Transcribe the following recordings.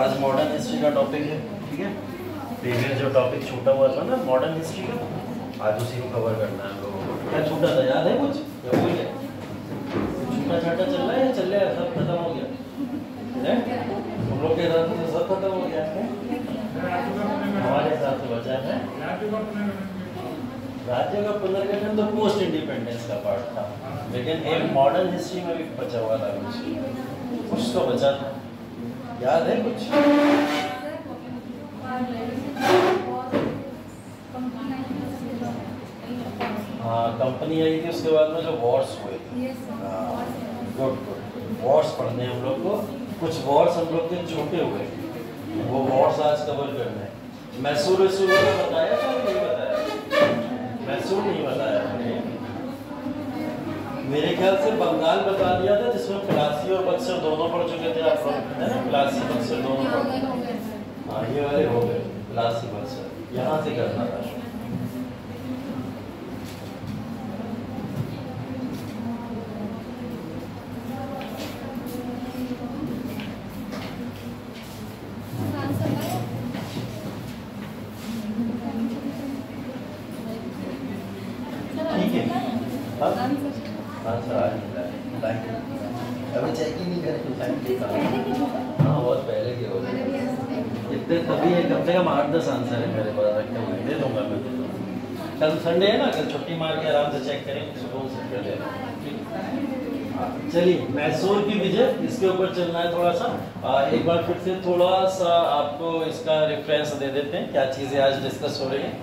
आज modern history का topic है, ठीक है। प्रीवियस जो टॉपिक छूटा हुआ था ना मॉडर्न हिस्ट्री का, आज उसी को कवर करना है हम लोगों को। क्या छूटा था, याद है कुछ या भूल गए? छूटा छाटा चल रहा है या चल रहा है, सब खत्म हो गया है? हम लोग के साथ तो सब खत्म हो गया है, हमारे साथ तो बचा है राज्य का पुनर्गठन। तो पोस्ट इंडिपेंडेंस का पार्ट था, लेकिन एक मॉडर्न हिस्ट्री में भी बचा हुआ था कुछ तो बचा था, याद है कुछ? हाँ, कंपनी आई थी, उसके बाद में जो वॉर्स हुए थे। गुड गुड, वॉर्स पढ़ने हम लोग को। कुछ वॉर्स हम लोग के छोटे हुए, वो वॉर्स आज कवर करने हैं। मैसूर वैसूर को बताया था नहीं बताया? मैसूर नहीं बताया मेरे ख्याल से। बंगाल बता दिया था, जिसमें प्लासी और बक्सर दोनों पढ़ चुके थे आप लोग, है ना? प्लासी बक्सर दोनों पढ़। हाँ, ये वाले हो गए प्लासी बक्सर, यहाँ से करना था। अभी चेक ही नहीं करें। हाँ, बहुत पहले के हो गए इतने, तभी कम से कम 8-10 आंसर है मेरे पास रखे हुए, दे दूंगा मैं। कल संडे है ना, कल छुट्टी मार के आराम से चेक करेंगे, सुकून से कर लेना। चलिए, मैसूर की विजय, इसके ऊपर चलना है थोड़ा सा। एक बार फिर से थोड़ा सा आपको इसका रेफरेंस दे देते हैं, क्या चीज़ें आज डिस्कस हो रही हैं।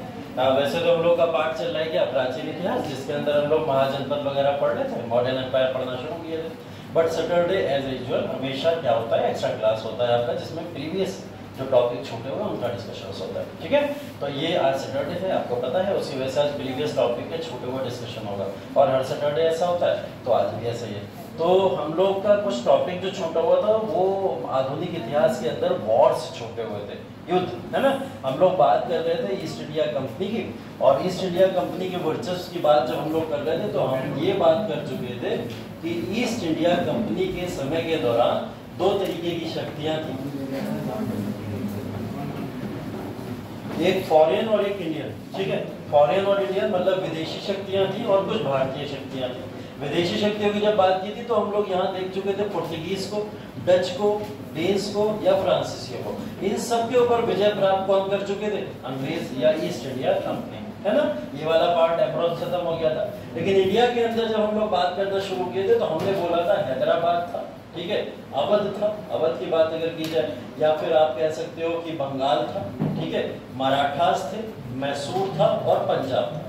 वैसे तो हम लोग का पार्ट चल रहा है क्या, प्राचीन इतिहास, जिसके अंदर हम लोग महाजनपद वगैरह पढ़ रहे थे, मॉडर्न एम्पायर पढ़ना शुरू किए थे। बट सैटरडे एज यूजुअल हमेशा क्या होता है, एक्स्ट्रा क्लास होता है आपका, जिसमें प्रीवियस जो टॉपिक छूटे हुए उनका डिस्कशन होता है, ठीक है। तो ये आज सैटरडे है, आपको पता है, उसी वजह से आज प्रीवियस टॉपिक के छूटे हुए डिस्कशन होगा, और हर सैटरडे ऐसा होता है, तो आज भी ऐसा ही है। तो हम लोग का कुछ टॉपिक जो छूटा हुआ था वो आधुनिक इतिहास के अंदर वॉर्स छूटे हुए थे, युद्ध, है ना। हम लोग बात कर रहे थे ईस्ट इंडिया कंपनी की, और ईस्ट इंडिया कंपनी के वर्चस्व की बात जब हम लोग कर रहे थे, तो हम ये बात कर चुके थे कि ईस्ट इंडिया कंपनी के समय के दौरान दो तरीके की शक्तियां थी, एक फॉरेन और एक इंडियन, ठीक है। फॉरेन और इंडियन मतलब विदेशी शक्तियां थी और कुछ भारतीय शक्तियां थी। विदेशी शक्तियों की जब बात की थी तो हम लोग यहाँ देख चुके थे पुर्तगीज को, डच को, डेन्स को या फ्रांसीसियों को। इन सब के ऊपर विजय प्राप्त कौन कर चुके थे? अंग्रेज या ईस्ट इंडिया कंपनी, है ना। ये वाला पार्ट अप्रोच खत्म हो गया था। लेकिन इंडिया के अंदर जब हम लोग बात करना शुरू किए थे तो हमने बोला था हैदराबाद था, ठीक है, अवध था, अवध की बात अगर की जाए, या फिर आप कह सकते हो कि बंगाल था, ठीक है, मराठास थे, मैसूर था और पंजाब था।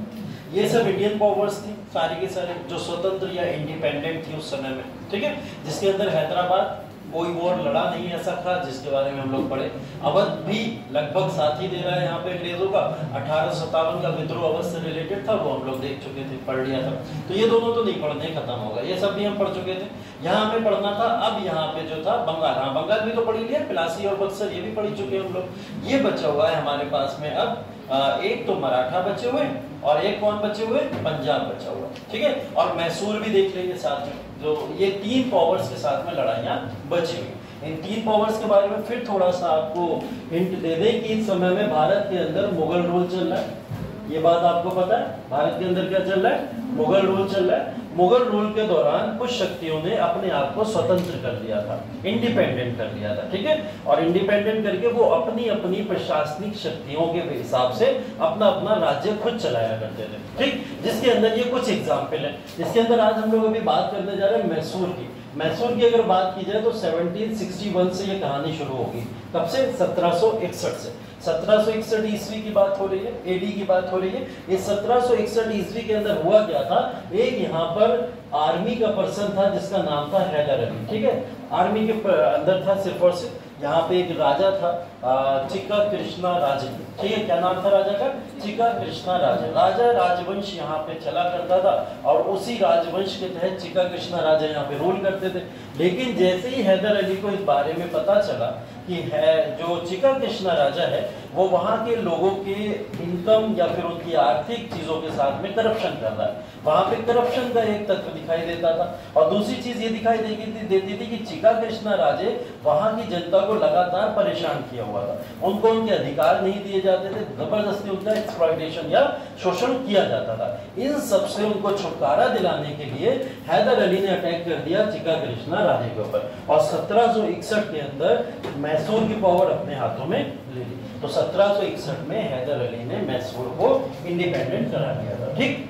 ये सब इंडियन पावर्स थी सारी के सारे, जो स्वतंत्र या इंडिपेंडेंट थी उस समय में, ठीक है। जिसके अंदर हैदराबाद कोई वॉर लड़ा नहीं ऐसा था, जिसके बारे में हम लोग पढ़े। अवध भी लगभग साथ ही दे रहा है यहाँ पे अंग्रेजों का। 1857 का विद्रोह अवध से रिलेटेड था, वो हम लोग देख चुके थे, पढ़ लिया था। तो ये दोनों तो नहीं पढ़ने, खत्म होगा, ये सब भी हम पढ़ चुके थे। यहाँ हमें पढ़ना था अब यहाँ पे जो था बंगाल, हाँ बंगाल भी तो पढ़ लिया, प्लासी और बक्सर ये भी पढ़ी चुके हैं हम लोग। ये बचा हुआ है हमारे पास में अब एक तो मराठा बचे हुए और एक कौन बचे हुए, पंजाब बचा हुआ, ठीक है। और मैसूर भी देख लेंगे साथ में। जो ये 3 पावर्स के साथ में लड़ाइयाँ बची हुई। इन 3 पावर्स के बारे में फिर थोड़ा सा आपको हिंट दे दें कि इस समय में भारत के अंदर मुगल रूल चल रहा है। ये बात आपको पता है, भारत के अंदर क्या चल रहा है, मुगल रूल चल रहा है। मुगल रूल के दौरान कुछ शक्तियों ने अपने आप को स्वतंत्र कर लिया था, इंडिपेंडेंट कर लिया था, ठीक है। और इंडिपेंडेंट करके वो अपनी अपनी प्रशासनिक शक्तियों के हिसाब से अपना अपना राज्य खुद चलाया करते थे, ठीक। जिसके अंदर ये कुछ एग्जाम्पल है। इसके अंदर आज हम लोग अभी बात करने जा रहे हैं मैसूर की। मैसूर की अगर बात की जाए तो 1761 से ये कहानी शुरू होगी। कब से? 1761 से। 1761 ईस्वी की बात हो रही है, एडी की बात हो रही है। इस 1761 ईस्वी के अंदर हुआ क्या था, एक यहाँ पर आर्मी का पर्सन था जिसका नाम था हैदर अली, ठीक है। आर्मी के अंदर था सिर्फ और सिर्फ। यहाँ पे एक राजा था चिका कृष्णा राजे, ठीक है। क्या नाम था राजा का? चिका कृष्णा राजे। राजा राजवंश यहाँ पे चला करता था और उसी राजवंश के तहत चिका कृष्णा राजा यहाँ पे रूल करते थे। लेकिन जैसे ही हैदर अली को इस बारे में पता चला कि कि है जो चिका कृष्णा राजा है वो वहाँ के लोगों के इनकम या फिर उनकी आर्थिक चीजों के साथ में करप्शन कर रहा है। वहाँ पे करप्शन का एक तत्व दिखाई देता था। और दूसरी चीज ये दिखाई देती थी कि चिका कृष्णा राजे वहाँ की जनता को लगातार परेशान किया हुआ था, उनको उनके अधिकार नहीं दिए जाते थे, जबरदस्ती उनका एक्सप्लॉयटेशन या शोषण किया जाता था। इन सब से उनको छुटकारा दिलाने के लिए हैदर अली ने अटैक कर दिया चिका कृष्णा राजे के ऊपर और 1761 के अंदर मैसूर की पावर अपने हाथों में ले ली। तो 1761 में हैदर अली ने मैसूर को इंडिपेंडेंट करा दिया था। ठीक,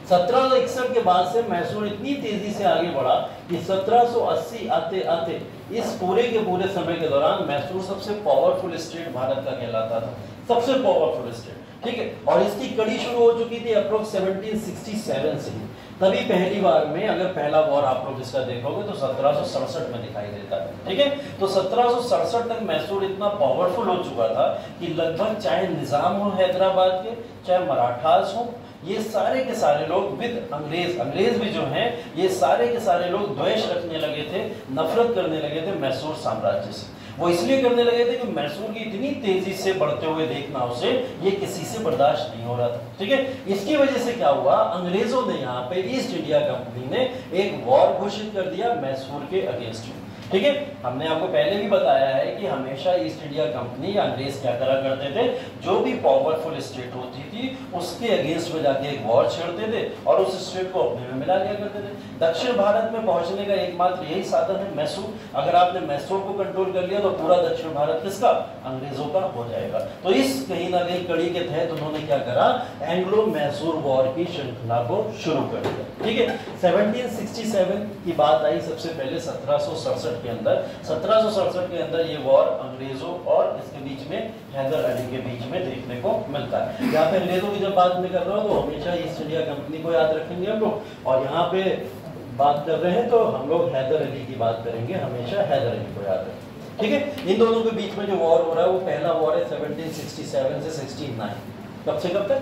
1761 के बाद से मैसूर इतनी तेजी से आगे बढ़ा कि 1780 आते आते इस पूरे के पूरे समय के दौरान मैसूर सबसे पावरफुल स्टेट भारत का कहलाता था, सबसे पावरफुल स्टेट। ठीक है, और इसकी कड़ी शुरू हो चुकी थी अप्रोक्स 1767 से। तभी पहली बार में अगर पहला वॉर आप लोग इसका देखोगे तो 1767 में दिखाई देता है। ठीक है, तो 1767 तक मैसूर इतना पावरफुल हो चुका था कि लगभग चाहे निजाम हो हैदराबाद के, चाहे मराठास हो, ये सारे के सारे लोग विद अंग्रेज भी जो हैं, ये सारे के सारे लोग द्वेष रखने लगे थे, नफरत करने लगे थे मैसूर साम्राज्य से। वो इसलिए करने लगे थे कि मैसूर की इतनी तेजी से बढ़ते हुए देखना उसे ये किसी से बर्दाश्त नहीं हो रहा था। ठीक है, इसकी वजह से क्या हुआ, अंग्रेजों ने यहाँ पे ईस्ट इंडिया कंपनी ने एक वॉर घोषित कर दिया मैसूर के अगेंस्ट में। ठीक है, हमने आपको पहले भी बताया है कि हमेशा ईस्ट इंडिया कंपनी या अंग्रेज क्या करा करते थे, जो भी पावरफुल स्टेट होती थी उसके अगेंस्ट में जाके एक वॉर छेड़ते थे और उस स्टेट को अपने में मिला लिया करते थे। दक्षिण भारत में पहुंचने का एकमात्र यही साधन है मैसूर। अगर आपने मैसूर को कंट्रोल कर लिया तो पूरा दक्षिण भारत किसका, अंग्रेजों का हो जाएगा। तो इस कहीं ना कहीं कड़ी के तहत उन्होंने क्या करा, एंग्लो मैसूर वॉर की श्रृंखला को शुरू कर दिया। ठीक है, 1767 की बात आई सबसे पहले 1767 के अंदर। 1767 के अंदर ये वॉर अंग्रेजों और इसके बीच में हैदर अली के बीच में देखने को मिलता है। यहाँ पे अंग्रेजों की जब बात में कर रहा हूँ तो हमेशा ईस्ट इंडिया कंपनी को याद रखेंगे हम लोग, और यहाँ पे बात कर रहे हैं तो हम लोग हैदर अली की बात करेंगे, हमेशा हैदर अली को याद रखें। ठीक है, इन दोनों के बीच में जो वॉर हो रहा है वो पहला वॉर है 1767 से 69। कब से कब तक,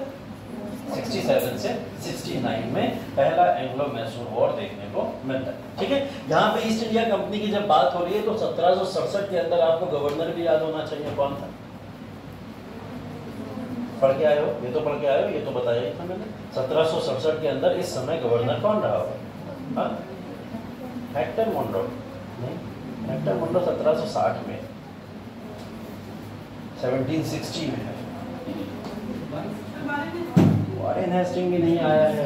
67 से 69 में पहला एंग्लो मैसूर वॉर देखने को मिलता है। ठीक है, यहाँ पे ईस्ट इंडिया कंपनी की जब बात हो रही है तो 1767 के अंदर आपको गवर्नर भी याद होना चाहिए, कौन था, पढ़ के आए हो, ये तो पढ़ के आए हो, ये तो बताया ही था मैंने। 1767 के अंदर इस समय गवर्नर कौन रहा होगा, हेक्टर मोनरो, नहीं, हेक्टर मोनरो 1760 में, 1760 में है। वॉरेन हेस्टिंग भी नहीं आया है।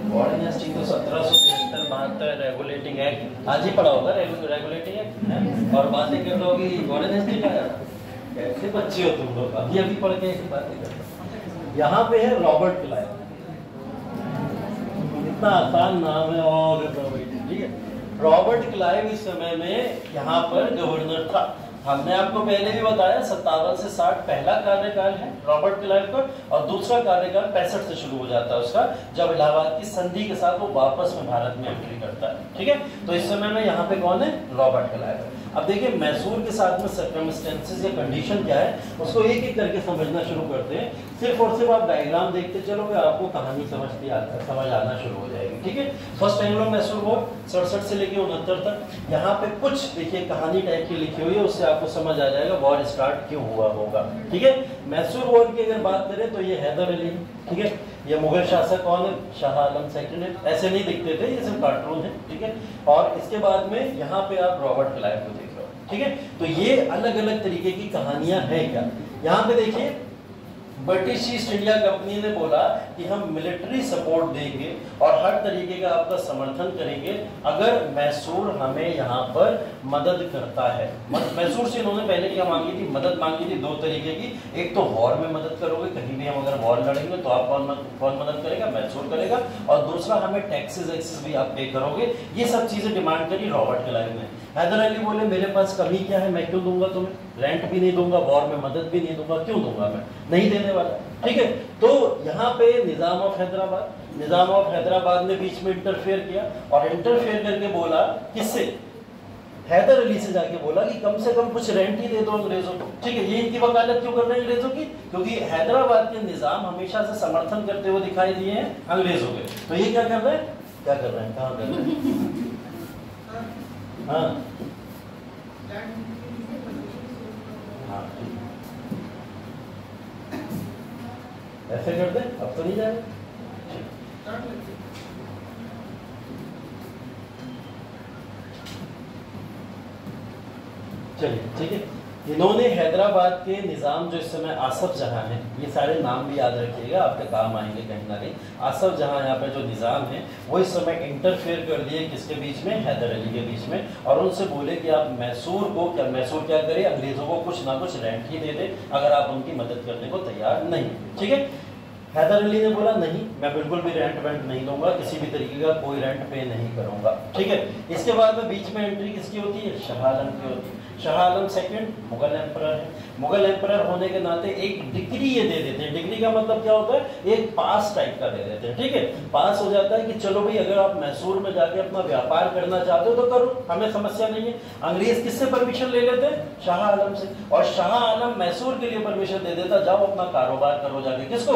वॉरेन हेस्टिंग तो 1773-72 रेगुलेटिंग एक्ट आज ही पढ़ा होगा, रेगुलेटिंग एक्ट, और बातें कर रहे हो कि वॉरेन हेस्टिंग आया था। कैसे बच्चे हो तुम लोग, अभी अभी पढ़ के ऐसी बातें करते हो। यहाँ पे है रॉबर्ट क्लाइव, इतना आसान नाम है, और ठीक है, रॉबर्ट क्लाइव इस समय में यहाँ पर गवर्नर था। हमने आपको पहले भी बताया 57 से 60 पहला कार्यकाल है रॉबर्ट क्लाइव का, और दूसरा कार्यकाल 65 से शुरू हो जाता है उसका, जब इलाहाबाद की संधि के साथ वो वापस में भारत में एंट्री करता है। ठीक है, तो इस समय में यहाँ पे कौन है, रॉबर्ट क्लाइव। अब देखिए मैसूर के साथ में सर्कमस्टेंसेस या कंडीशन क्या है उसको एक एक करके समझना शुरू करते हैं। सिर्फ और सिर्फ आप डायग्राम देखते चलोगे आपको कहानी समझ आना शुरू हो जाएगी। ठीक है, फर्स्ट एंग्लो मैसूर वॉर 67 से लेकर 69 तक। यहाँ पे कुछ देखिए कहानी टाइप की लिखी हुई है, उससे आपको समझ आ जाएगा वॉर स्टार्ट क्यों हुआ होगा। ठीक है, मैसूर वॉर की अगर बात करें तो ये हैदर अली, ठीक है, ये मुगल शासक कौन है, शाह आलम सेकंड है, ऐसे नहीं दिखते थे, ये सिर्फ कार्टून है। ठीक है, और इसके बाद में यहाँ पे आप रॉबर्ट क्लाइव को देख रहे हो। ठीक है, तो ये अलग अलग तरीके की कहानियां हैं क्या। यहाँ पे देखिए ब्रिटिश ईस्ट इंडिया कंपनी ने बोला कि हम मिलिट्री सपोर्ट देंगे और हर तरीके का आपका समर्थन करेंगे अगर मैसूर हमें यहाँ पर मदद करता है। मैसूर से इन्होंने पहले क्या मांगी थी, मदद मांगी थी दो तरीके की, एक तो वॉर में मदद करोगे, कहीं भी हम अगर वॉर लड़ेंगे तो आप कौन मदद करेगा, मैसूर करेगा, और दूसरा हमें टैक्सेस एक्सेस भी आप पे करोगे। ये सब चीजें डिमांड करी रॉबर्ट क्लाइव ने। हैदर अली बोले मेरे पास कमी क्या है, मैं क्यों दूंगा तुम्हें, रेंट भी नहीं दूंगा, वॉर में मदद भी नहीं दूंगा, क्यों दूंगा, मैं नहीं देने वाला। ठीक है, तो यहाँ पे निजाम ऑफ हैदराबाद ने बीच में इंटरफेयर किया और इंटरफेयर करके बोला, किससे, हैदर अली से जाके बोला कि कम से कम कुछ रेंट ही दे दो अंग्रेजों को। ठीक है, ये इनकी वकालत क्यों कर रहे हैं अंग्रेजों की, क्योंकि हैदराबाद के निजाम हमेशा से समर्थन करते हुए दिखाई दिए हैं अंग्रेजों के। तो ये क्या कर रहे हैं, कहाँ कर रहे हैं, हाँ हाँ ऐसे कर दे, अब तो नहीं जाएगा। चलिए ठीक है। इन्होंने हैदराबाद के निज़ाम जो इस समय आसफ जहां है, ये सारे नाम भी याद रखिएगा, आपके काम आएंगे कहीं ना कहीं। आसफ जहां यहाँ पे जो निज़ाम है वो इस समय इंटरफेयर कर दिए किसके बीच में, हैदर अली के बीच में, और उनसे बोले कि आप मैसूर को मैसूर क्या करे, अंग्रेजों को कुछ ना कुछ रेंट ही दे दे अगर आप उनकी मदद करने को तैयार नहीं। ठीक है, हैदर अली ने बोला नहीं, मैं बिल्कुल भी रेंट वेंट नहीं दूंगा, किसी भी तरीके का कोई रेंट पे नहीं करूंगा। ठीक है, इसके बाद में बीच में एंट्री किसकी होती है, शाह आलम की होती है। शाह आलम सेकंड मुगल एम्परर है। मुगल एम्परर होने के नाते एक डिग्री ये दे देते हैं। डिग्री का मतलब क्या होता है, एक पास टाइप का दे देते हैं। ठीक है, पास हो जाता है कि चलो भाई अगर आप मैसूर में जाके अपना व्यापार करना चाहते हो तो करो, हमें समस्या नहीं है। अंग्रेज किससे परमिशन ले लेते हैं, शाह आलम से, और शाह आलम मैसूर के लिए परमिशन दे देता, जाओ अपना कारोबार करो जाके। किसको,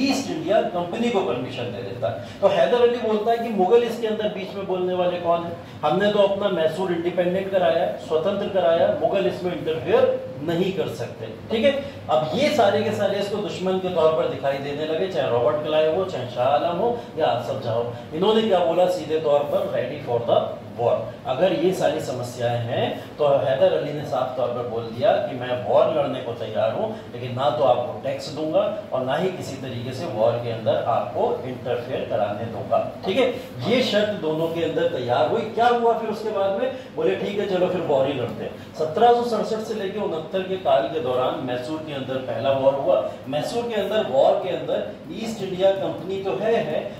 ईस्ट इंडिया कंपनी को परमिशन दे देता। तो हैदर अली बोलता है कि मुगल इसके अंदर बीच में बोलने वाले कौन है, हमने तो अपना मैसूर इंडिपेंडेंट कराया, स्वतंत्र कराया, मुगल इसमें इंटरफेयर नहीं कर सकते। ठीक है, अब ये सारे के सारे इसको दुश्मन के तौर पर दिखाई देने लगे, चाहे रॉबर्ट क्लाइव हो, चाहे शाह आलम हो या आसफ जाह हो। इन्होंने क्या बोला सीधे तौर पर, रेडी फॉर द वॉर। अगर ये सारी समस्याएं हैं तो हैदर अली ने साफ तौर पर बोल दिया कि मैं वॉर लड़ने को तैयार हूं, लेकिन ना तो आपको टैक्स दूंगा और ना ही किसी तरीके से वॉर के अंदर आपको इंटरफेयर कराने दूंगा। ठीक है, ये शर्त दोनों के अंदर तैयार हुई। क्या हुआ फिर उसके बाद में, बोले ठीक है चलो फिर वॉर ही लड़ते हैं। 1767 से लेकर 69 के काल के दौरान मैसूर के अंदर पहला वॉर हुआ। मैसूर के अंदर वॉर के अंदर ईस्ट इंडिया कंपनी तो है,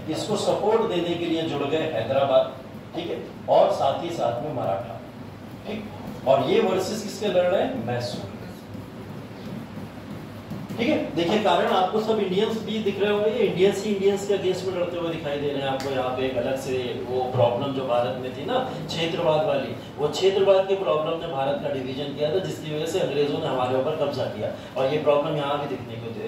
इसको सपोर्ट देने के लिए जुड़ गए हैदराबाद। ठीक है, और साथ ही साथ में मराठा। ठीक, और ये वर्सेस किसके लड़ रहे हैं, मैसूर। ठीक है, देखिए कारण आपको सब इंडियंस भी दिख रहे होंगे, ये इंडियंस ही इंडियंस के अगेंस्ट में लड़ते हुए दिखाई दे रहे हैं आपको। यहाँ पे एक अलग से वो प्रॉब्लम जो भारत में थी ना, क्षेत्रवाद वाली, वो क्षेत्रवाद की प्रॉब्लम ने भारत का डिवीजन किया था, जिसकी वजह से अंग्रेजों ने हमारे ऊपर कब्जा किया, और ये प्रॉब्लम यहाँ भी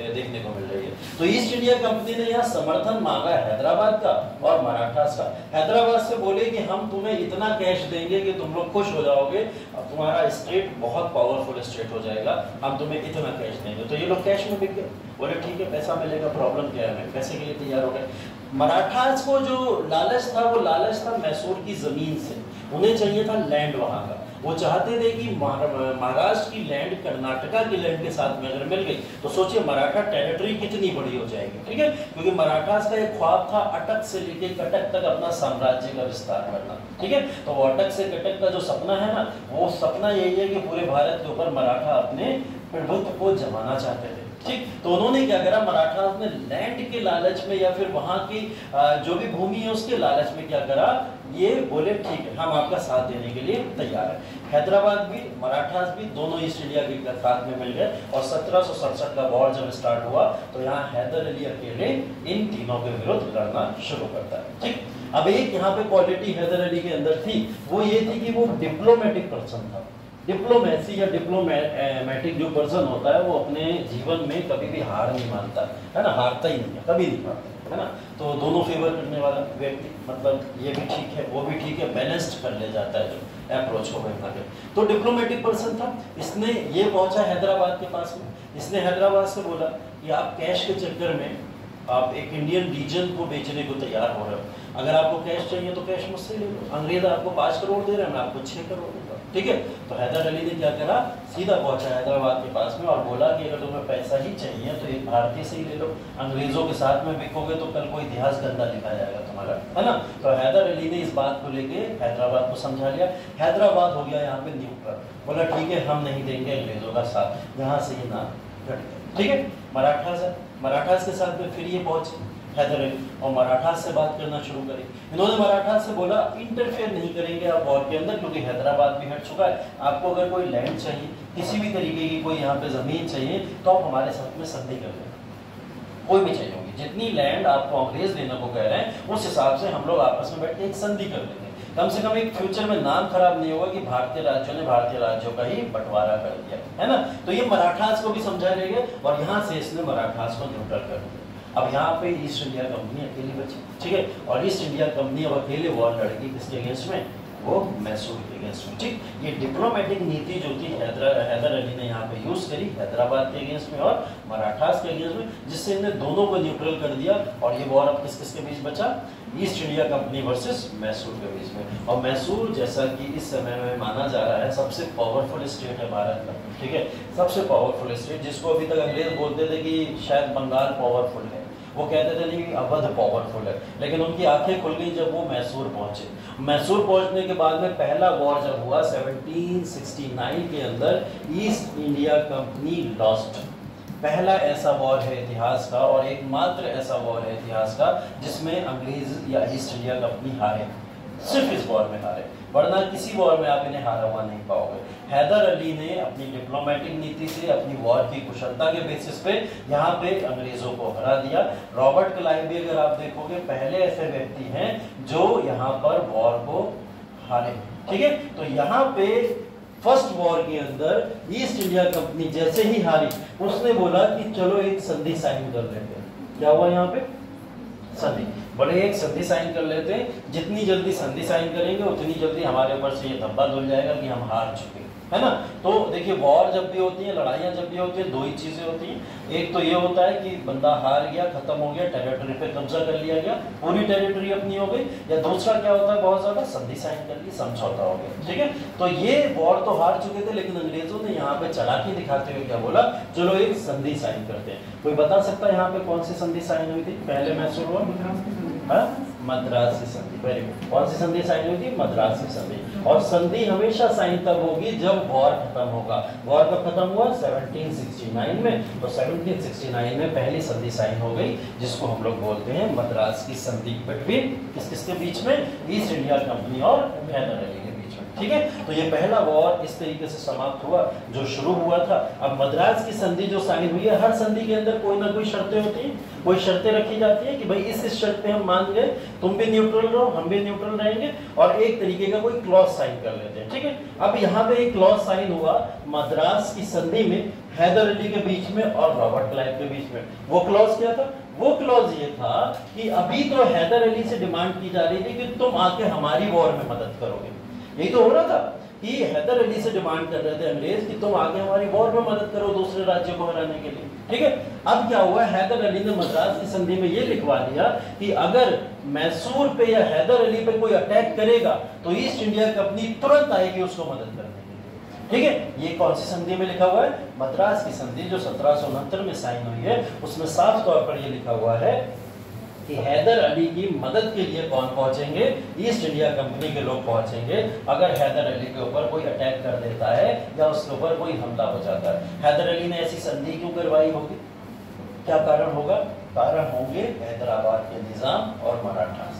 देखने को मिल रही है। तो ईस्ट इंडिया कंपनी ने यहाँ समर्थन मांगा हैदराबाद का और मराठास का। हैदराबाद से बोले कि हम तुम्हें इतना कैश देंगे कि तुम लोग खुश हो जाओगे, तुम्हारा स्टेट बहुत पावरफुल स्टेट हो जाएगा, हम तुम्हें इतना कैश देंगे। तो ये लोग कैश में बिक गए, बोले ठीक है पैसा मिलेगा, प्रॉब्लम क्या है, पैसे के लिए तैयार हो गए। मराठास को जो लालच था, वो लालच था मैसूर की जमीन से, उन्हें चाहिए था लैंड वहां का। वो चाहते थे कि महाराष्ट्र की लैंड कर्नाटका की लैंड के साथ में अगर मिल गई तो सोचिए मराठा टेरिटरी कितनी बड़ी हो जाएगी। ठीक है, क्योंकि मराठास का एक ख्वाब था अटक से लेके कटक तक अपना साम्राज्य का विस्तार करना। ठीक है, तो वो अटक से कटक का जो सपना है ना, वो सपना यही है कि पूरे भारत के ऊपर मराठा अपने प्रभुत्व को जमाना चाहते थे। ठीक, तो उन्होंने क्या करा, मराठा ने लैंड के लालच में या फिर वहां की जो भी भूमि है उसके लालच में क्या करा, ये बोले ठीक है हम आपका साथ देने के लिए तैयार है। हैदराबाद भी मराठास भी दोनों ईस्ट इंडिया के साथ में मिल गए, और 1767 का वॉर जब स्टार्ट हुआ तो यहाँ हैदर अली अकेले इन तीनों के विरुद्ध लड़ना शुरू करता है। ठीक, अब एक यहाँ पे क्वालिटी हैदर अली के अंदर थी, वो ये थी कि वो डिप्लोमेटिक पर्सन था। डिप्लोमेसी या डिप्लोमेटिक जो पर्सन होता है वो अपने जीवन में कभी भी हार नहीं मानता है ना, हारता ही नहीं है, कभी नहीं हारता है ना। तो दोनों फेवर करने वाला व्यक्ति, मतलब ये भी ठीक है वो भी ठीक है, बैलेंस्ड कर ले जाता है जो अप्रोच को करना है। तो डिप्लोमेटिक पर्सन था, इसने ये पहुंचा हैदराबाद के पास में, इसने हैदराबाद से बोला कि आप कैश के चक्कर में आप एक इंडियन रीजन को बेचने को तैयार हो रहे हो, अगर आपको कैश चाहिए तो कैश मुझसे ले लो, अंग्रेज आपको 5 करोड़ दे रहे हैं, मैं आपको 6 करोड़ दूंगा। ठीक है, तो हैदर अली ने क्या करा, सीधा पहुंचा हैदराबाद के पास में और बोला कि अगर तुम्हें पैसा ही चाहिए तो एक भारतीय से ही ले लो, अंग्रेजों के साथ में बिकोगे तो कल को इतिहास गंदा लिखा जाएगा तुम्हारा, है ना। तो हैदर अली ने इस बात को लेके हैदराबाद को समझा लिया। हैदराबाद हो गया यहाँ पे न्यूट्रल, बोला ठीक है हम नहीं देंगे अंग्रेजों का साथ, यहाँ से ये नाम घट गया। ठीक है, मराठास के साथ में फिर ये पहुंचे हैदर अली और मराठास से बात करना शुरू करी। इन्होंने मराठास से बोला इंटरफेयर नहीं करेंगे आप वॉर के अंदर, क्योंकि हैदराबाद भी हट चुका है, आपको अगर कोई लैंड चाहिए, किसी भी तरीके की कोई यहाँ पे जमीन चाहिए तो आप हमारे साथ में संधि कर लेना, कोई भी चाहिए होगी, जितनी लैंड आपको अंग्रेज देने को कह रहे हैं उस हिसाब से हम लोग आपस में बैठ के एक संधि कर लेंगे, कम से कम एक फ्यूचर में नाम खराब नहीं होगा कि भारतीय राज्यों ने भारतीय राज्यों का ही बंटवारा कर दिया, है ना। तो ये मराठास को भी समझा लेंगे और यहाँ से इसने मराठास को न्यूट्रल कर दिया। अब यहाँ पे ईस्ट इंडिया कंपनी अकेली बची। ठीक है, और ईस्ट इंडिया कंपनी अब अकेले वॉर लड़की किसके अगेंस्ट में, वो मैसूर के अगेंस्ट में। ठीक, ये डिप्लोमेटिक नीति जो थी हैदर अली ने यहाँ पे यूज करी हैदराबाद के अगेंस्ट में और मराठास के अगेंस्ट में, जिससे इन्हें दोनों को न्यूट्रल कर दिया। और ये वॉर अब किस किस के बीच बचा? East India company versus Mysore के बीच में। और मैसूर जैसा कि इस समय में माना जा रहा है सबसे पावरफुल स्टेट है भारत का। ठीक है, सबसे पावरफुल स्टेट, जिसको अभी तक अंग्रेज बोलते थे कि शायद बंगाल पावरफुल है, वो कहते थे नहीं अवध पावरफुल है, लेकिन उनकी आंखें खुल गई जब वो मैसूर पहुंचे। मैसूर पहुंचने के बाद में पहला वॉर जब हुआ 1769 के अंदर, ईस्ट इंडिया कंपनी लॉस्ट। पहला ऐसा वॉर है इतिहास का और एकमात्र ऐसा वॉर है इतिहास का जिसमें अंग्रेज या ईस्ट इंडिया कंपनी हारे। सिर्फ इस वॉर में हारे, वरना किसी वॉर में आप इन्हें हारा हुआ नहीं पाओगे। हैदर अली ने अपनी डिप्लोमेटिक नीति से, अपनी वॉर की कुशलता के बेसिस पे यहाँ पे अंग्रेजों को हरा दिया। रॉबर्ट क्लाइव भी अगर आप देखोगे पहले ऐसे व्यक्ति हैं जो यहाँ पर वॉर को हारे। ठीक है, तो यहाँ पे फर्स्ट वॉर के अंदर ईस्ट इंडिया कंपनी जैसे ही हारी, उसने बोला कि चलो एक संधि साइन कर लेते हैं। क्या हुआ यहाँ पे? संधि। बड़े एक संधि साइन कर लेते हैं, जितनी जल्दी संधि साइन करेंगे उतनी जल्दी हमारे ऊपर से ये धब्बा धुल जाएगा कि हम हार चुके, है ना। तो देखिए वॉर जब भी होती है, लड़ाइयाँ जब भी होती है, दो ही चीजें होती हैं। एक तो ये होता है कि बंदा हार गया, खत्म हो गया, टेरिटरी पे कब्जा कर लिया गया, पूरी टेरिटरी अपनी हो गई। या दूसरा क्या होता है, बहुत ज्यादा संधि साइन कर ली, समझौता हो गया। ठीक है, तो ये वॉर तो हार चुके थे, लेकिन अंग्रेजों ने यहाँ पे चालाकी दिखाते हुए क्या बोला, चलो एक संधि साइन करते हैं। कोई बता सकता है यहाँ पे कौन सी संधि साइन हुई थी? पहले मैसूर हुआ, मद्रास की संधि। Very good. कौन सी संधि साइन हुई थी? मद्रास की संधि। और संधि हमेशा साइन तब होगी जब वॉर खत्म होगा। वॉर कब खत्म हुआ? 1769 में। तो 1769 में पहली संधि साइन हो गई, जिसको हम लोग बोलते हैं मद्रास की संधि। बिटवीन किस किसके बीच में? ईस्ट इंडिया कंपनी और हैदर अली के बीच में। ठीक है, तो ये पहला वॉर इस तरीके से समाप्त हुआ जो शुरू हुआ था। अब मद्रास की संधि जो साइन हुई है, हर संधि के अंदर कोई ना कोई शर्तें होती हैं, कोई शर्तें रखी जाती है कि भाई इस शर्त पे हम मान गए, तुम भी न्यूट्रल रहो, हम भी न्यूट्रल रहेंगे, और एक तरीके का कोई क्लॉज साइन कर लेते हैं। ठीक है, अब यहाँ पे एक क्लॉज साइन हुआ मद्रास की संधि में हैदर अली के बीच में और रॉबर्ट क्लाइव के बीच में। वो क्लॉज क्या था? वो क्लॉज ये था कि अभी तो हैदर अली से डिमांड की जा रही थी कि तुम आके हमारी वॉर में मदद करोगे। यही तो हो रहा था कि हैदर अली से डिमांड कर रहे थे अंग्रेज कि तुम आगे हमारी वॉर में मदद करो दूसरे राज्यों को हराने के लिए। ठीक है, अब क्या हुआ, हैदर अली ने मद्रास की संधि में ये लिखवा दिया कि अगर मैसूर पे या हैदर अली पे कोई अटैक करेगा तो ईस्ट इंडिया कंपनी तुरंत आएगी उसको मदद करने के लिए। ठीक है, ये कौन सी संधि में लिखा हुआ है? मद्रास की संधि, जो 1769 में साइन हुई है। उसमें साफ तौर पर यह लिखा हुआ है कि हैदर अली की मदद के लिए कौन पहुंचेंगे? ईस्ट इंडिया कंपनी के लोग पहुंचेंगे। अगर हैदर अली के ऊपर कोई अटैक कर देता है या उसके ऊपर कोई हमला हो जाता है। हैदर अली ने ऐसी संधि क्यों करवाई होगी? क्या कारण होगा? कारण होंगे हैदराबाद के निजाम और मराठा।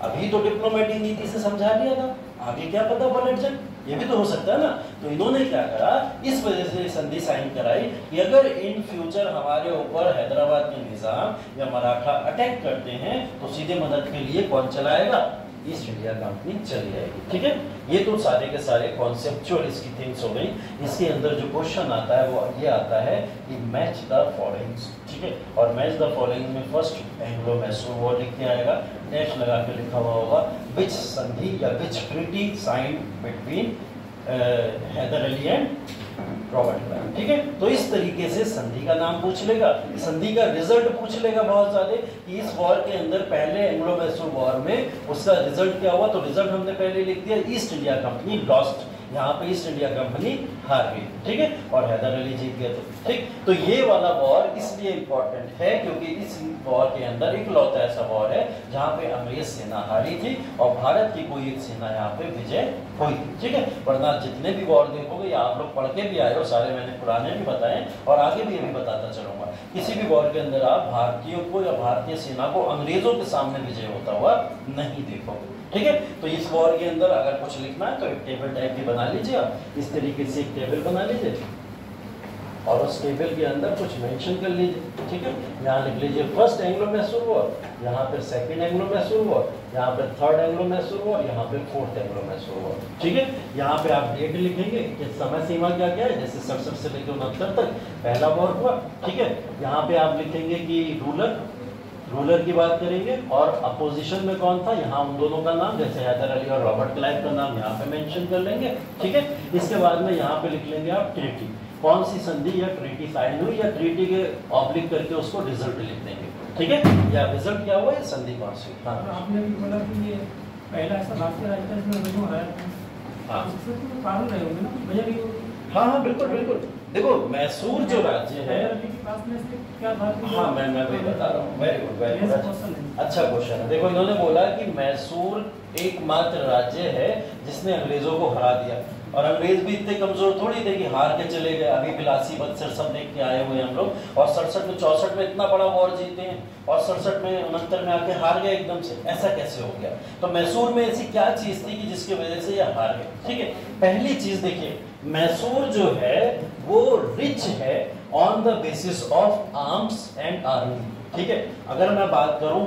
अभी तो डिप्लोमेटिक नीति से समझा लिया था, आगे क्या पता पलट जाए, ये भी तो हो सकता है ना। तो इन्होंने क्या करा, इस वजह से संधि साइन कराई कि अगर इन फ्यूचर हमारे ऊपर हैदराबाद के निजाम या मराठा अटैक करते हैं तो सीधे मदद के लिए कौन चलाएगा? ईस्ट इंडिया कंपनी चली जाएगी। ठीक है, ये तो सारे के सारे कॉन्सेप्चुअल इसकी थिंग्स हो गई। इसके अंदर जो क्वेश्चन आता है वो ये आता है कि मैच द फॉलोइंग। ठीक है, और मैच द फॉलोइंग में फर्स्ट एंग्लो मैसूर वॉर लिख के आएगा, डैश लगा के लिखा हुआ होगा विच संधि या which treaty signed between Hyder Ali and Robert Clive. ठीक है, तो इस तरीके से संधि का नाम पूछ लेगा, संधि का रिजल्ट पूछ लेगा बहुत ज्यादा कि इस वॉर के अंदर पहले एंग्लो मैसूर वॉर में उसका रिजल्ट क्या हुआ। तो रिजल्ट हमने पहले लिख दिया, ईस्ट इंडिया कंपनी लॉस्ट। यहाँ पे ईस्ट इंडिया कंपनी हार गई। ठीक है, और हैदर अली जीत गए थे। ठीक, तो ये वाला वॉर इसलिए इंपॉर्टेंट है क्योंकि इस वॉर के अंदर इकलौता ऐसा वॉर है जहाँ पे अंग्रेज सेना हारी थी और भारत की कोई एक सेना यहाँ पे विजय हुई थी। ठीक है, वरना जितने भी वॉर देखोगे या आप लोग पढ़ के भी आए हो, सारे मैंने पुराने भी बताए और आगे भी अभी बताता चलूंगा, किसी भी वॉर के अंदर आप भारतीयों को या भारतीय सेना को अंग्रेजों के सामने विजय होता हुआ नहीं देखोगे। ठीक है, तो इस वॉर के अंदर अगर कुछ लिखना है तो एक टेबल टाइप की बना लीजिए आप, इस तरीके से एक टेबल बना लीजिए और उस टेबल के अंदर कुछ मेंशन कर लीजिए। ठीक है, यहाँ लिख लीजिए फर्स्ट एंग्लो मैसूर वॉर, यहाँ पे सेकंड एंग्लो मैसूर वॉर, यहाँ पे थर्ड एंग्लो मैसूर वॉर, यहाँ पे फोर्थ एंग्लो मैसूर वॉर। ठीक है, यहाँ पे आप डेट लिखेंगे कि समय सीमा क्या क्या है, जैसे 67 से लेकर 69 तक पहला वॉर हुआ। ठीक है, यहाँ पे आप लिखेंगे कि रूलर रूलर की बात करेंगे और अपोजिशन में कौन था, यहाँ उन दोनों का नाम, जैसे हैदर अली और रॉबर्ट क्लाइव का नाम यहाँ पे मेंशन कर लेंगे, ठीक है। इसके बाद में यहाँ पे लिख लेंगे आप ट्रीटी, कौन सी संधि या ट्रीटी साइन हुई, या ट्रीटी के ऑब्लिक करके उसको रिजल्ट लिख देंगे, ठीक है, या रिजल्ट क्या हुआ, संधि कौन सी। हाँ आपने भी बोला कि ये पहला ऐसा भारतीय राज्य में जो है, हाँ इसमें कारण रहे होंगे ना, वजह भी। हाँ हाँ बिल्कुल बिल्कुल, देखो मैसूर जो राज्य है, क्या बात, हाँ मैं वही बता रहा हूँ, वेरी गुड वेरी गुड, अच्छा क्वेश्चन है। देखो इन्होंने बोला कि मैसूर एकमात्र राज्य है जिसने अंग्रेजों को हरा दिया, और अंग्रेज भी इतने कमजोर थोड़ी थे कि हार के चले गए। अभी 82 62 देख के आए हुए हैं हम लोग, और 67 में 64 में इतना बड़ा वॉर जीते हैं, और 67 में 69 में आके हार गए एकदम से, ऐसा कैसे हो गया। तो मैसूर में ऐसी क्या चीज थी कि जिसकी वजह से ये हार गए, ठीक है। पहली चीज देखिए, मैसूर जो है वो रिच है on the basis of arms and army, ठीक है। अगर मैं बात करूं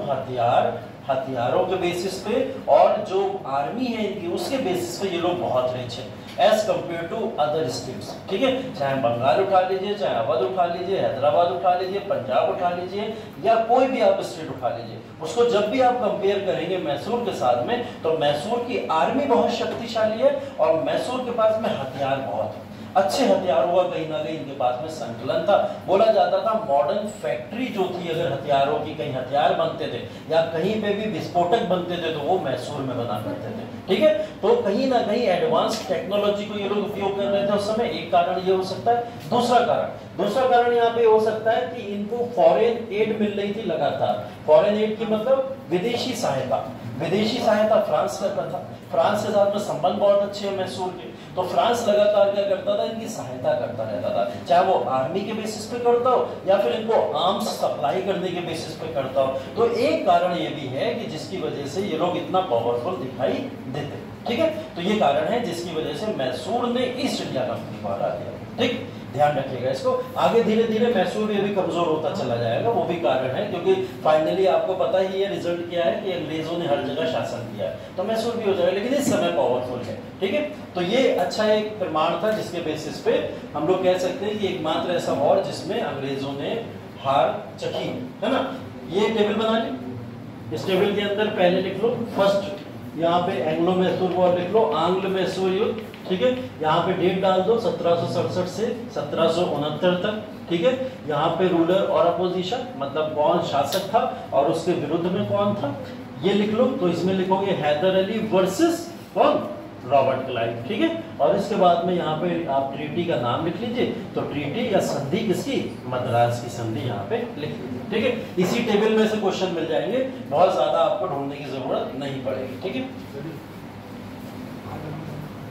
हथियारों के बेसिस पे, और जो आर्मी है इनकी उसके बेसिस पे ये लोग बहुत रिच है as compared to other states, ठीक है। चाहे बंगाल उठा लीजिए, चाहे अवध उठा लीजिए, हैदराबाद उठा लीजिए, पंजाब उठा लीजिए, या कोई भी आप स्टेट उठा लीजिए, उसको जब भी आप कंपेयर करेंगे मैसूर के साथ में, तो मैसूर की आर्मी बहुत शक्तिशाली है, और मैसूर के पास में हथियार बहुत है, अच्छे हथियार हुआ, कहीं ना कहीं इनके पास में संकलन था। बोला जाता था मॉडर्न फैक्ट्री जो थी, अगर हथियारों की कहीं हथियार बनते थे या कहीं पे भी विस्फोटक बनते थे तो वो मैसूर में बना करते थे, ठीक है। तो कहीं ना कहीं एडवांस टेक्नोलॉजी को ये लोग उपयोग कर रहे थे उस समय, एक कारण ये हो सकता है। दूसरा कारण यहाँ पे हो सकता है कि इनको फॉरेन एड मिल रही थी लगातार। फॉरेन एड की मतलब विदेशी सहायता फ्रांस करता था, फ्रांस के साथ में संबंध बहुत अच्छे हैं मैसूर के, तो फ्रांस लगातार क्या करता था, इनकी सहायता करता रहता था, चाहे वो आर्मी के बेसिस पे करता हो या फिर इनको आर्म्स सप्लाई करने के बेसिस पे करता हो। तो एक कारण ये भी है कि जिसकी वजह से ये लोग इतना पावरफुल दिखाई देते, ठीक है। तो ये कारण है जिसकी वजह से मैसूर ने ईस्ट इंडिया कंपनी को हरा दिया, ठीक, ध्यान रखिएगा इसको। आगे धीरे धीरे मैसूर भी अभी कमजोर होता चला जाएगा, वो भी कारण है, क्योंकि फाइनली आपको पता ही है रिजल्ट क्या है कि अंग्रेजों ने हर जगह शासन किया है, तो मैसूर भी हो जाएगा, लेकिन इस समय पावरफुल है, ठीक है। तो ये अच्छा एक प्रमाण था जिसके बेसिस पे हम लोग कह सकते हैं कि एकमात्र ऐसा वॉर जिसमें अंग्रेजों ने हार चखी, है ना। ये टेबल बना ली, इस टेबल के अंदर पहले लिख लो फर्स्ट, यहाँ पे एंग्लो मैसूर वॉर लिख लो, आंग्ल मैसूर युद्ध, ठीक है। यहाँ पे डेट डाल दो 1767 से 1769 तक, ठीक है। यहाँ पे रूलर और अपोजिशन, मतलब कौन शासक था और उसके विरुद्ध में कौन था, ये लिख लो। तो इसमें लिखोगे हैदर अली वर्सेस कौन, रॉबर्ट क्लाइव, ठीक है। और इसके बाद में यहाँ पे आप ट्रीटी का नाम लिख लीजिए, तो ट्रीटी या संधि किसकी, मद्रास की संधि यहाँ पे लिख लीजिए, ठीक है। इसी टेबल में से क्वेश्चन मिल जाएंगे, बहुत ज्यादा आपको ढूंढने की जरूरत नहीं पड़ेगी, ठीक है।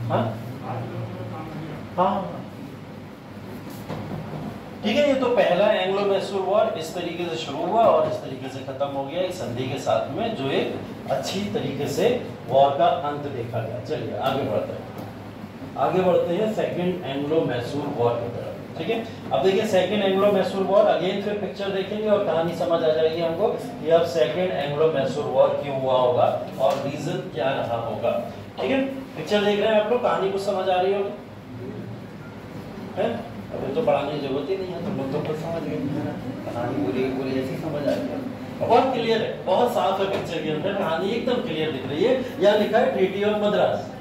हाँ हाँ ठीक है। ये तो पहला एंग्लो मैसूर वॉर इस तरीके से शुरू हुआ और इस तरीके से खत्म हो गया, एक संधि के साथ में, जो एक अच्छी तरीके से वॉर का अंत देखा गया। चलिए आगे बढ़ते हैं सेकंड एंग्लो मैसूर वॉर की तरफ, ठीक है। अब देखिए second Anglo Mysore war, again फिर पिक्चर देखेंगे और कहानी समझ आ जाएगी हमको कि अब सेकंड एंग्लो मैसूर वॉर क्यों हुआ होगा और रीजन क्या रहा होगा, ठीक है। पिक्चर देख रहे हैं आप लोग, कहानी कुछ समझ आ रही होगी, है? अभी तो पढ़ाने की जरूरत ही नहीं है, तुम लोग तो खुद समझ गए, कहानी पूरी ऐसी समझ आ गई, बहुत क्लियर है, बहुत साफ है पिक्चर के अंदर, कहानी एकदम क्लियर दिख रही है। यहाँ लिखा है ट्रीटी ऑफ मद्रास,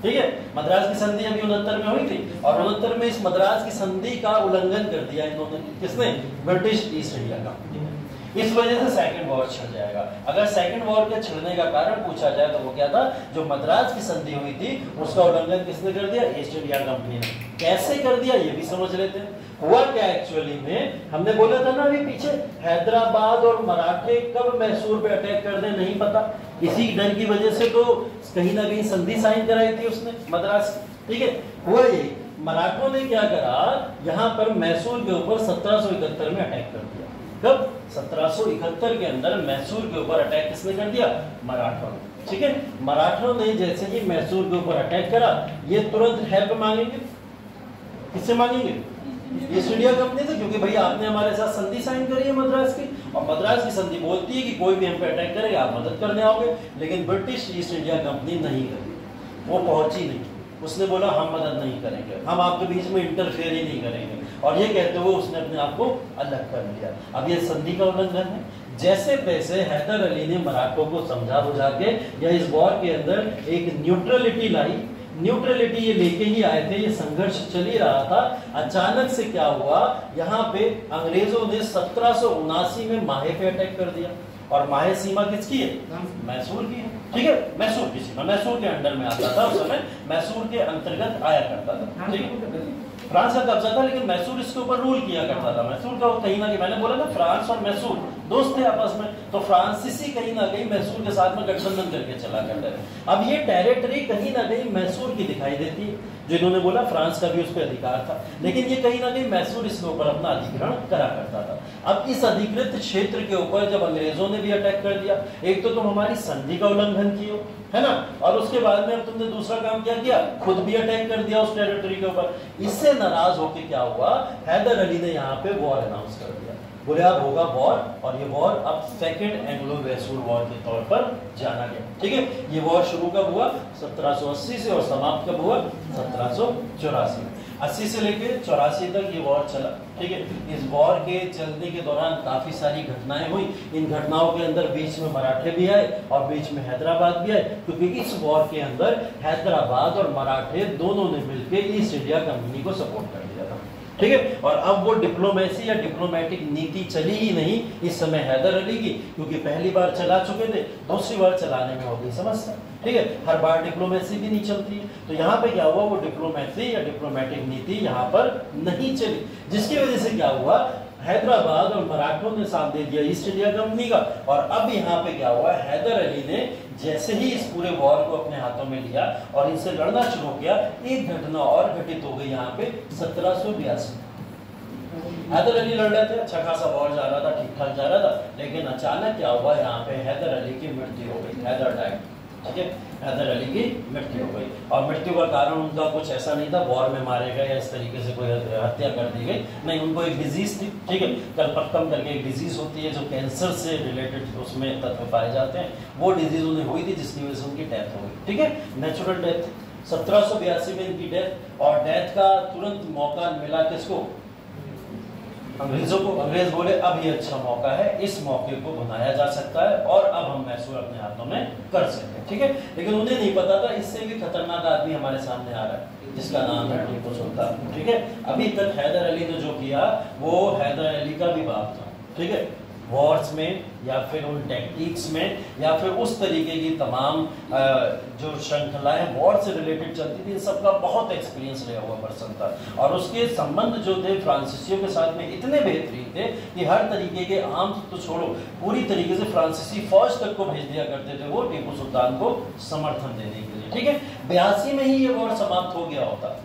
ठीक है। मद्रास की संधि अभी 69 में हुई थी, और 69 में इस मद्रास की संधि का उल्लंघन कर दिया इन्होंने, किसने, ब्रिटिश ईस्ट इंडिया कंपनी ने। इस वजह से सेकंड वॉर छिड़ जाएगा। अगर सेकंड वॉर के छिड़ने का कारण पूछा जाए तो वो क्या था, जो मद्रास की संधि हुई थी उसका उल्लंघन किसने कर दिया, ईस्ट इंडिया कंपनी ने। कैसे कर दिया ये भी समझ लेते हैं। हुआ क्या एक्चुअली में, हमने बोला था ना अभी पीछे, हैदराबाद और मराठे कब मैसूर पे अटैक कर दे नहीं पता, इसी डर की वजह से तो कहीं ना कहीं संधि साइन कराई थी उसने मद्रास, ठीक है। हुआ ये, मराठों ने क्या करा, यहाँ पर मैसूर के ऊपर 1771 में अटैक कर दिया। कब, 1771 के अंदर मैसूर के ऊपर अटैक किसने कर दिया, मराठों ने, ठीक है। मराठों ने जैसे ही मैसूर के ऊपर अटैक करा, ये तुरंत हेल्प मांगेंगे, किससे मांगेंगे, ईस्ट इंडिया कंपनी से, क्योंकि भैया आपने हमारे साथ संधि साइन करी है मद्रास की, और मद्रास की संधि बोलती है कि कोई भी हम पे अटैक करेगा आप मदद करने आओगे, लेकिन ब्रिटिश ईस्ट इंडिया कंपनी नहीं करी, वो पहुंची नहीं, उसने बोला हम मदद नहीं करेंगे, हम आपके बीच में इंटरफेयर ही नहीं करेंगे, और ये कहते हुए उसने अपने आप को अलग कर लिया। अब ये संधि का उल्लंघन है, जैसे तैसे हैदर अली ने मराठों को समझा बुझा के या इस वॉर के अंदर एक न्यूट्रलिटी लाई। न्यूट्रलिटी ये लेके ही आए थे, ये संघर्ष चल ही रहा था। अचानक से क्या हुआ, यहाँ पे अंग्रेजों ने 1779 में माहे पे अटैक कर दिया। और माहे सीमा किसकी है? मैसूर की है, ठीक है, मैसूर की सीमा मैसूर के अंडर में आता था, उस समय मैसूर के अंतर्गत आया करता था, ठीक है। फ्रांस का कब्जा था, लेकिन मैसूर इसके ऊपर रूल किया करता था। मैसूर का कहीं ना कहीं, मैंने बोला ना फ्रांस और मैसूर दोस्त थे आपस में, तो फ्रांसीसी कहीं ना कहीं मैसूर के साथ में गठबंधन करके चला करते थे। अब ये टेरिटरी कहीं ना कहीं मैसूर की दिखाई देती है, जो इन्होंने बोला फ्रांस का भी उस पर अधिकार था, लेकिन ये कहीं ना कहीं मैसूर इसके ऊपर अपना अधिग्रहण करा करता था। अब इस अधिकृत क्षेत्र के ऊपर जब अंग्रेजों ने भी अटैक कर दिया, एक तो तुम हमारी संधि का उल्लंघन किए, है ना, और उसके बाद में अब तुमने दूसरा काम क्या किया, खुद भी अटैक कर दिया उस टेरिटरी के ऊपर। इससे नाराज होकर क्या हुआ, हैदर अली ने यहाँ पे वॉर अनाउंस कर दिया। बोले अब होगा वॉर, और ये वॉर अब सेकेंड एंग्लो मैसूर वॉर के तौर पर जाना गया, ठीक है। ये वॉर शुरू कब हुआ, 1780 से, और समाप्त कब हुआ, 1784 में। 80 से लेके 84 तक ये वॉर चला, ठीक है। इस वॉर के चलने के दौरान काफी सारी घटनाएं हुई। इन घटनाओं के अंदर बीच में मराठे भी आए और बीच में हैदराबाद भी आए, क्योंकि इस वॉर के अंदर हैदराबाद और मराठे दोनों ने मिलकर ईस्ट इंडिया कंपनी को सपोर्ट कर दिया था, ठीक है। और अब वो डिप्लोमेसी या डिप्लोमेटिक नीति चली ही नहीं इस समय हैदर अली की, क्योंकि पहली बार चला चुके थे, दूसरी बार चलाने में हो गई समस्या, ठीक है। हर बार डिप्लोमेसी भी नहीं चलती है, तो यहाँ पे क्या हुआ, वो डिप्लोमेसी या डिप्लोमेटिक नीति यहाँ पर नहीं चली, जिसकी वजह से क्या हुआ, हैदराबाद और मराठों ने साथ दे दिया ईस्ट इंडिया कंपनी का। और अब यहाँ पे क्या हुआ, हैदर अली ने जैसे ही इस पूरे वॉर को अपने हाथों में लिया और इनसे लड़ना शुरू किया, एक घटना और घटित हो गई यहाँ पे 1782। हैदर अली लड़ रहे थे, अच्छा खासा वॉर जा रहा था, ठीक ठाक जा रहा था, लेकिन अचानक क्या हुआ, यहाँ पे हैदर अली की मृत्यु हो गई, हैदर डाइड, ठीक है। हैदर अली की मृत्यु हो गई, और मृत्यु का कारण उनका कुछ ऐसा नहीं था वॉर में मारे गए या इस तरीके से कोई हत्या कर दी गई, नहीं, उनको एक डिजीज थी, ठीक है। कलपक्कम करके एक डिजीज होती है जो कैंसर से रिलेटेड उसमें तत्व पाए जाते हैं, वो डिजीज उन्हें हुई थी, जिसकी वजह से उनकी डेथ हो गई, ठीक है, नेचुरल डेथ। 1782 में इनकी डेथ, और डेथ का तुरंत मौका मिला किसको, अंग्रेजों को। अंग्रेज बोले अब ये अच्छा मौका है, इस मौके को बनाया जा सकता है और अब हम मैसूर अपने हाथों में कर सकते हैं, ठीक है। लेकिन उन्हें नहीं पता था इससे भी खतरनाक आदमी हमारे सामने आ रहा है, जिसका नाम है टीपू सुल्तान, ठीक है। अभी तक हैदर अली ने जो किया वो हैदर अली का भी बाप था, ठीक है। वॉर्स में या फिर उन टेक्निक्स में या फिर उस तरीके की तमाम जो श्रृंखलाएं वॉर से रिलेटेड चलती थी, सबका बहुत एक्सपीरियंस लिया हुआ पर्सन था। और उसके संबंध जो थे फ्रांसीसियों के साथ में इतने बेहतरीन थे कि हर तरीके के आर्म्स तो छोड़ो, पूरी तरीके से फ्रांसीसी फौज तक को भेज दिया करते थे वो टीपू सुल्तान को समर्थन देने के लिए, ठीक है। 82 में ही ये वॉर समाप्त हो गया होता,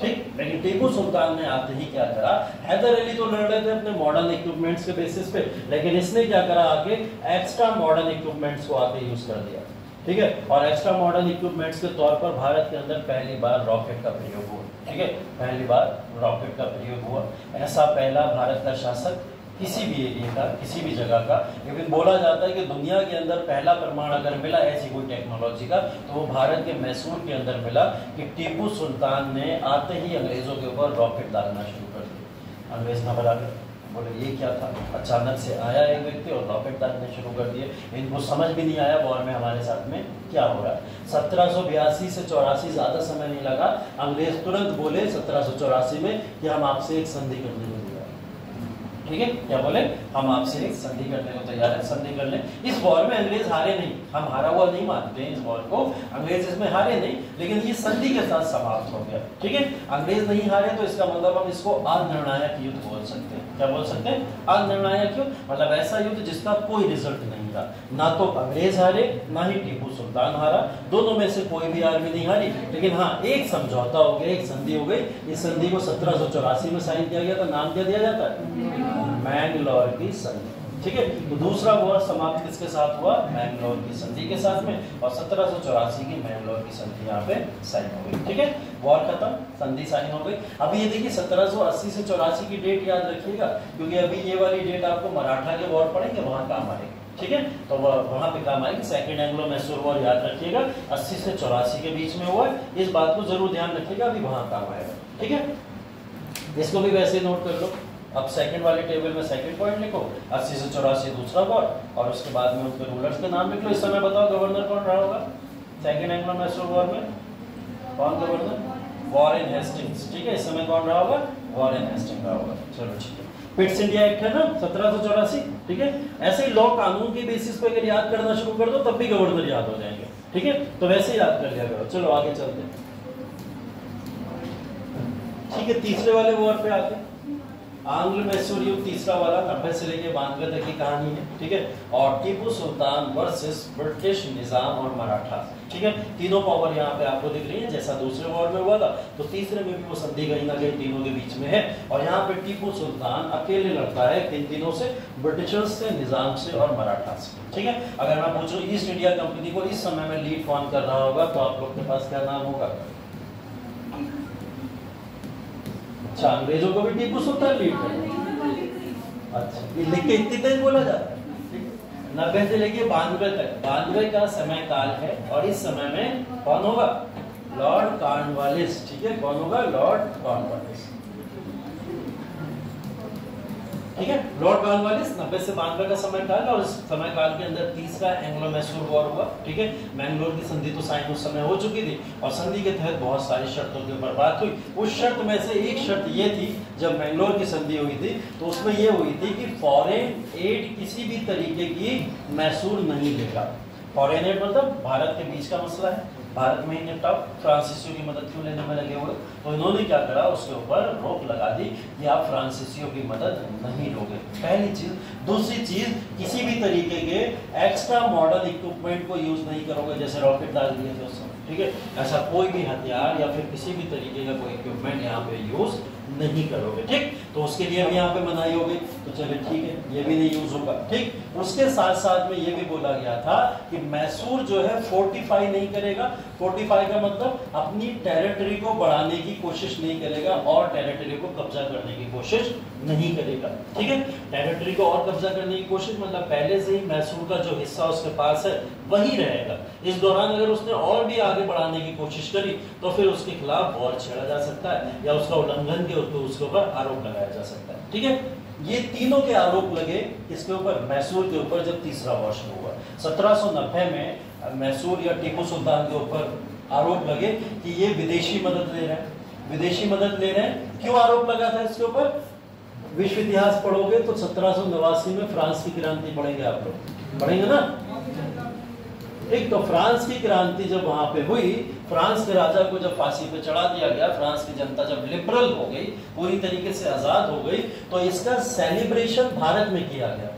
ठीक। लेकिन टीपू सुल्तान ने आते ही क्या करा, हैदर अली तो लड़ रहे थे अपने मॉडर्न इक्विपमेंट्स के बेसिस पे, लेकिन इसने क्या करा, आगे एक्स्ट्रा मॉडर्न इक्विपमेंट्स को आगे यूज कर दिया, ठीक है। और एक्स्ट्रा मॉडर्न इक्विपमेंट्स के तौर पर भारत के अंदर पहली बार रॉकेट का प्रयोग हुआ, ठीक है, पहली बार रॉकेट का प्रयोग हुआ। ऐसा पहला भारत का शासक किसी भी एरिया का, किसी भी जगह का, लेकिन बोला जाता है कि दुनिया के अंदर पहला प्रमाण अगर मिला ऐसी कोई टेक्नोलॉजी का, तो वो भारत के मैसूर के अंदर मिला कि टीपू सुल्तान ने आते ही अंग्रेजों के ऊपर रॉकेट डालना शुरू कर दिया। अंग्रेज घबरा गए, बोले ये क्या था, अचानक से आया एक व्यक्ति और रॉकेट डालने शुरू कर दिए। इनको समझ भी नहीं आया वॉर में हमारे साथ में क्या हो रहा है। 1782 से 84 ज्यादा समय नहीं लगा, अंग्रेज तुरंत बोले 1784 में कि हम आपसे एक संधि करने को तैयार हैं, ठीक है। क्या बोले, हम आपसे एक संधि करने को तैयार है, संधि कर लें। इस वॉर में अंग्रेज हारे नहीं, हम हारा हुआ नहीं मानते हैं इस वॉर को, अंग्रेज इसमें हारे नहीं, लेकिन ये संधि के साथ समाप्त हो गया, ठीक है। अंग्रेज नहीं हारे तो इसका मतलब हम इसको अनिर्णायक युद्ध बोल सकते हैं। क्या बोल सकते हैं, अनिर्णायक युद्ध, मतलब ऐसा युद्ध जिसका कोई रिजल्ट नहीं था, ना तो अंग्रेज हारे ना ही टीपू सुल्तान हारा, दोनों में से कोई भी आर्मी नहीं हारी। लेकिन हाँ, एक समझौता हो गया, एक संधि हो गई। इस संधि को 1784 में साइन किया गया था, नाम क्या दिया जाता है, मैंगलोर की संधि, ठीक है। तो दूसरा वॉर समाप्त किसके साथ हुआ, मैंगलोर की संधि के साथ में, और 1784 की मैंगलोर की संधि यहाँ पे साइन हो गई, ठीक है। वॉर खत्म, संधि साइन हो गई। अभी ये देखिए 1780 से 84 की डेट याद रखिएगा, क्योंकि अभी ये वाली डेट आपको मराठा के वॉर पढ़ेंगे, वहां काम आएगी, ठीक है। तो वहां पे काम आएगी। सेकेंड एंग्लो मैसूर वॉर याद रखिएगा, 80 से 84 के बीच में हुआ है, इस बात को जरूर ध्यान रखिएगा, अभी वहां काम आएगा, ठीक है। इसको भी वैसे नोट कर लो, अब सेकंड वाले टेबल में सेकंड पॉइंट लिखो, 80 से 84 दूसरा वॉर, और उसके बाद में उनके रूलर्स के नाम लिख लो। इस समय बताओ गवर्नर कौन रहा होगा सेकंड एंग्लो मैसूर वॉर में? कौन गवर्नर? Warren Hastings. ठीक है, इस समय कौन रहा होगा? वॉरेन हेस्टिंग्स रहा होगा। चलो ठीक है। पिट्स इंडिया एक्ट है ना 1784। ठीक है, ऐसे ही लॉ कानून के बेसिस पे अगर याद करना शुरू कर दो तब भी गवर्नर याद हो जाएंगे। ठीक है, तो वैसे ही याद कर लिया करो। चलो आगे चलते हैं। ठीक है, तीसरे वाले वॉर पे आते हैं। आंग्ल मैसूर युद्ध तीसरा वाला 90 से लेके 92 तक की कहानी है। ठीक है, और टीपू सुल्तान वर्सेस ब्रिटिश निजाम और मराठा। ठीक है, तीनों पावर यहाँ पे आपको दिख रही है, जैसा दूसरे वॉर में हुआ था तो तीसरे में भी वो संधि कहीं ना कहीं तीनों के बीच में है। और यहाँ पे टीपू सुल्तान अकेले लड़ता है किन तीनों से? ब्रिटिशर्स से, निजाम से और मराठा से। ठीक है, अगर मैं पूछूं ईस्ट इंडिया कंपनी को इस समय में लीड कौन कर रहा होगा तो आप लोग के पास क्या नाम होगा? अच्छा, अंग्रेजों को भी टीपू सुल्तान लीड कर रहा है। अच्छा, ये लिख के इतनी तेज बोला जाता है। 90 से लेके 92 तक, 92 का समय काल है। और इस समय में कौन होगा? Lord Cornwallis. ठीक है, कौन होगा? Lord Cornwallis. ठीक है, लॉर्ड कॉर्नवालिस 90 से 92 का समय काल, और इस समय काल के अंदर तीसरा एंग्लो मैसूर वॉर हुआ। ठीक है, मैंगलोर की संधि तो साइन उस समय हो चुकी थी, और संधि के तहत बहुत सारी शर्तों के ऊपर बात हुई। उस शर्त में से एक शर्त ये थी, जब मैंगलोर की संधि हुई थी तो उसमें ये हुई थी कि फॉरेन एड किसी भी तरीके की मैसूर नहीं लेगा। फॉरेन एड मतलब भारत के बीच का मसला है, भारत में ही निपटाओ, फ्रांसीसियों की मदद क्यों लेने में लगे हुए? तो इन्होंने क्या करा, उसके ऊपर रोक लगा दी कि आप फ्रांसीसियों की मदद नहीं लोगे, पहली चीज। दूसरी चीज, किसी भी तरीके के एक्स्ट्रा मॉडर्न इक्विपमेंट को यूज नहीं करोगे, जैसे रॉकेट डाल दिए थे उस समय। ठीक है, ऐसा कोई भी हथियार या फिर किसी भी तरीके का कोई इक्विपमेंट यहाँ पे यूज नहीं करोगे। ठीक, तो उसके लिए भी यहाँ पे मनाही हो गई। तो चलिए ठीक है, ये भी नहीं यूज होगा। ठीक, उसके साथ साथ में ये भी बोला गया था कि मैसूर जो है फोर्टिफाई नहीं करेगा। फोर्टिफाई का मतलब अपनी टेरिटरी को बढ़ाने की कोशिश नहीं करेगा और टेरिटरी को कब्जा करने की कोशिश नहीं करेगा। ठीक है, टेरिटरी को और कब्जा करने की कोशिश मतलब पहले से ही मैसूर का जो हिस्सा उसके पास है वही रहेगा। इस दौरान अगर उसने और भी आगे बढ़ाने की कोशिश करी तो फिर उसके खिलाफ वॉर छेड़ा जा सकता है, या उसका उल्लंघन के उसके ऊपर आरोप लगाया जा सकता है। ठीक है, ये तीनों के आरोप लगे किसके ऊपर? मैसूर के ऊपर, जब तीसरा वॉर शुरू हुआ 1790 में। मैसूर या टीपू सुल्तान के ऊपर आरोप लगे कि ये विदेशी मदद ले रहे हैं। विदेशी मदद ले रहे हैं, क्यों आरोप लगा था इसके ऊपर? विश्व इतिहास पढ़ोगे तो 1789 में फ्रांस की क्रांति पढ़ेंगे, आप लोग पढ़ेंगे ना। एक तो फ्रांस की क्रांति जब वहां पे हुई, फ्रांस के राजा को जब फांसी पे चढ़ा दिया गया, फ्रांस की जनता जब लिबरल हो गई, पूरी तरीके से आजाद हो गई, तो इसका सेलिब्रेशन भारत में किया गया।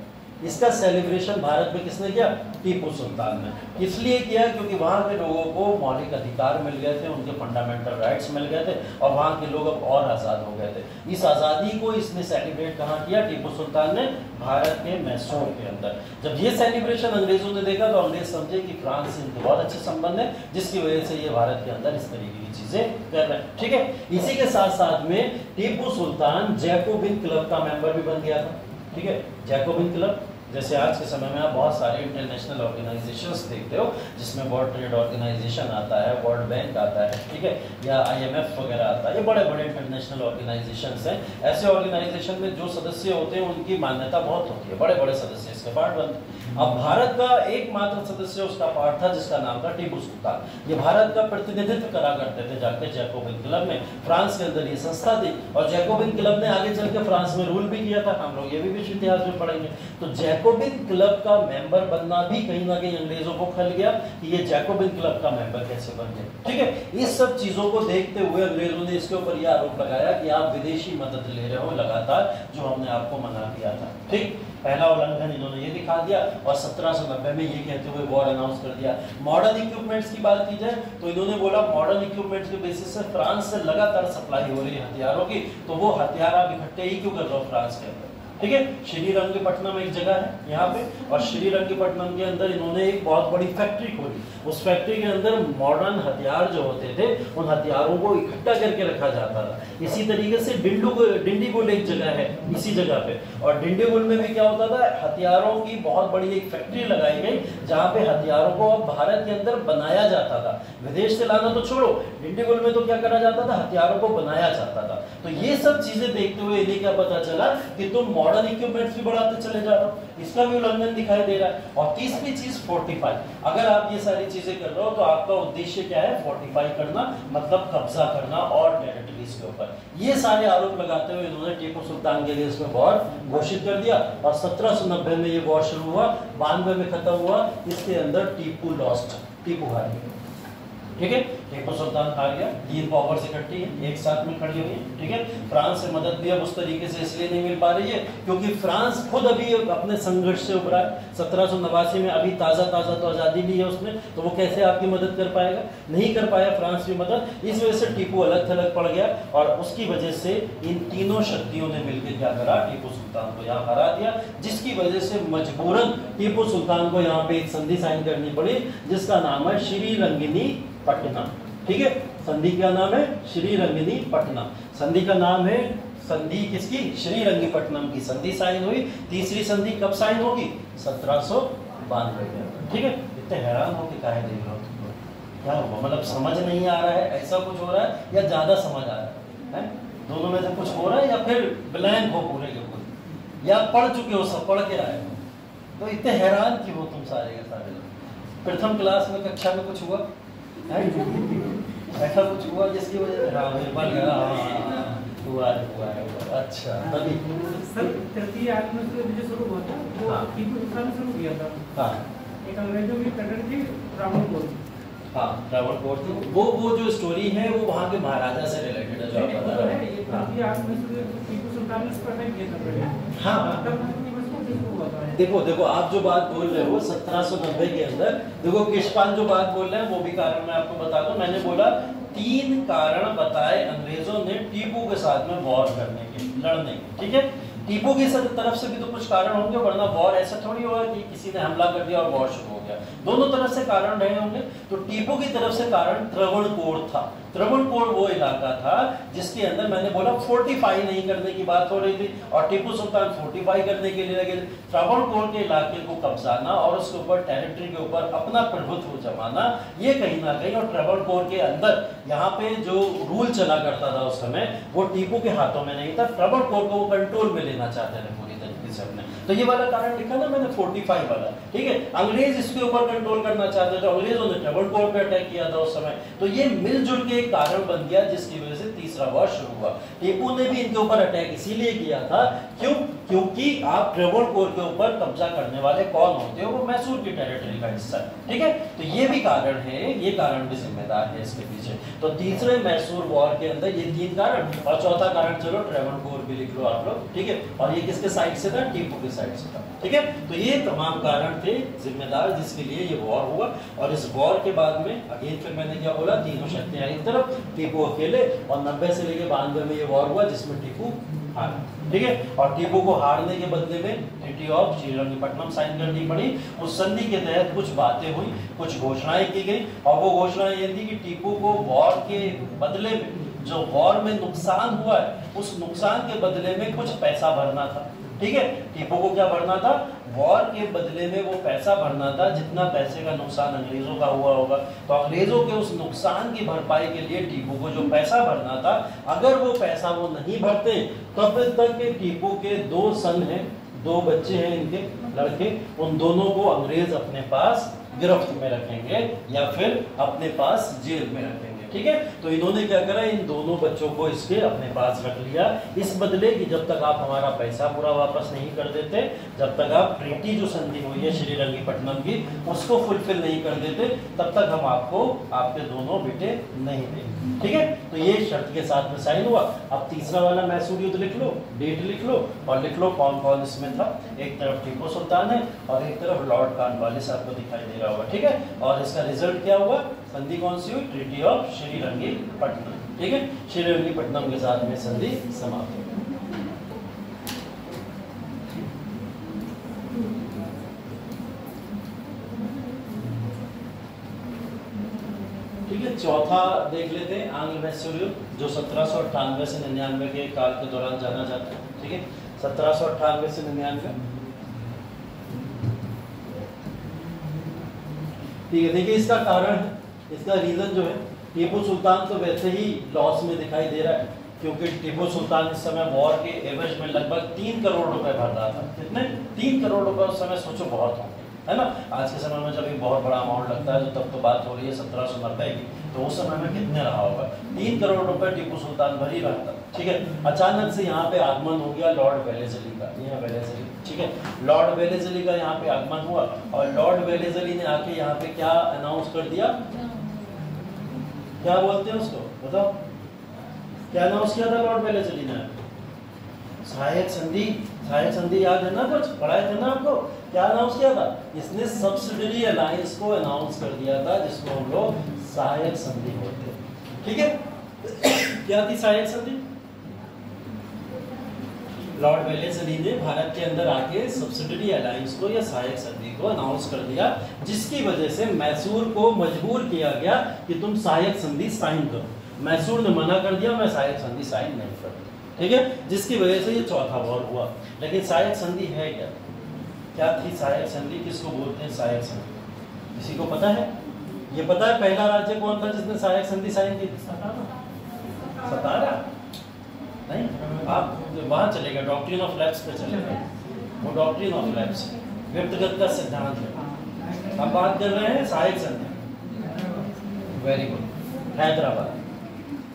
इसका सेलिब्रेशन भारत में किसने किया? टीपू सुल्तान ने। इसलिए किया क्योंकि वहां के लोगों को मौलिक अधिकार मिल गए थे, उनके फंडामेंटल राइट्स मिल गए थे, और वहां के लोग अब और आजाद हो गए थे। इस आजादी को इसने सेलिब्रेट कहाँ किया? टीपू सुल्तान ने भारत के मैसूर के अंदर। जब ये सेलिब्रेशन अंग्रेजों ने देखा तो अंग्रेज समझे कि फ्रांस से इनके बहुत अच्छे संबंध है, जिसकी वजह से ये भारत के अंदर इस तरीके की चीजें कर रहे हैं। ठीक है, इसी के साथ साथ में टीपू सुल्तान जैकोबिन क्लब का मेंबर भी बन गया था। ठीक है, जैकोबिन क्लब, जैसे आज के समय में आप बहुत सारे इंटरनेशनल ऑर्गेनाइजेशंस देखते हो, जिसमें वर्ल्ड ट्रेड ऑर्गेनाइजेशन आता है, वर्ल्ड बैंक आता है, ठीक है, या IMF वगैरह आता है। ये बड़े बड़े इंटरनेशनल ऑर्गेनाइजेशंस हैं। ऐसे ऑर्गेनाइजेशन में जो सदस्य होते हैं उनकी मान्यता बहुत होती है, बड़े बड़े सदस्य इसके पार्ट बनते हैं। अब भारत का एकमात्र सदस्य उसका पार्ट था जिसका नाम था टीपू सुल्तान। ये भारत का प्रतिनिधित्व करा करते थे जाके जैकोबिन क्लब में। फ्रांस के अंदर ये संस्था थी, और जैकोबिन क्लब ने आगे चल के फ्रांस में रूल भी किया था। हम लोग ये भी विश्व इतिहास में पढ़ेंगे। तो जैकोबिन क्लब का मेंबर बनना भी कहीं ना कहीं अंग्रेजों को खल गया कि ये जैकोबिन क्लब का मेंबर कैसे बन गए। ठीक है, इस सब चीजों को देखते हुए अंग्रेजों ने इसके ऊपर यह आरोप लगाया कि आप विदेशी मदद ले रहे हो लगातार, जो हमने आपको मना किया था। ठीक, पहला उल्लंघन इन्होंने ये दिखा दिया, और 1790 में ये कहते हुए वॉर अनाउंस कर दिया। मॉडर्न इक्विपमेंट्स की बात की जाए तो इन्होंने बोला मॉडर्न इक्विपमेंट्स के बेसिस से फ्रांस से लगातार सप्लाई हो रही है हथियारों की, तो वो हथियार आप इकट्ठे ही क्यों कर रहे हो फ्रांस के अंदर। ठीक है, श्रीरंगपट्टनम एक जगह है यहाँ पे, और श्रीरंगपट्टनम के अंदर इन्होंने एक बहुत बड़ी फैक्ट्री खोली, उस फैक्ट्री के अंदर मॉडर्न हथियार जो होते थे उन हथियारों को इकट्ठा करके रखा जाता था। इसी तरीके से डिंडीगुल एक जगह है इसी जगह पे, और डिंडीगुल में भी क्या होता था, हथियारों की बहुत बड़ी एक फैक्ट्री लगाई गई जहाँ पे हथियारों को अब भारत के अंदर बनाया जाता था। विदेश से लाना तो छोड़ो, डिंडीगुल में तो क्या करा जाता था, हथियारों को बनाया जाता था। तो ये सब चीजें देखते हुए इन्हें क्या पता चला कि तुम मॉडर्न इक्विपमेंट्स भी बढ़ाते चले जा रहे हो, इसका भी उल्लंघन दिखाई दे रहा है। और तीसरी चीज फोर्टिफाई, अगर आप ये सारी चीजें कर रहे हो तो आपका उद्देश्य क्या है, फोर्टिफाई करना, मतलब कब्जा करना और टेरिटरीज के ऊपर। ये सारे आरोप लगाते हुए इन्होंने टीपू सुल्तान के लिए इसमें वॉर घोषित कर दिया और 1790 में ये वॉर शुरू हुआ, 92 में खत्म हुआ। इसके अंदर टीपू लॉस्ट, टीपू हार गया। ठीक है, टीपू सुल्तान हार गया, 3 पावर्स इकट्ठी है, एक साथ में खड़ी हुई है। ठीक है, फ्रांस से मदद भी अब उस तरीके से इसलिए नहीं मिल पा रही है क्योंकि फ्रांस खुद अभी अपने संघर्ष से उभरा है। 1789 में अभी ताजा तो आजादी ली है उसने, तो वो कैसे आपकी मदद कर पाएगा, नहीं कर पाया फ्रांस की मदद। इस वजह से टीपू अलग थलग पड़ गया और उसकी वजह से इन तीनों शक्तियों ने मिलकर क्या करा, टीपू सुल्तान को यहाँ हरा दिया, जिसकी वजह से मजबूरन टीपू सुल्तान को यहाँ पे एक संधि साइन करनी पड़ी जिसका नाम है श्रीरंगिनी पट्टनम। ठीक है, संधि का नाम है श्रीरंगिनीपट्टनम। संधि का नाम है, संधि किसकी, श्रीरंगीपट्टनम की संधि साइन हुई। तीसरी संधि कब साइन होगी, 1792 में। ठीक है, इतने हैरान हो के काहे देख रहे हो, क्या हुआ, मतलब समझ नहीं आ रहा है, ऐसा कुछ हो रहा है या ज्यादा समझ आ रहा है? दोनों में से कुछ हो रहा है या फिर ब्लैंक हो पूरे के पूरे, या पढ़ चुके हो, सब पढ़ के आए हो, तो इतने हैरान क्यों हो तुम सारे के सारे लोग? प्रथम क्लास में कक्षा में कुछ हुआ ऐसा कुछ हुआ जिसकी वजह से हुआ। अच्छा, तभी सर तृतीय आत्मसूत्र जो शुरू हुआ था वो टीपू सुल्तान ने शुरू किया था। हाँ, एक अंग्रेजों की पैटर्न थी रावणकोर। हाँ, रावणकोर थी। वो जो स्टोरी है वो वहाँ के महाराजा से रिलेटेड है जो आप बता रहे हैं। ये तृतीय आत्मसूत्र टीपू सुल्तान ने प्रकट किया था। हाँ, देखो आप जो बात बोल रहे हो 1790 के अंदर, देखो कृष्णपाल जो बात बोल रहे हैं वो भी कारण मैं आपको बता दूं। मैंने बोला 3 कारण बताए अंग्रेजों ने टीपू के साथ में वॉर करने के, लड़ने के। ठीक है, टीपू की तरफ से भी तो कुछ कारण होंगे, वरना वॉर ऐसा थोड़ी होगा कि किसी ने हमला कर दिया और वॉर शुरू हो गया। दोनों तरफ से कारण रहे होंगे। तो टीपू की तरफ से कारण त्रावणकोर था। त्रावणकोर वो इलाका था जिसके अंदर मैंने बोला फोर्टिफाई नहीं करने की बात हो रही थी और टीपू सुल्तान फोर्टिफाई करने के लिए लगे। त्रावणकोर के इलाके को कब्जाना और उसके ऊपर टेरिटरी के ऊपर अपना प्रभुत्व जमाना, ये कहीं ना कहीं, और त्रावणकोर के अंदर यहाँ पे जो रूल चला करता था उस समय वो टीपू के हाथों में नहीं था। त्रावणकोर को वो कंट्रोल में लेना चाहते थे पूरी तरीके से अपने। तो ये वाला कारण लिखा ना मैंने 45 वाला। ठीक है, अंग्रेज इसके ऊपर कंट्रोल करना चाहते थे, अंग्रेजों ने त्रावणकोर पे अटैक किया था उस समय। तो ये मिलजुल के एक कारण बन गया जिसकी वजह से तीसरा वॉर शुरू हुआ। टीपू ने भी इनके ऊपर अटैक इसीलिए किया था क्योंकि आप त्रावणकोर के ऊपर कब्जा करने वाले कौन होते हो, वो मैसूर की टेरिटरी का हिस्सा है। ठीक है, तो ये भी कारण है, ये कारण भी जिम्मेदार है इसके पीछे। तो तीसरे मैसूर वॉर के अंदर ये 3 कारण, और चौथा कारण चलो त्रावणकोर भी लिख लो आप लोग। ठीक है, और ये किसके साइड से था, टीपू के साइड से था। ठीक है, तो ये तमाम कारण थे जिम्मेदार जिसके लिए ये वॉर हुआ। और इस वॉर के बाद में अगेन फिर मैंने क्या बोला, तीनों शक्तियां एक तरफ, टीपू अकेले, और 90 से लेकर 92 में ये वॉर हुआ जिसमें टीपू हारा। ठीक है, और टीपू को हारने के बदले में ट्रीटी ऑफ श्रीरंगीपट्टनम साइन करनी पड़ी। उस संधि के तहत कुछ बातें हुई, कुछ घोषणाएं की गई, और वो घोषणाएं ये थी कि टीपू को वॉर के बदले में, जो वॉर में नुकसान हुआ है उस नुकसान के बदले में कुछ पैसा भरना था। ठीक है, टीपू को क्या भरना था, वॉर के बदले में वो पैसा भरना था जितना पैसे का नुकसान अंग्रेजों का हुआ होगा। तो अंग्रेजों के उस नुकसान की भरपाई के लिए टीपू को जो पैसा भरना था, अगर वो पैसा वो नहीं भरते तब तक के टीपू के 2 सन हैं, 2 बच्चे हैं इनके लड़के, उन दोनों को अंग्रेज अपने पास गिरफ्त में रखेंगे या फिर अपने पास जेल में रखेंगे। ठीक है, तो इन्होंने क्या करा, इन दोनों बच्चों को इसके अपने पास रख लिया, इस बदले कि जब तक आप हमारा पैसा पूरा वापस नहीं कर देते, जब तक आप ट्रीटी जो संधि हुई है श्रीरंगीपट्टनम की उसको फुलफिल नहीं कर देते, तब तक हम आपको आपके दोनों बेटे नहीं देंगे। ठीक है, तो ये शर्त के साथ में साइन हुआ। अब तीसरा वाला मैसूर युद्ध लिख लो, डेट लिख लो, और लिख लो कौन कौन इसमें था। एक तरफ टीपू सुल्तान है और एक तरफ लॉर्ड कॉर्नवालिस आपको दिखाई दे रहा होगा। ठीक है, और इसका रिजल्ट क्या हुआ, संधि कौन सी हुई, ट्रीटी ऑफ श्रीरंगीपट्टनम। ठीक है, श्रीरंगीपट्टनम के साथ में संधि समाप्त हो गई। चौथा देख लेते हैं आंग्ल मैसूर युद्ध, जो 1798 से 99 के काल के दौरान जाना जाता है। ठीक है, 1798 से 99। ठीक है, देखिए इसका कारण है, इसका रीजन जो है, टीपू सुल्तान तो वैसे ही लॉस में दिखाई दे रहा है, क्योंकि टीपू सुल्तान इस समय वॉर के एवज में लगभग 3 करोड़ रुपए भर रहा था। कितने? 3 करोड़ रुपए उस समय, सोचो बहुत होंगे, है ना। आज के समय में जब एक बहुत बड़ा अमाउंट लगता है, तो तब तो बात हो रही है 1790 की, तो उस समय में कितने रहा होगा? 3 करोड़ रुपए टीपू सुल्तान भर ही रहा था। ठीक है, अचानक से यहाँ पे आगमन हो गया लॉर्ड वेलेस्ली का, ये वेलेस्ली, ठीक है, लॉर्ड वेलेस्ली का यहाँ पे आगमन हुआ, और लॉर्ड वेलेस्ली ने आके यहाँ पे क्या अनाउंस कर दिया? क्या बोलते हैं उसको, बताओ, क्या अनाउंस किया था लॉर्ड वेलेस्ली ने? सहायक संधि। सहायक संधि याद है ना, कुछ पढ़ाए थे ना आपको? क्या अनाउंस किया था? इसने सब्सिडरी अलायंस को अनाउंस कर दिया था, जिसको हम लोग सहायक संधि बोलते हैं। ठीक है, क्या थी सहायक संधि? लॉर्ड वेलेस्ली ने भारत के अंदर आके सब्सिडरी अलायंस को या सहायक संधि को अनाउंस कर दिया, जिसकी वजह से मैसूर को मजबूर किया गया कि तुम सहायक संधि साइन करो। मैसूर ने मना कर दिया, मैं सहायक संधि साइन नहीं करूँ। ठीक है, जिसकी वजह से ये चौथा वॉर हुआ। लेकिन सहायक संधि है क्या? क्या थी सहायक संधि? किसको बोलते हैं सहायक संधि? किसी को पता है? ये पता है पहला राज्य कौन था जिसने सहायक संधि साइन की? सतारा? नहीं, आप वहां चलेगा, डॉक्ट्रिन ऑफ लैप्स पे चलेगा। वो डॉक्ट्रिन ऑफ लैप्स व्यक्तिगत का सिद्धांत है। हम बात कर रहे हैं सहायक संधि। Very good. हैदराबाद।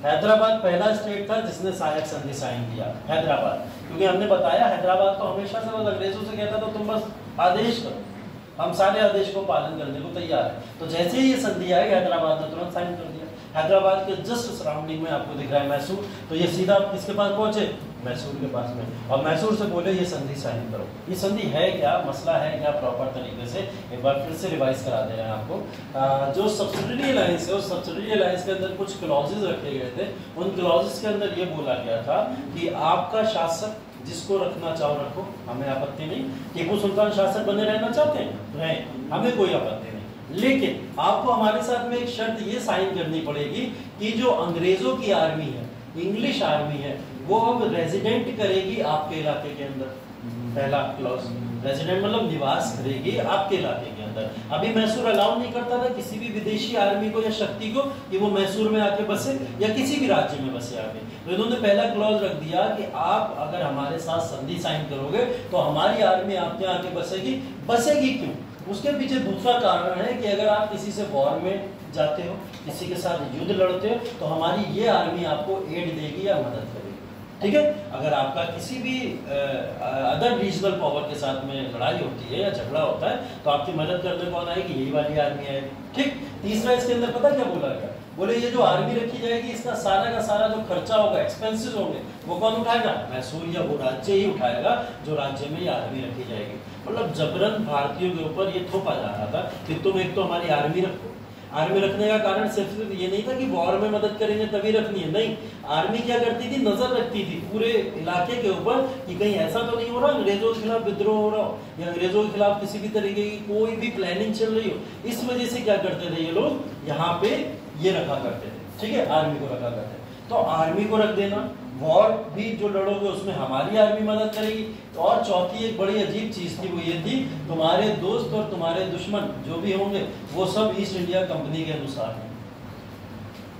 हैदराबाद पहला स्टेट था जिसने सहायक संधि साइन किया, हैदराबाद। क्योंकि हमने बताया हैदराबाद तो हमेशा से बस अंग्रेजों से कहता था तुम बस आदेश करो, हम सारे आदेश को पालन करने को तैयार है। तो जैसे ही ये संधि आई, हैदराबाद ने तुरंत साइन कर दिया। हैदराबाद के जस्ट सराउंडिंग में आपको दिख रहा है मैसूर, तो ये सीधा किसके पास पहुंचे? मैसूर के पास में, और मैसूर से बोले ये संधि साइन करो। ये संधि है क्या, मसला है क्या, प्रॉपर तरीके से एक बार फिर से रिवाइज करा दे रहे हैं आपको। जो सब्सिडरी अलायंस है, उस सब्सिडरी अलायंस के अंदर कुछ क्लॉजेज रखे गए थे। उन क्लॉजेज के अंदर ये बोला गया था कि आपका शासक जिसको रखना चाहो रखो, हमें आपत्ति नहीं। टीपू सुल्तान शासक बने रहना चाहते हैं, रहें, हमें कोई आपत्ति नहीं, लेकिन आपको हमारे साथ में एक शर्त ये साइन करनी पड़ेगी कि जो अंग्रेजों की आर्मी है, इंग्लिश आर्मी है, वो अब रेजिडेंट करेगी आपके इलाके के अंदर। पहला क्लॉज, रेजिडेंट मतलब निवास करेगी आपके इलाके के अंदर। अभी मैसूर अलाउ नहीं करता था किसी भी विदेशी आर्मी को या शक्ति को कि वो मैसूर में आके बसे या किसी भी राज्य में बसे आके। तो इन्होंने पहला क्लॉज रख दिया कि आप अगर हमारे साथ संधि साइन करोगे तो हमारी आर्मी आपके आके बसेगी। बसेगी क्यों? उसके पीछे दूसरा कारण है कि अगर आप किसी से वॉर में जाते हो, किसी के साथ युद्ध लड़ते हो, तो हमारी ये आर्मी आपको एड देगी या मदद करेगी। ठीक है, अगर आपका किसी भी अदर रीजनल पावर के साथ में लड़ाई होती है या झगड़ा होता है, तो आपकी मदद करने कौन आएगी? यही वाली आर्मी आएगी। ठीक, तीसरा इसके अंदर पता क्या बोला गया? बोले ये जो आर्मी रखी जाएगी, इसका सारा का सारा जो खर्चा होगा, एक्सपेंसेस होंगे, वो कौन उठाएगा? मैसूर या वो राज्य ही उठाएगा जो राज्य में ये आर्मी रखी जाएगी। मतलब जबरन भारतीयों के ऊपर ये थोपा जा रहा था कि तुम एक तो हमारी आर्मी रखो। आर्मी रखने का कारण सिर्फ ये नहीं था कि वॉर में मदद करेंगे तभी रखनी है, नहीं। आर्मी क्या करती थी? नजर रखती थी पूरे इलाके के ऊपर कि कहीं ऐसा तो नहीं हो रहा अंग्रेजों के खिलाफ विद्रोह हो रहा हो या अंग्रेजों के खिलाफ किसी भी तरीके की कोई भी प्लानिंग चल रही हो। इस वजह से क्या करते थे ये लोग? यहाँ पे ये रखा करते थे। ठीक है, आर्मी को रखा करते थे। तो आर्मी को रख देना, वॉर भी जो लड़ोगे उसमें हमारी आर्मी मदद करेगी। तो और चौथी एक बड़ी अजीब चीज थी, वो ये थी तुम्हारे दोस्त और तुम्हारे दुश्मन जो भी होंगे वो सब ईस्ट इंडिया कंपनी के अनुसार हैं।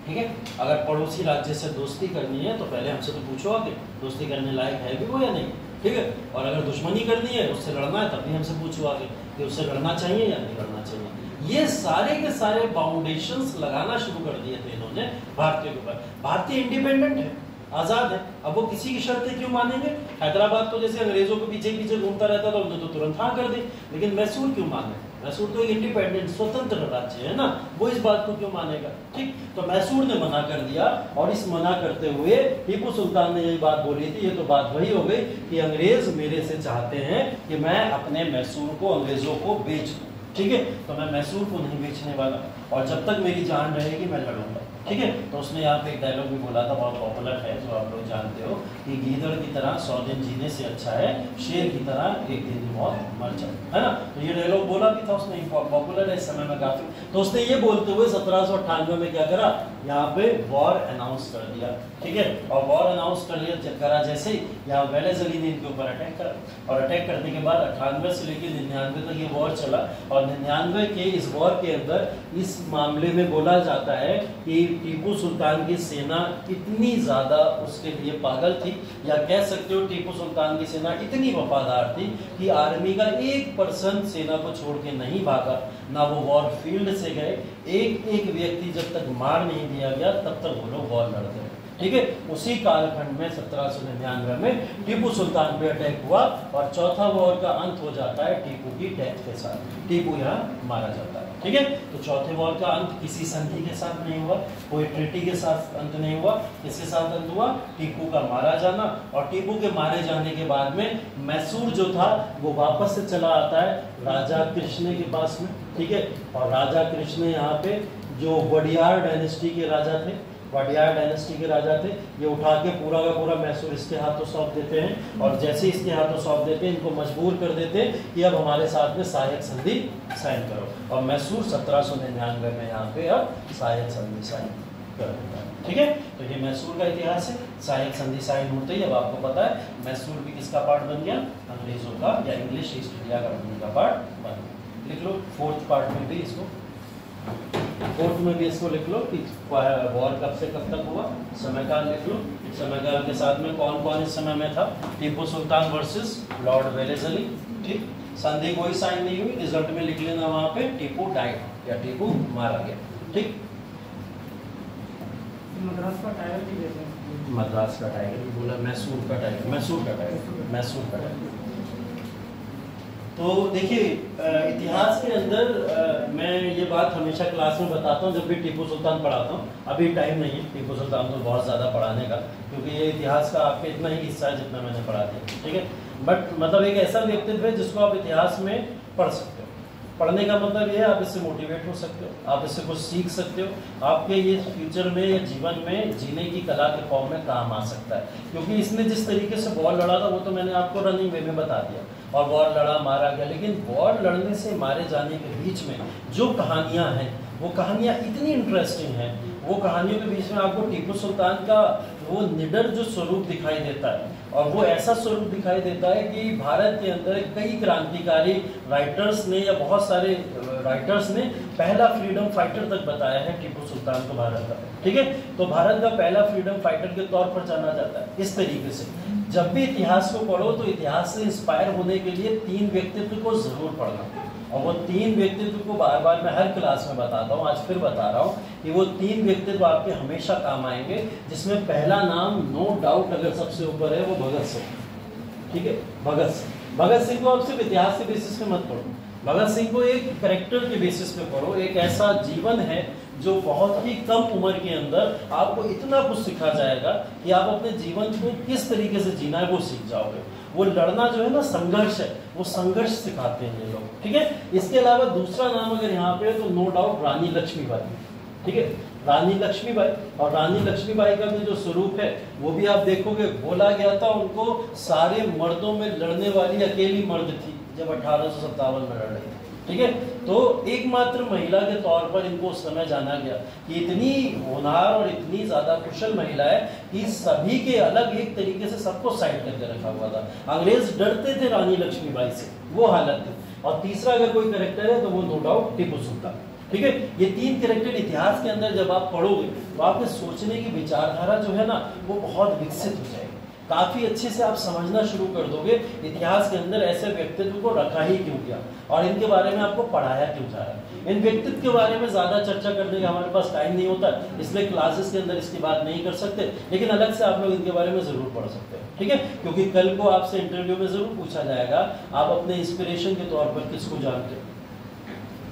ठीक है, अगर पड़ोसी राज्य से दोस्ती करनी है तो पहले हमसे तो पूछो आगे दोस्ती करने लायक है भी वो या नहीं। ठीक है, और अगर दुश्मनी करनी है, उससे लड़ना है, तब भी हमसे पूछो आगे कि उससे लड़ना चाहिए या नहीं लड़ना चाहिए। ये सारे के सारे फाउंडेशंस लगाना शुरू कर दिए थे इन्होंने भारतीयों के ऊपर। भारतीय इंडिपेंडेंट है, आजाद है, अब वो किसी की शर्तें क्यों मानेंगे? हैदराबाद तो जैसे अंग्रेजों के पीछे पीछे घूमता रहता था, उन्होंने तो तुरंत हाँ कर दी। लेकिन मैसूर क्यों माने? मैसूर तो एक इंडिपेंडेंट स्वतंत्र राज्य है ना, वो इस बात को क्यों मानेगा? ठीक, तो मैसूर ने मना कर दिया, और इस मना करते हुए टीपू सुल्तान ने यही बात बोली थी। ये तो बात वही हो गई कि अंग्रेज मेरे से चाहते हैं कि मैं अपने मैसूर को अंग्रेजों को बेच दूं। ठीक है, तो मैं मैसूर को नहीं बेचने वाला, और जब तक मेरी जान रहेगी मैं लड़ूंगा। ठीक है। तो उसने यहाँ पे एक डायलॉग भी बोला था, बहुत पॉपुलर है, जो आप लोग जानते हो कि गीदड़ की तरह 100 दिन जीने से अच्छा है शेर की तरह एक दिन की मौत मर जाए, है ना। तो ये डायलॉग बोला भी था उसने, पॉपुलर है इस समय में काफी। तो उसने ये बोलते हुए 1798 में क्या करा, यहाँ पे वॉर अनाउंस कर दिया, ठीक है। और वॉर अनाउंस करा जैसे ही यहाँ वेलेज़ली ने इनके ऊपर अटैक करा, और अटैक करने के बाद 98 से लेकर 99 तक ये वॉर चला। और 99 के इस वॉर के अंदर इस मामले में बोला जाता है कि टीपू सुल्तान की सेना इतनी ज़्यादा उसके लिए पागल थी, या कह सकते हो टीपू सुल्तान की सेना इतनी वफादार थी कि आर्मी का 1% सेना को छोड़ के नहीं भागा, ना वो वॉर फील्ड से गए। एक एक व्यक्ति जब तक मार नहीं दिया गया तब तक वो लोग वॉर लड़ते रहे, ठीक है। उसी कालखंड में 1799 में टीपू सुल्तान पे अटैक हुआ और चौथा वॉर का अंत हो जाता है टीपू की डेथ के साथ, टीपू यहाँ मारा जाता है, ठीक है। तो चौथे वॉर का अंत किसी संधि के साथ नहीं हुआ, कोई ट्रीटी के साथ अंत नहीं हुआ, किसके साथ अंत हुआ, टीपू का मारा जाना। और टीपू के मारे जाने के बाद में मैसूर जो था वो वापस से चला आता है राजा कृष्ण के पास में, ठीक है। और राजा कृष्ण यहाँ पे जो वडियार डायनेस्टी के राजा थे, वडियार डायनेस्टी के राजा थे, ये उठा के पूरा का पूरा मैसूर इसके हाथों सौंप देते हैं। और जैसे इसके हाथों सौंप देते हैं, इनको मजबूर कर देते हैं कि अब हमारे साथ में सहायक संधि साइन करो। और मैसूर 1799 में यहाँ पे अब सहायक संधि साइन कर देता है, ठीक है। तो ये मैसूर का इतिहास है। सहायक संधि साइन होते ही अब आपको पता है मैसूर भी किसका पार्ट बन गया, अंग्रेजों का या इंग्लिश ईस्ट इंडिया कंपनी का पार्ट बन गया। लिख लो फोर्थ पार्ट में भी इसको, फोर्थ में भी इसको लिख लो कि वॉर कब से कब तक हुआ, समयकाल लिख लो। समयकाल के साथ में कौन कौन इस समय में था, टीपू सुल्तान वर्सेस लॉर्ड वेलेज़ली, ठीक। संधि कोई साइन नहीं हुई, रिजल्ट में लिख लेना वहां पे टीपू डाइड या टीपू मारा गया, ठीक। मद्रास का टाइगर भी देते हैं, मद्रास का टाइगर भी बोला, मैसूर का टाइगर, मैसूर का टाइगर, मैसूर का टाइगर। तो देखिए इतिहास के अंदर मैं ये बात हमेशा क्लास में बताता हूँ जब भी टीपू सुल्तान पढ़ाता हूँ। अभी टाइम नहीं है टीपू सुल्तान को बहुत ज़्यादा पढ़ाने का, क्योंकि ये इतिहास का आपके इतना ही हिस्सा है जितना मैंने पढ़ा दिया, ठीक है। बट मतलब एक ऐसा व्यक्तित्व है जिसको आप इतिहास में पढ़ सकते हो। पढ़ने का मतलब ये है आप इससे मोटिवेट हो सकते हो, आप इससे कुछ सीख सकते हो, आपके ये फ्यूचर में या जीवन में जीने की कला के फॉर्म में काम आ सकता है। क्योंकि इसने जिस तरीके से वॉर लड़ा था वो तो मैंने आपको रनिंग वे में बता दिया, और वॉर लड़ा मारा गया। लेकिन वॉर लड़ने से मारे जाने के बीच में जो कहानियाँ हैं वो कहानियाँ इतनी इंटरेस्टिंग हैं, वो कहानियों के बीच में आपको टीपू सुल्तान का वो निडर जो स्वरूप दिखाई देता है, और वो ऐसा स्वरूप दिखाई देता है कि भारत के अंदर कई क्रांतिकारी राइटर्स ने या बहुत सारे राइटर्स ने पहला फ्रीडम फाइटर तक बताया है टीपू सुल्तान को भारत का, ठीक है। तो भारत का पहला फ्रीडम फाइटर के तौर पर जाना जाता है। इस तरीके से जब भी इतिहास को पढ़ो तो इतिहास से इंस्पायर होने के लिए 3 व्यक्तित्व को जरूर पढ़ना, और वो 3 व्यक्तित्व को बार बार मैं हर क्लास में बताता हूँ, आज फिर बता रहा हूँ कि वो 3 व्यक्तित्व आपके हमेशा काम आएंगे। जिसमें पहला नाम नो डाउट अगर सबसे ऊपर है वो भगत सिंह, ठीक है। भगत सिंह, भगत सिंह को आप सिर्फ इतिहास के बेसिस पे मत पढ़ो, भगत सिंह को एक कैरेक्टर के बेसिस पे पढ़ो। एक ऐसा जीवन है जो बहुत ही कम उम्र के अंदर आपको इतना कुछ सिखा जाएगा कि आप अपने जीवन को किस तरीके से जीना है वो सीख जाओगे। वो लड़ना जो है ना, संघर्ष है, वो संघर्ष सिखाते हैं ये लोग, ठीक है। इसके अलावा दूसरा नाम अगर यहाँ पे है तो नो डाउट रानी लक्ष्मीबाई, ठीक है। रानी लक्ष्मीबाई, और रानी लक्ष्मीबाई का भी जो स्वरूप है वो भी आप देखोगे, बोला गया था उनको सारे मर्दों में लड़ने वाली अकेली मर्द थी जब 1857 में लड़ रही थी, ठीक है। तो एकमात्र महिला के तौर पर इनको उस समय जाना गया कि इतनी होनहार और इतनी ज्यादा कुशल महिला है कि सभी के अलग एक तरीके से सबको साइड करके रखा हुआ था। अंग्रेज डरते थे रानी लक्ष्मीबाई से, वो हालत थी। और तीसरा अगर कोई कैरेक्टर है तो वो नो डाउट टीपू सुल्तान, ठीक है। ये 3 कैरेक्टर इतिहास के अंदर जब आप पढ़ोगे तो आपके सोचने की विचारधारा जो है ना वो बहुत विकसित हो जाएगी, काफी अच्छे से आप समझना शुरू कर दोगे इतिहास के अंदर ऐसे व्यक्तित्व को रखा ही क्यों गया और इनके बारे में आपको पढ़ाया क्यों जा रहा है। इन व्यक्तित्व के बारे में ज्यादा चर्चा करने का हमारे पास टाइम नहीं होता, इसलिए क्लासेस के अंदर इसकी बात नहीं कर सकते, लेकिन अलग से आप लोग इनके बारे में जरूर पढ़ सकते हैं, ठीक है। क्योंकि कल को आपसे इंटरव्यू में जरूर पूछा जाएगा आप अपने इंस्पिरेशन के तौर पर किसको जानते हो,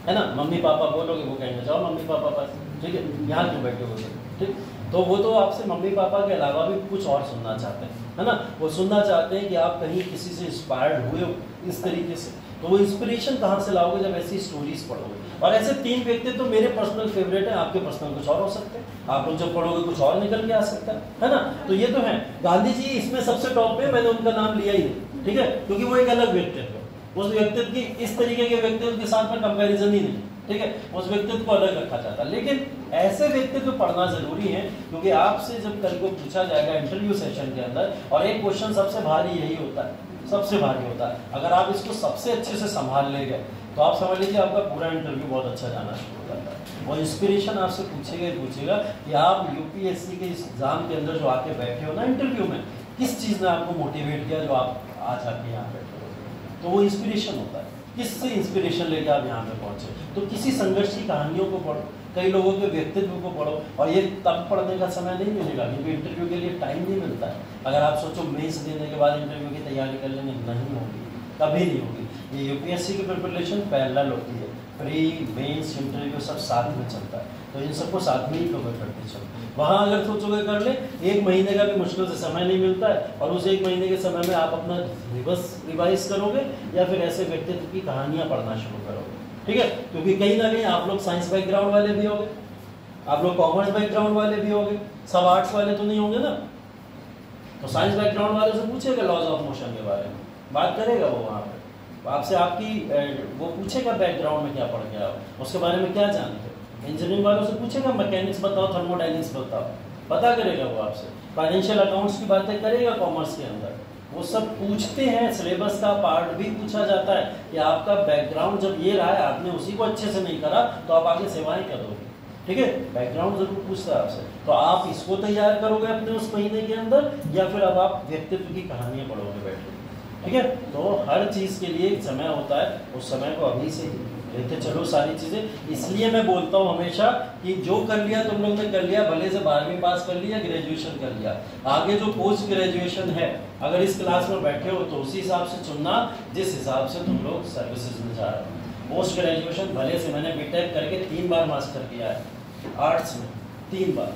है ना। मम्मी पापा बोलोगे, वो कहेंगे जाओ मम्मी पापा पास, ठीक है, यहाँ क्यों बैठे हो, ठीक। तो वो तो आपसे मम्मी पापा के अलावा भी कुछ और सुनना चाहते हैं, है ना। वो सुनना चाहते हैं कि आप कहीं किसी से इंस्पायर्ड हुए हो इस तरीके से, तो वो इंस्पिरेशन कहाँ से लाओगे जब ऐसी स्टोरीज पढ़ोगे। और ऐसे 3 व्यक्ति तो मेरे पर्सनल फेवरेट हैं, आपके पर्सनल कुछ और हो सकते हैं, आप लोग जब पढ़ोगे कुछ और निकल के आ सकता है ना। तो ये तो है, गांधी जी इसमें सबसे टॉप पे, मैंने उनका नाम लिया ही नहीं, ठीक है, क्योंकि वो एक अलग व्यक्तित्व है, उस व्यक्तित्व की इस तरीके के व्यक्तित्व के साथ में कंपैरिजन ही नहीं, ठीक है, उस व्यक्तित्व को अलग रखा जाता है। लेकिन ऐसे व्यक्तित्व पढ़ना जरूरी है, क्योंकि आपसे जब कल को पूछा जाएगा इंटरव्यू सेशन के अंदर, और एक क्वेश्चन सबसे भारी यही होता है, सबसे भारी होता है, अगर आप इसको सबसे अच्छे से संभाल ले गए तो आप समझ लीजिए आपका पूरा इंटरव्यू बहुत अच्छा जाना शुरू हो जाता है। वो इंस्पिरेशन आपसे पूछेगा ही पूछेगा कि आप यूपीएससी के एग्जाम के अंदर जो आके बैठे हो ना इंटरव्यू में, किस चीज़ ने आपको मोटिवेट किया जो आप आज आके यहाँ बैठे हो, तो वो इंस्पिरेशन होता है, किससे इंस्पिरेशन लेके आप यहाँ पे पहुँचे। तो किसी संघर्ष की कहानियों को पढ़ो, कई लोगों के व्यक्तित्व को पढ़ो, और ये तब पढ़ने का समय नहीं मिलेगा क्योंकि इंटरव्यू के लिए टाइम नहीं मिलता है। अगर आप सोचो मेंस देने के बाद इंटरव्यू की तैयारी कर लेंगे, नहीं होगी, कभी नहीं होगी। ये यूपीएससी की प्रिपरेशन पैरेलल होती है, प्री मेंस इंटरव्यू सब साथ में चलता है, तो इन सबको साथ में ही कवर करते चलो। वहाँ अगर सोचोगे कर ले, 1 महीने का भी मुश्किल से समय नहीं मिलता है, और उस 1 महीने के समय में आप अपना रिवाइज करोगे या फिर ऐसे व्यक्तित्व की कहानियाँ पढ़ना शुरू करोगे, ठीक है। क्योंकि कहीं ना कहीं आप लोग साइंस बैकग्राउंड वाले भी होंगे, आप लोग कॉमर्स बैकग्राउंड वाले भी होंगे, सब आर्ट्स वाले तो नहीं होंगे ना। तो साइंस बैकग्राउंड वाले से पूछेगा लॉज ऑफ मोशन के बारे में, बात करेगा वो वहाँ पे, आपसे आपकी वो पूछेगा बैकग्राउंड में क्या पढ़ के आओ, उसके बारे में क्या जानते हो। इंजीनियरिंग वालों से पूछेगा मैकेनिक्स बताओ, थर्मोडायनेमिक्स बताओ, पता करेगा वो आपसे। फाइनेंशियल अकाउंट्स की बातें करेगा कॉमर्स के अंदर, वो सब पूछते हैं। सिलेबस का पार्ट भी पूछा जाता है कि आपका बैकग्राउंड जब ये रहा है, आपने उसी को अच्छे से नहीं करा तो आप आगे सेवाएं करोगे, ठीक है। बैकग्राउंड जरूर पूछता है आपसे, तो आप इसको तैयार करोगे अपने उस महीने के अंदर, या फिर अब आप व्यक्तित्व की कहानियां पढ़ोगे बैठ के, ठीक है। तो हर चीज़ के लिए एक समय होता है, उस समय को अभी से लेते चलो सारी चीज़ें। इसलिए मैं बोलता हूँ हमेशा कि जो कर लिया तुम लोग ने कर लिया, भले से 12वीं पास कर लिया, ग्रेजुएशन कर लिया, आगे जो पोस्ट ग्रेजुएशन है अगर इस क्लास में बैठे हो तो उसी हिसाब से चुनना जिस हिसाब से तुम लोग सर्विसेज में जा रहे हो। पोस्ट ग्रेजुएशन भले से मैंने बीटेक करके 3 बार मास्टर किया है आर्ट्स में, 3 बार,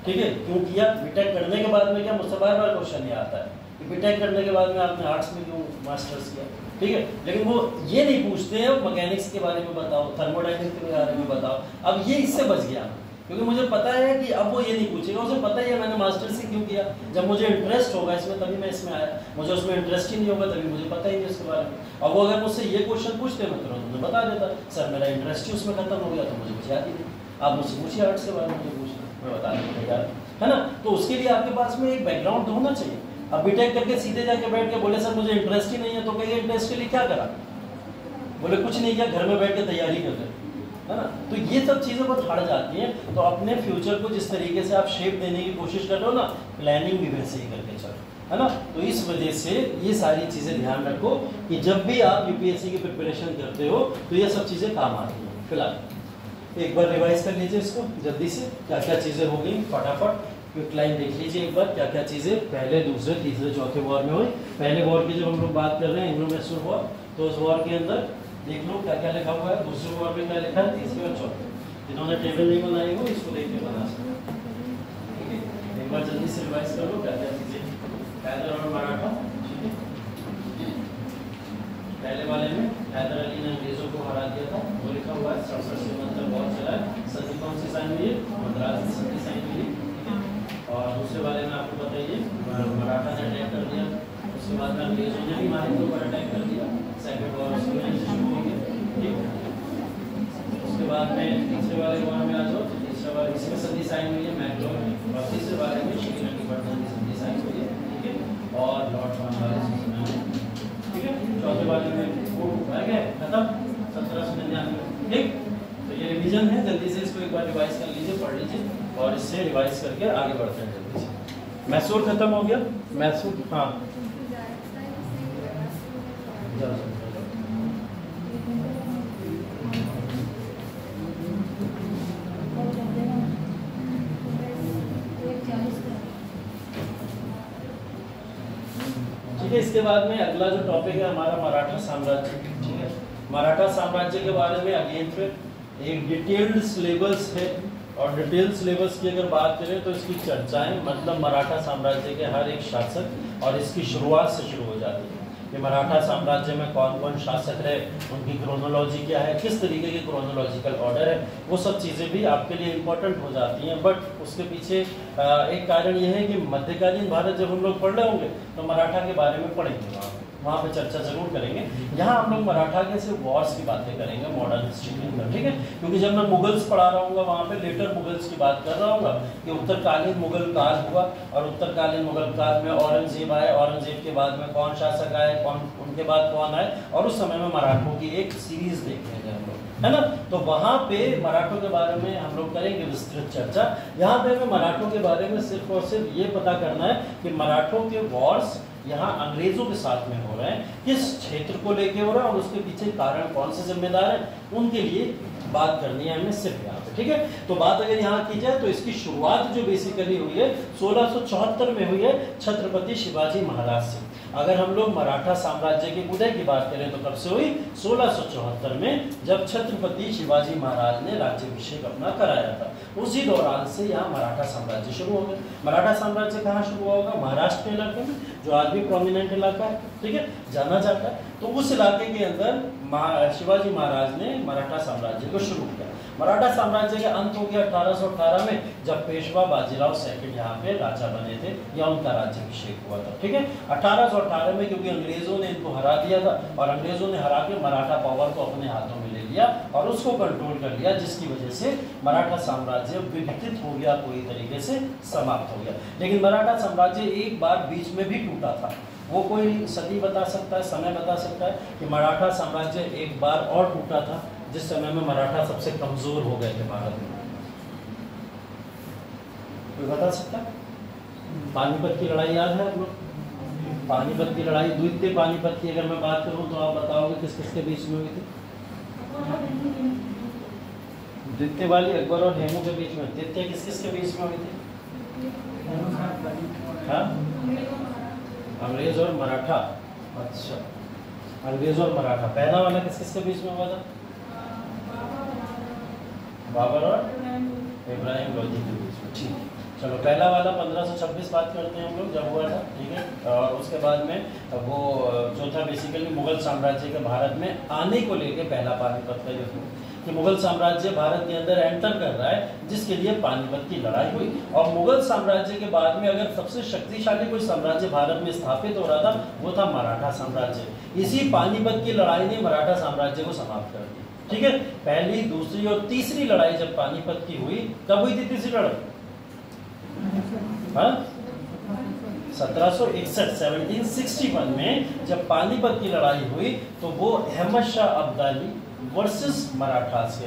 ठीक है। क्यों किया? बीटेक करने के बाद में क्या मुझसे बार क्वेश्चन ये आता है कि बीटेक करने के बाद में आपने आर्ट्स में क्यों मास्टर्स किया, ठीक है। लेकिन वो ये नहीं पूछते हैं मैकेनिक्स के बारे में बताओ, थर्मोडायनेमिक्स के बारे में बताओ। अब ये इससे बच गया क्योंकि मुझे पता है कि अब वो ये नहीं पूछेगा, उसे पता ही है मैंने मास्टर्स ही क्यों किया, जब मुझे इंटरेस्ट होगा इसमें तभी मैं इसमें आया, मुझे उसमें इंटरेस्ट ही नहीं होगा तभी मुझे पता ही नहीं उसके बारे में। अब वो अगर मुझसे ये क्वेश्चन पूछते मैं तुरंत मुझे बता देता, सर मेरा इंटरेस्ट ही उसमें खत्म हो गया तो मुझे कुछ याद ही नहीं, आप मुझसे पूछिए आर्ट्स के बारे में, मुझे पूछना मैं बता दूँगा, है ना। तो उसके लिए आपके पास में एक बैकग्राउंड तो होना चाहिए। अब बीटेक करके सीधे जाके बैठ के बोले सर मुझे इंटरेस्ट ही नहीं है, तो कहिए इंटरेस्ट के लिए क्या करा, बोले कुछ नहीं किया, घर में बैठ के तैयारी कर रहे, है ना। तो ये सब चीज़ें बहुत हट जाती हैं। तो अपने फ्यूचर को जिस तरीके से आप शेप देने की कोशिश कर रहे हो ना, प्लानिंग भी वैसे ही करके चलो, है ना। तो इस वजह से ये सारी चीज़ें ध्यान रखो कि जब भी आप यूपीएससी की प्रिपरेशन करते हो तो ये सब चीज़ें काम आती हैं। फिलहाल एक बार रिवाइज कर लीजिए इसको जल्दी से, क्या क्या चीज़ें हो गई फटाफट, क्विक लाइन देख लीजिए एक बार, क्या क्या चीज़ें पहले, दूसरे, तीसरे, चौथे वॉर में हुई। पहले वॉर की जब हम लोग बात कर रहे हैं एंग्लो मैसूर वॉर, तो उस वॉर के अंदर देख लो क्या क्या लिखा हुआ है, दूसरे वॉर में क्या लिखा है, तीसरे और चौथे। जिन्होंने टेबल नहीं बनाई हो इसको देख के बना सकते, ठीक है। एक बार जल्दी से रिवाइज कर लो क्या क्या चीज़ें। हैदर और मराठा, पहले वाले में हैदर अली ने अंग्रेजों को हरा दिया था, वो लिखा हुआ है। 67 से मतलब वॉर चला है। सदी कौन सी साइन हुई है? मद्रास की सदी साइन हुई है। और दूसरे वाले में आपको बताइए मराठा ने अटैक कर दिया, उसके बाद में अंग्रेजों ने भी हमारे ऊपर अटैक कर दिया, सेकंड वॉर उसकी वजह से शुरू हो गया, ठीक। उसके बाद में तीसरे वाले वॉर में आ जाओ, तो तीसरा वाले इसमें सदी साइन हुई है मैंगलोर में, और तीसरे वाले में श्रीरंगपट्टनम की सदी साइन हुई है, ठीक है। और लॉर्ड कॉर्नवालिस, ठीक है। चौथे वाले में वो आ गया खत्म 1799, ठीक। तो ये रिवीजन है, जल्दी से इसको एक बार रिवाइज कर लीजिए, पढ़ लीजिए और इससे रिवाइज करके आगे बढ़ते हैं जल्दी से। मैसूर खत्म हो गया, मैसूर, हाँ ठीक है। इसके बाद में अगला जो टॉपिक है हमारा मराठा साम्राज्य, ठीक है। मराठा साम्राज्य के बारे में अगेन फिर एक डिटेल्ड सिलेबस है, और डिटेल सिलेबस की अगर बात करें तो इसकी चर्चाएं मतलब मराठा साम्राज्य के हर एक शासक और इसकी शुरुआत से शुरू हो जाती है। कि मराठा साम्राज्य में कौन कौन शासक रहे, उनकी क्रोनोलॉजी क्या है, किस तरीके के क्रोनोलॉजिकल ऑर्डर है, वो सब चीज़ें भी आपके लिए इम्पोर्टेंट हो जाती हैं। बट उसके पीछे एक कारण ये है कि मध्यकालीन भारत जब हम लोग पढ़ रहे होंगे तो मराठा के बारे में पढ़ेंगे, वहाँ पे चर्चा जरूर करेंगे। यहाँ हम लोग मराठा के सिर्फ वॉर्स की बातें करेंगे मॉडर्न हिस्ट्री के अंदर, ठीक है। क्योंकि जब मैं मुगल्स पढ़ा रहा हूँ वहाँ पे लेटर मुगल्स की बात कर रहा हूँ कि उत्तरकालीन मुगल काल हुआ और उत्तरकालीन मुगल काल में औरंगजेब आए, औरंगजेब के बाद में कौन शासक आए, कौन उनके बाद कौन आए, और उस समय में मराठों की एक सीरीज देखेंगे हम लोग, है ना। तो वहाँ पे मराठों के बारे में हम लोग करेंगे विस्तृत चर्चा। यहाँ पे हमें मराठों के बारे में सिर्फ और सिर्फ ये पता करना है कि मराठों के वॉर्स यहाँ अंग्रेजों के साथ में हो रहे हैं, किस क्षेत्र को लेके हो रहा है और उसके पीछे कारण कौन से जिम्मेदार हैं, उनके लिए बात करनी है हमें सिर्फ यहाँ पे, ठीक है। तो बात अगर यहाँ की जाए तो इसकी शुरुआत जो बेसिकली हुई है 1674 में हुई है छत्रपति शिवाजी महाराज से। अगर हम लोग मराठा साम्राज्य के उदय की बात करें तो कब से हुई, 1674 में, जब छत्रपति शिवाजी महाराज ने राज्याभिषेक अपना कराया था। उसी दौरान से यहाँ मराठा साम्राज्य शुरू हो गया। मराठा साम्राज्य कहाँ शुरू होगा, महाराष्ट्र के इलाके में, जो आज भी प्रोमिनेंट इलाका है, ठीक है, जाना जाता है। तो उस इलाके के अंदर शिवाजी महाराज ने मराठा साम्राज्य को शुरू किया। मराठा साम्राज्य का अंत हो गया 1818 में, जब पेशवा बाजीराव सेकंड यहाँ पे राजा बने थे या उनका राज्याभिषेक हुआ था, ठीक है। 1818 में क्योंकि अंग्रेजों ने इनको हरा दिया था और अंग्रेजों ने हरा के मराठा पावर को अपने हाथों में ले लिया और उसको कंट्रोल कर लिया, जिसकी वजह से मराठा साम्राज्य विघटित हो गया, पूरी तरीके से समाप्त हो गया। लेकिन मराठा साम्राज्य एक बार बीच में भी टूटा था। वो कोई सदी बता सकता है, समय बता सकता है कि मराठा साम्राज्य एक बार और टूटा था, जिस समय में मराठा सबसे कमजोर हो गए थे भारत में। कोई बता सकता है? पानीपत की लड़ाई याद है आप लोग? पानीपत की लड़ाई, द्वितीय पानीपत की अगर मैं बात करूं तो आप बताओगे किस किस के बीच में हुई थी? द्वितीय वाली अकबर और हेमू के बीच में। तृतीय किस किस के बीच में हुई थी? हाँ, अंग्रेज और मराठा। अच्छा, अंग्रेज और मराठा। पहला वाला किस किस के बीच में हुआ था? बाबर और इब्राहिम लोधी के बीच में, ठीक है। चलो, पहला वाला 1526 बात करते हैं हम लोग, जब हुआ था, ठीक है। और उसके बाद में वो जो था बेसिकली मुगल साम्राज्य के भारत में आने को लेके पहला पानीपत का युद्ध, कि मुगल साम्राज्य भारत के अंदर एंटर कर रहा है, जिसके लिए पानीपत की लड़ाई हुई। और मुगल साम्राज्य के बाद में अगर सबसे शक्तिशाली कोई साम्राज्य भारत में स्थापित हो रहा था, वो था मराठा साम्राज्य। इसी पानीपत की लड़ाई ने मराठा साम्राज्य को समाप्त कर दिया, ठीक है। पहली, दूसरी और तीसरी लड़ाई जब पानीपत की हुई, कब हुई थी तीसरी लड़ाई? 1761 में जब पानीपत की लड़ाई हुई तो वो अहमद शाह अब्दाली वर्सेस मराठास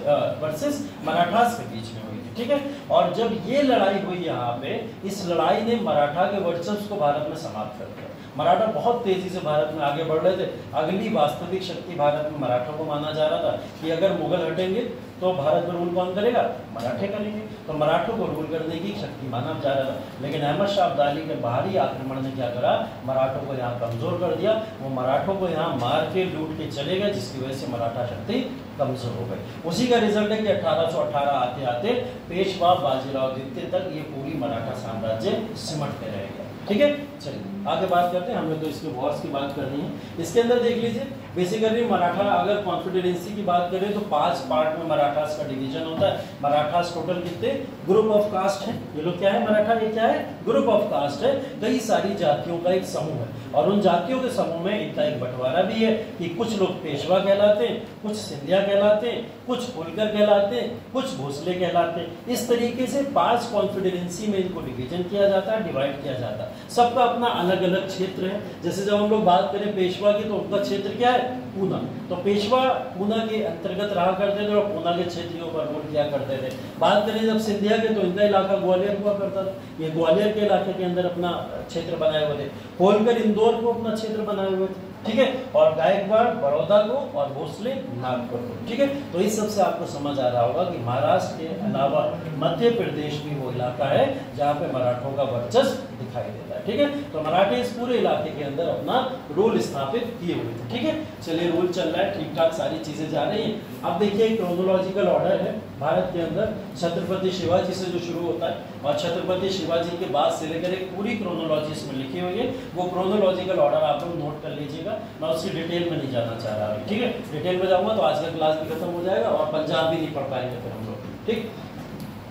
के बीच में हुई थी, ठीक है। और जब ये लड़ाई हुई यहाँ पे, इस लड़ाई ने मराठा के वर्चस्व को भारत में समाप्त कर दिया। मराठा बहुत तेजी से भारत में आगे बढ़ रहे थे। अगली वास्तविक शक्ति भारत में मराठा को माना जा रहा था कि अगर मुगल हटेंगे तो भारत में रूल कौन करेगा? मराठे करेंगे। तो मराठों को रूल करने की शक्ति माना जा रहा था। लेकिन अहमद शाह अब्दाली के बाहरी आक्रमण ने क्या करा? मराठों को यहाँ कमजोर कर दिया। वो मराठों को यहाँ मार के लूट के चले गए, जिसकी वजह से मराठा शक्ति कमजोर हो गई। उसी का रिजल्ट है कि 1818 आते आते पेशवा बाजीराव द्वितीय तक ये पूरी मराठा साम्राज्य सिमट के रहेगा, ठीक है। चलिए आगे बात करते हैं। हमने तो इसके वॉर्स की बात करनी है। इसके अंदर देख लीजिए, बेसिकली मराठा अगर कॉन्फेडरेंसी की बात करें तो 5 पार्ट में मराठास का डिवीजन होता है। मराठास टोटल कितने? ग्रुप ऑफ कास्ट है। ये लोग क्या है? मराठा ये क्या है? ग्रुप ऑफ कास्ट है। कई सारी जातियों का एक समूह है और उन जातियों के समूह में इनका एक बंटवारा भी है कि कुछ लोग पेशवा कहलाते हैं, कुछ सिंधिया कहलाते हैं, कुछ होलकर कहलाते हैं, कुछ भोसले कहलाते हैं। इस तरीके से 5 कॉन्फेडरेंसी में इनको डिवीजन किया जाता है, डिवाइड किया जाता है। सबका अपना अलग अलग क्षेत्र है। जैसे जब हम लोग बात करें पेशवा की तो उनका क्षेत्र क्या है? पूना। तो पेशवा पूना के अंतर्गत रहा करते थे और पूना के क्षेत्रियों पर रूल किया करते थे। बात करें जब सिंधिया के तो इनका इलाका ग्वालियर हुआ करता था। ये ग्वालियर के इलाके के अंदर अपना क्षेत्र बनाए हुए थे। होलकर इंदौर को अपना क्षेत्र बनाए हुए थे, ठीक है। और गायकवाड़ बड़ौदा को और भोसले नागपुर को, ठीक है। तो इस सबसे आपको समझ आ रहा होगा कि महाराष्ट्र के अलावा मध्य प्रदेश भी वो इलाका है जहाँ पे मराठों का वर्चस्व दिखाई देता है, ठीक है। तो मराठे इस पूरे इलाके के अंदर अपना रूल स्थापित किए हुए थे, ठीक है। चलिए, रूल चल रहा है, ठीक ठाक सारी चीजें जा रही हैं। अब देखिए क्रोनोलॉजिकल ऑर्डर है भारत के अंदर छत्रपति शिवाजी से जो शुरू होता है, और छत्रपति शिवाजी के बाद से लेकर एक पूरी क्रोनोलॉजी इसमें लिखी हुई है। वो क्रोनोलॉजिकल ऑर्डर आप लोग नोट कर लीजिएगा, मैं उसकी डिटेल में नहीं जाना चाह रहा हूँ, ठीक है। डिटेल में जाऊँगा तो आज का क्लास भी खत्म हो जाएगा और पंजाब भी नहीं पढ़ पाएंगे फिर हम लोग, ठीक।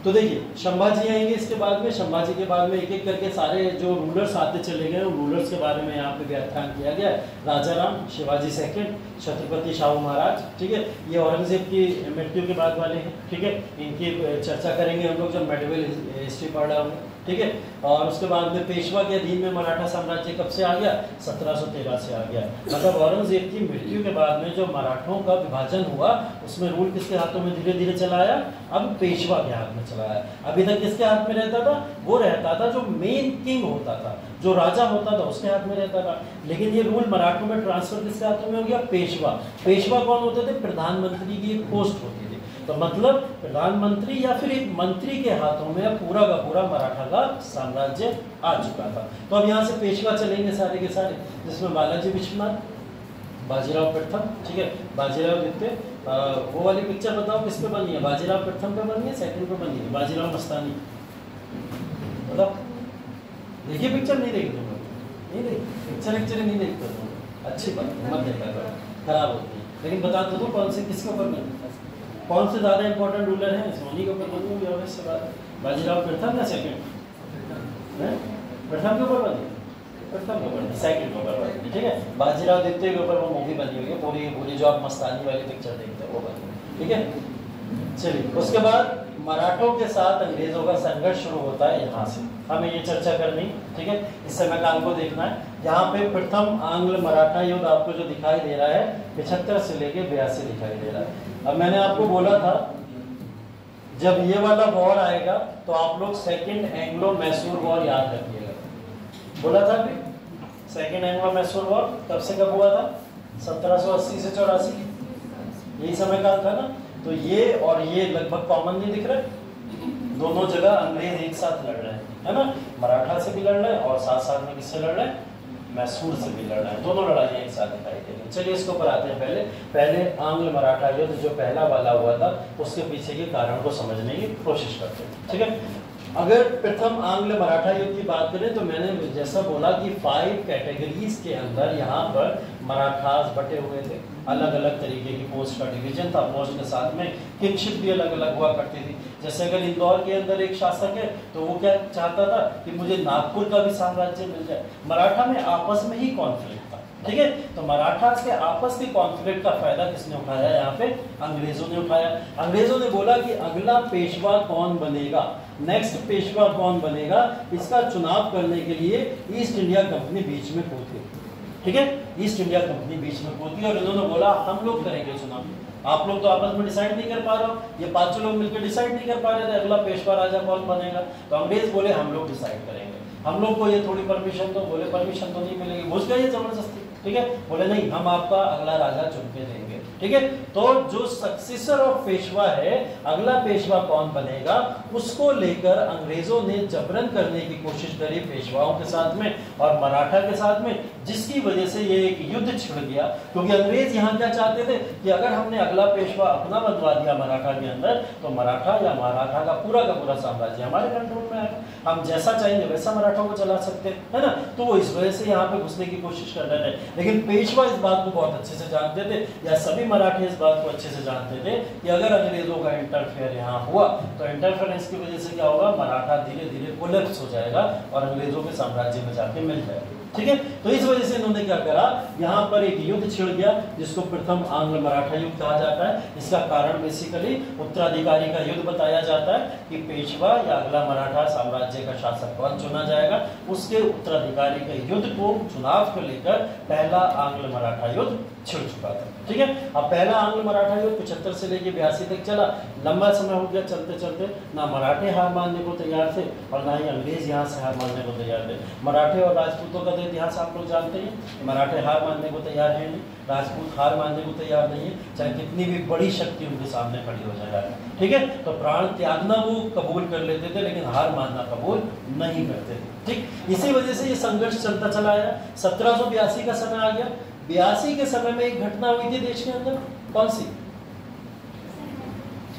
तो देखिए संभाजी आएंगे इसके बाद में, संभाजी के बाद में एक एक करके सारे जो रूलर्स आते चले गए, उन रूलर्स के बारे में यहाँ पे व्याख्यान किया गया है। राजा राम, शिवाजी सेकंड, छत्रपति शाहू महाराज, ठीक है। ये औरंगजेब की मृत्यु के बाद वाले हैं, ठीक है। इनकी चर्चा करेंगे हम लोग जब मेडिवल हिस्ट्री पढ़ रहे होंगे, ठीक है। और उसके बाद में पेशवा के अधीन में मराठा साम्राज्य कब से आ गया? 1713 से आ गया। मतलब औरंगजेब की मृत्यु के बाद में जो मराठों का विभाजन हुआ, उसमें रूल किसके हाथों में धीरे धीरे चला आया? अब पेशवा के हाथ में चला आया। अभी तक किसके हाथ में रहता था? वो रहता था जो मेन किंग होता था, जो राजा होता था उसके हाथ में रहता था। लेकिन ये रूल मराठों में ट्रांसफर किसके हाथों में हो गया? पेशवा। पेशवा कौन होते थे? प्रधानमंत्री की एक पोस्ट होती थी। तो मतलब प्रधानमंत्री या फिर एक मंत्री के हाथों में पूरा का पूरा मराठा का साम्राज्य आ चुका था। तो अब यहाँ से पेशवा चलेंगे सारे के सारे, जिसमें बालाजी विश्वनाथ, बाजीराव प्रथम, ठीक है, बाजीराव द्वितीय। वो वाली पिक्चर बताओ किस पे बनी है? बाजीराव प्रथम पे बनी है, सेकंड पे बनी है? बाजीराव मस्तानी, बताओ। देखिए पिक्चर नहीं देखते तुम लोग? नहीं देखते पिक्चर नहीं देखते तुम? अच्छी बात, मत देखा करो, खराब होती है। लेकिन बता दो कौन से किसके ऊपर बनी, कौन से ज़्यादा इंपॉर्टेंट रूलर हैं? सोनी के ऊपर बनी हुई है इससे बात। बाजीराव प्रथम या सेकंड? प्रथम के ऊपर बनी, प्रथम के ऊपर, सेकंड के ऊपर बनी, ठीक है। बाजीराव द्वितीय के ऊपर वो मूवी बनी हुई है, पूरी पूरी जो आप मस्तानी वाली पिक्चर देखते हैं वो बनी, ठीक है। चलिए उसके बाद मराठों के साथ अंग्रेजों का संघर्ष शुरू होता है यहाँ से, हमें ये चर्चा करनी, ठीक है। इस समय काल को देखना है। यहाँ पे प्रथम आंग्ल मराठा युद्ध आपको जो दिखाई दे रहा है 75 से लेके 82 दिखाई दे रहा है। अब मैंने आपको बोला था जब ये वाला वॉर आएगा तो आप लोग सेकंड एंग्लो मैसूर वॉर याद रखिएगा। बोला था अभी सेकंड एंग्लो मैसूर वॉर कब से कब हुआ था? 1780 से 84, यही समय काल था ना। तो ये और ये लगभग कॉमन नहीं दिख रहा, दोनों जगह अंग्रेज एक साथ लड़ रहे हैं, है ना। मराठा से भी लड़ रहे हैं और साथ साथ में किससे लड़ रहे हैं? मैसूर से भी लड़ रहे हैं। दोनों लड़ाइयाँ एक साथ दिखाई दे रही हैं। चलिए इसके ऊपर आते हैं। पहले आंग्ल मराठा युद्ध जो पहला वाला हुआ था उसके पीछे के कारण को समझने की कोशिश करते हैं, ठीक है। अगर प्रथम आंग्ल मराठा युद्ध की बात करें तो मैंने जैसा बोला कि 5 कैटेगरीज के अंदर यहाँ पर मराठास बटे हुए थे। अलग अलग तरीके की पोस्ट का डिवीजन था, पोस्ट के साथ में किंगशिप भी अलग अलग हुआ करती थी। जैसे अगर इंदौर के अंदर एक शासक है तो वो क्या चाहता था कि मुझे नागपुर का भी साम्राज्य मिल जाए। मराठा में आपस में ही कॉन्फ्लिक्ट था, ठीक है। तो मराठास के आपस के कॉन्फ्लिक्ट का फायदा किसने उठाया? यहाँ पे अंग्रेजों ने उठाया। अंग्रेजों ने बोला कि अगला पेशवा कौन बनेगा, नेक्स्ट पेशवा कौन बनेगा, इसका चुनाव करने के लिए ईस्ट इंडिया कंपनी बीच में कूदी, ठीक है। ईस्ट इंडिया कंपनी बीच में कूदी और इन्होंने बोला हम लोग करेंगे चुनाव, आप लोग तो आपस में डिसाइड नहीं कर पा रहे हो। ये 5 लोग मिलकर डिसाइड नहीं कर पा रहे थे अगला पेशवा राजा कौन बनेगा। तो अंग्रेज बोले हम लोग डिसाइड करेंगे, हम लोग को ये थोड़ी परमिशन दो। बोले परमिशन तो नहीं मिलेगी, घुस गए जबरदस्ती, ठीक है। बोले नहीं हम आपका अगला राजा चुन के देंगे, ठीक है। तो जो सक्सेसर ऑफ पेशवा है, अगला पेशवा कौन बनेगा, उसको लेकर अंग्रेजों ने जबरन करने की कोशिश करी पेशवाओं के साथ में और मराठा के साथ में, जिसकी वजह से ये एक युद्ध छिड़ गया। क्योंकि अंग्रेज यहाँ क्या चाहते थे कि अगर हमने अगला पेशवा अपना बनवा दिया मराठा के अंदर तो मराठा या मराठा का पूरा साम्राज्य हमारे कंट्रोल में आएगा, हम जैसा चाहेंगे वैसा मराठों को चला सकते हैं, है ना। तो वो इस वजह से यहाँ पे घुसने की कोशिश कर रहे थे। लेकिन पेशवा इस बात को बहुत अच्छे से जानते थे, या सभी मराठी इस बात को अच्छे से जानते थे कि अगर अंग्रेजों का इंटरफेयर यहाँ हुआ तो इंटरफेरेंस की वजह से क्या होगा, मराठा धीरे धीरे कोलैप्स हो जाएगा और अंग्रेजों के साम्राज्य में जाके मिल जाएगा, ठीक है। तो इस वजह से इन्होंने क्या करा, यहाँ पर एक युद्ध छिड़ गया जिसको प्रथम आंग्ल मराठा युद्ध कहा जाता है। इसका कारण बेसिकली उत्तराधिकारी का युद्ध बताया जाता है कि पेशवा या अगला मराठा साम्राज्य का शासक कौन चुना जाएगा, उसके उत्तराधिकारी के युद्ध को चुनाव को लेकर पहला आंग्ल मराठा युद्ध छिड़ चुका था, ठीक है। अब पहला आंग्ल मराठा युद्ध 75 से लेकर 82 तक चला। लंबा समय हो गया चलते चलते, ना मराठे हार मानने को तैयार थे और ना ही अंग्रेज यहाँ से हार मानने को तैयार थे। मराठे और राजपूतों का इतिहास आप लोग जानते हैं, मराठे हार मानने को तैयार है नहीं, राजपूत हार मानने को तैयार नहीं है, चाहे कितनी भी बड़ी शक्ति उनके सामने खड़ी हो जाए, ठीक है। तो प्राण त्यागना वो कबूल कर लेते थे लेकिन हार मानना कबूल नहीं करते थे, ठीक। इसी वजह से ये संघर्ष चलता चला आया। 1782 का समय आ गया। 82 के समय में एक घटना हुई थी देश के अंदर, कौन सी?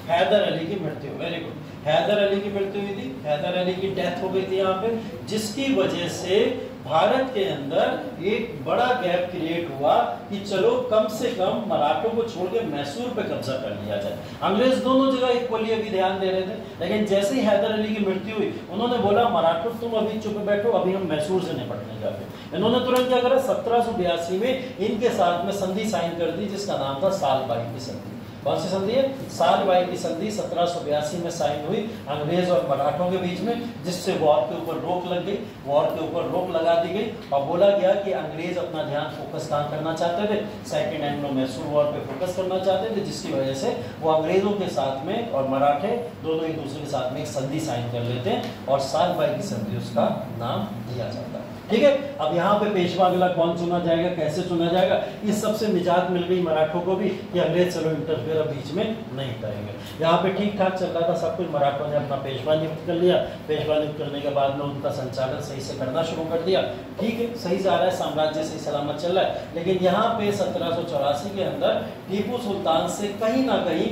हैदर अली की मृत्यु, वेरी गुड, हैदर अली की मृत्यु हुई थी, हैदर अली की डेथ हो गई थी यहाँ पे, जिसकी वजह से भारत के अंदर एक बड़ा गैप क्रिएट हुआ कि चलो कम से कम मराठों को छोड़ के मैसूर पे कब्जा कर लिया जाए। अंग्रेज दोनों जगह इक्वली अभी ध्यान दे रहे थे, लेकिन जैसे ही हैदर अली की मृत्यु हुई उन्होंने बोला मराठों तुम अभी चुप बैठो, अभी हम मैसूर से निपटने जाते। इन्होंने तुरंत क्या करा, 1782 में इनके साथ में संधि साइन कर दी जिसका नाम था सालबाई की संधि। कौन सी संधि है? सालबाई की संधि 1782 में साइन हुई अंग्रेज और मराठों के बीच में, जिससे वॉर के ऊपर रोक लग गई, वॉर के ऊपर रोक लगा दी गई और बोला गया कि अंग्रेज अपना ध्यान फोकस कहाँ करना चाहते थे, सेकंड एंग्लो मैसूर वॉर पे फोकस करना चाहते थे, जिसकी वजह से वो अंग्रेजों के साथ में और मराठे दोनों एक दूसरे के साथ में एक संधि साइन कर लेते हैं और सालबाई की संधि उसका नाम दिया जाता है। ठीक है, अब यहाँ पे पेशवा अगला कौन चुना जाएगा, कैसे चुना जाएगा, इस सबसे निजात मिल गई मराठों को भी कि अंग्रेज चलो इंटरफेयर बीच में नहीं करेंगे। यहाँ पे ठीक ठाक चल रहा था सब कुछ, मराठों ने अपना पेशवा नियुक्त कर लिया, पेशवा नियुक्त करने के बाद में उनका संचालन सही से करना शुरू कर दिया, ठीक है, सही जा रहा है, साम्राज्य सही सलामत चल रहा है। लेकिन यहाँ पे 1784 के अंदर टीपू सुल्तान से कहीं ना कहीं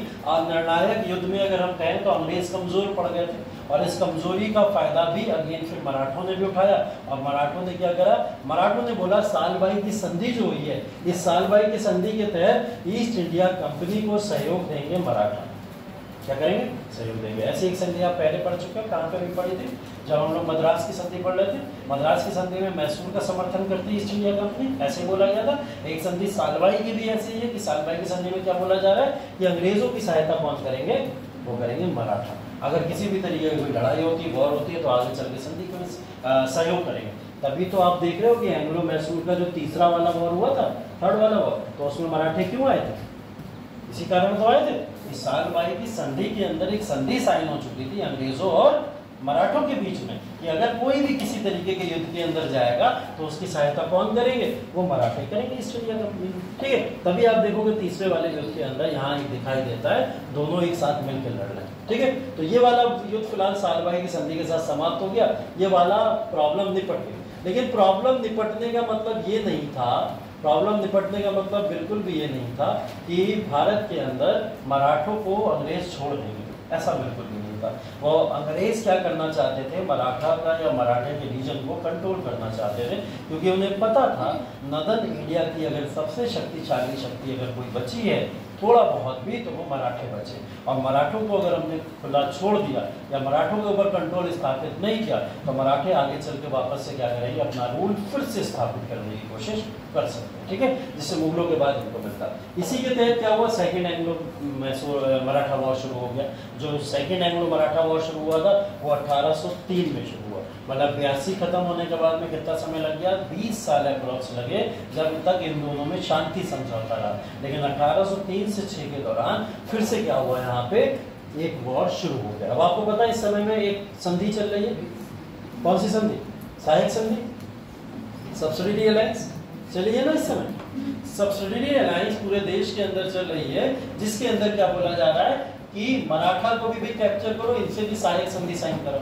निर्णायक युद्ध में अगर हम कहें तो अंग्रेज कमजोर पड़ गए थे और इस कमजोरी का फायदा भी अगेन फिर मराठों ने भी उठाया और मराठों ने क्या करा, मराठों ने बोला सालबाई की संधि जो हुई है, इस सालबाई की संधि के तहत ईस्ट इंडिया कंपनी को सहयोग देंगे मराठा। क्या करेंगे? सहयोग देंगे। ऐसी एक संधि आप पहले पढ़ चुके हैं, कहाँ पे भी पढ़ी थी, जब हम लोग मद्रास की संधि पढ़ रहे थे। मद्रास की संधि में मैसूर का समर्थन करती ईस्ट इंडिया कंपनी, ऐसे बोला गया था। एक संधि सालबाई की भी ऐसी है कि सालबाई की संधि में क्या बोला जा रहा है कि अंग्रेजों की सहायता कौन करेंगे, वो करेंगे मराठा। अगर किसी भी तरीके की कोई लड़ाई होती है, वॉर होती है, तो आगे चल के संधि को सहयोग करेंगे। तभी तो आप देख रहे हो कि एंग्लो मैसूर का जो तीसरा वाला वॉर हुआ था, थर्ड वाला वॉर, तो उसमें मराठे क्यों आए थे? इसी कारण तो आए थे। इस सालबाई की संधि के अंदर एक संधि साइन हो चुकी थी अंग्रेजों और मराठों के बीच में कि अगर कोई भी किसी तरीके के युद्ध के अंदर जाएगा तो उसकी सहायता कौन करेंगे, वो मराठे करेंगे, ईस्ट इंडिया कंपनी। ठीक है, तभी आप देखोगे तीसरे वाले युद्ध के अंदर यहाँ एक दिखाई देता है, दोनों एक साथ मिलकर लड़ रहे हैं। ठीक है, तो ये वाला युद्ध फिलहाल सालबाई की संधि के साथ समाप्त हो गया, ये वाला प्रॉब्लम निपट गई। लेकिन प्रॉब्लम निपटने का मतलब ये नहीं था, प्रॉब्लम निपटने का मतलब बिल्कुल भी ये नहीं था कि भारत के अंदर मराठों को अंग्रेज छोड़ देंगे, ऐसा बिल्कुल भी नहीं था। वो अंग्रेज क्या करना चाहते थे, मराठा का या मराठे के रीजन को कंट्रोल करना चाहते थे, क्योंकि उन्हें पता था नदन इंडिया की अगर सबसे शक्तिशाली शक्ति अगर कोई बची है थोड़ा बहुत भी, तो वो मराठे बचे। और मराठों को अगर हमने खुला छोड़ दिया या मराठों के ऊपर कंट्रोल स्थापित नहीं किया तो मराठे आगे चल के वापस से क्या करेंगे, अपना रूल फिर से स्थापित करने की कोशिश कर सकते हैं। ठीक है, जिससे मुगलों के बाद इनको मिलता। इसी के तहत क्या हुआ, second Anglo Mysore Maratha war शुरू हो गया। जो सेकेंड एंग्लो मराठा वॉर शुरू हुआ था वो 1803 में शुरू हुआ, मतलब 82 खत्म होने के बाद में कितना समय लग गया, 20 साल अप्रोक्स लगे, जब तक इन दोनों में शांति समझौता रहा। लेकिन 1803 से 6 के दौरान फिर से क्या हुआ, यहाँ पे एक वॉर शुरू हो गया। अब आपको पता है इस समय में एक संधि चल रही है, कौन सी संधि, सहायक संधि, सब्सिडियरी अलायंस चली है ना इस समय। सब्सिडियरी अलायंस पूरे देश के अंदर चल रही है, जिसके अंदर क्या बोला जा रहा है कि मराठा को भी कैप्चर करो, इनसे भी सहायक संधि साइन करो।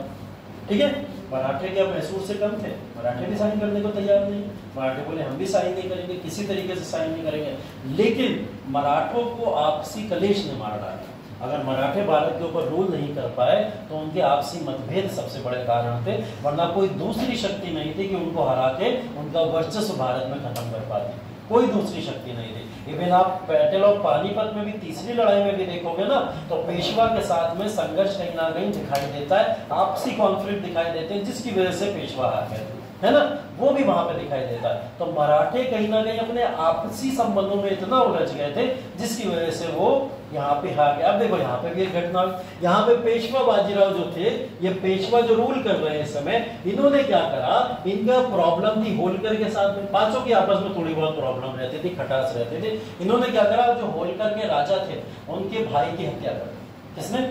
ठीक है, मराठे क्या मैसूर से कम थे, मराठे भी साइन करने को तैयार नहीं। मराठे बोले हम भी साइन नहीं करेंगे, किसी तरीके से साइन नहीं करेंगे। लेकिन मराठों को आपसी कलेश ने मार डाला। अगर मराठे भारत के ऊपर रूल नहीं कर पाए तो उनके आपसी मतभेद सबसे बड़े कारण थे, वरना कोई दूसरी शक्ति नहीं थी कि उनको हरा के उनका वर्चस्व भारत में खत्म कर पाती, कोई दूसरी शक्ति नहीं थी। इवन आप बैटल ऑफ पानीपत में भी, तीसरी लड़ाई में भी देखोगे ना, तो पेशवा के साथ में संघर्ष कहीं ना कहीं दिखाई देता है, आपसी कॉन्फ्लिक्ट दिखाई देते हैं, जिसकी वजह से पेशवा हार गए, है ना, वो भी वहां पे दिखाई देता है। तो मराठे कहीं ना कहीं अपने आपसी संबंधों में इतना उलझ गए थे, जिसकी वजह से वो यहाँ पे हार गए। अब देखो यहाँ पे भी एक घटना, यहाँ पे पेशवा बाजीराव जो थे, ये पेशवा जो रूल कर रहे हैं इस समय, इन्होंने क्या करा, इनका प्रॉब्लम थी होलकर के साथ में, पांचों की आपस में थोड़ी बहुत प्रॉब्लम रहती थी, खटास रहते थे। इन्होंने क्या करा, जो होलकर के राजा थे उनके भाई की हत्या कर दी। किसने?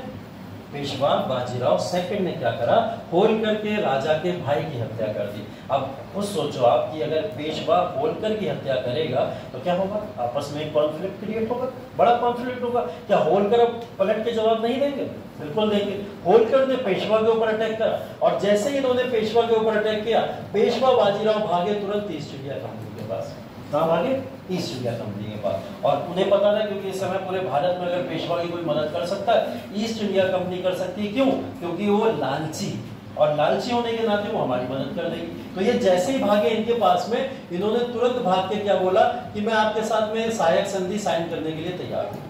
पेशवा बाजीराव सेकंड ने क्या करा, होलकर के राजा के भाई की हत्या कर दी। अब खुद सोचो आप कि अगर पेशवा होलकर की हत्या करेगा तो क्या होगा, आपस में एक कॉन्फ्लिक्ट क्रिएट होगा, बड़ा कॉन्फ्लिक्ट होगा। क्या होलकर अब पलट के जवाब नहीं देंगे? बिल्कुल देंगे। होलकर ने पेशवा के ऊपर अटैक करा और जैसे ही इन्होंने पेशवा के ऊपर अटैक किया, पेशवा बाजीराव भागे तुरंत ईस्ट इंडिया कंपनी के पास। कहाँ भागे? ईस्ट इंडिया कंपनी के पास। और उन्हें पता था क्योंकि इस समय पूरे भारत में अगर पेशवा की कोई मदद कर सकता है, ईस्ट इंडिया कंपनी कर सकती है। क्यों? क्योंकि वो लालची, और लालची होने के नाते वो हमारी मदद कर देगी। तो ये जैसे ही भागे इनके पास में, इन्होंने तुरंत भाग के क्या बोला कि मैं आपके साथ में सहायक संधि साइन करने के लिए तैयार हूँ।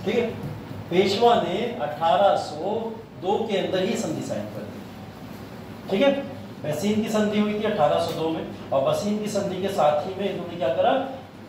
ठीक है, पेशवा ने 1802 के अंदर ही संधि साइन कर दी। ठीक है, बसीन की संधि हुई थी 1802 में, और बसीन की संधि के साथ ही में इन्होंने क्या करा,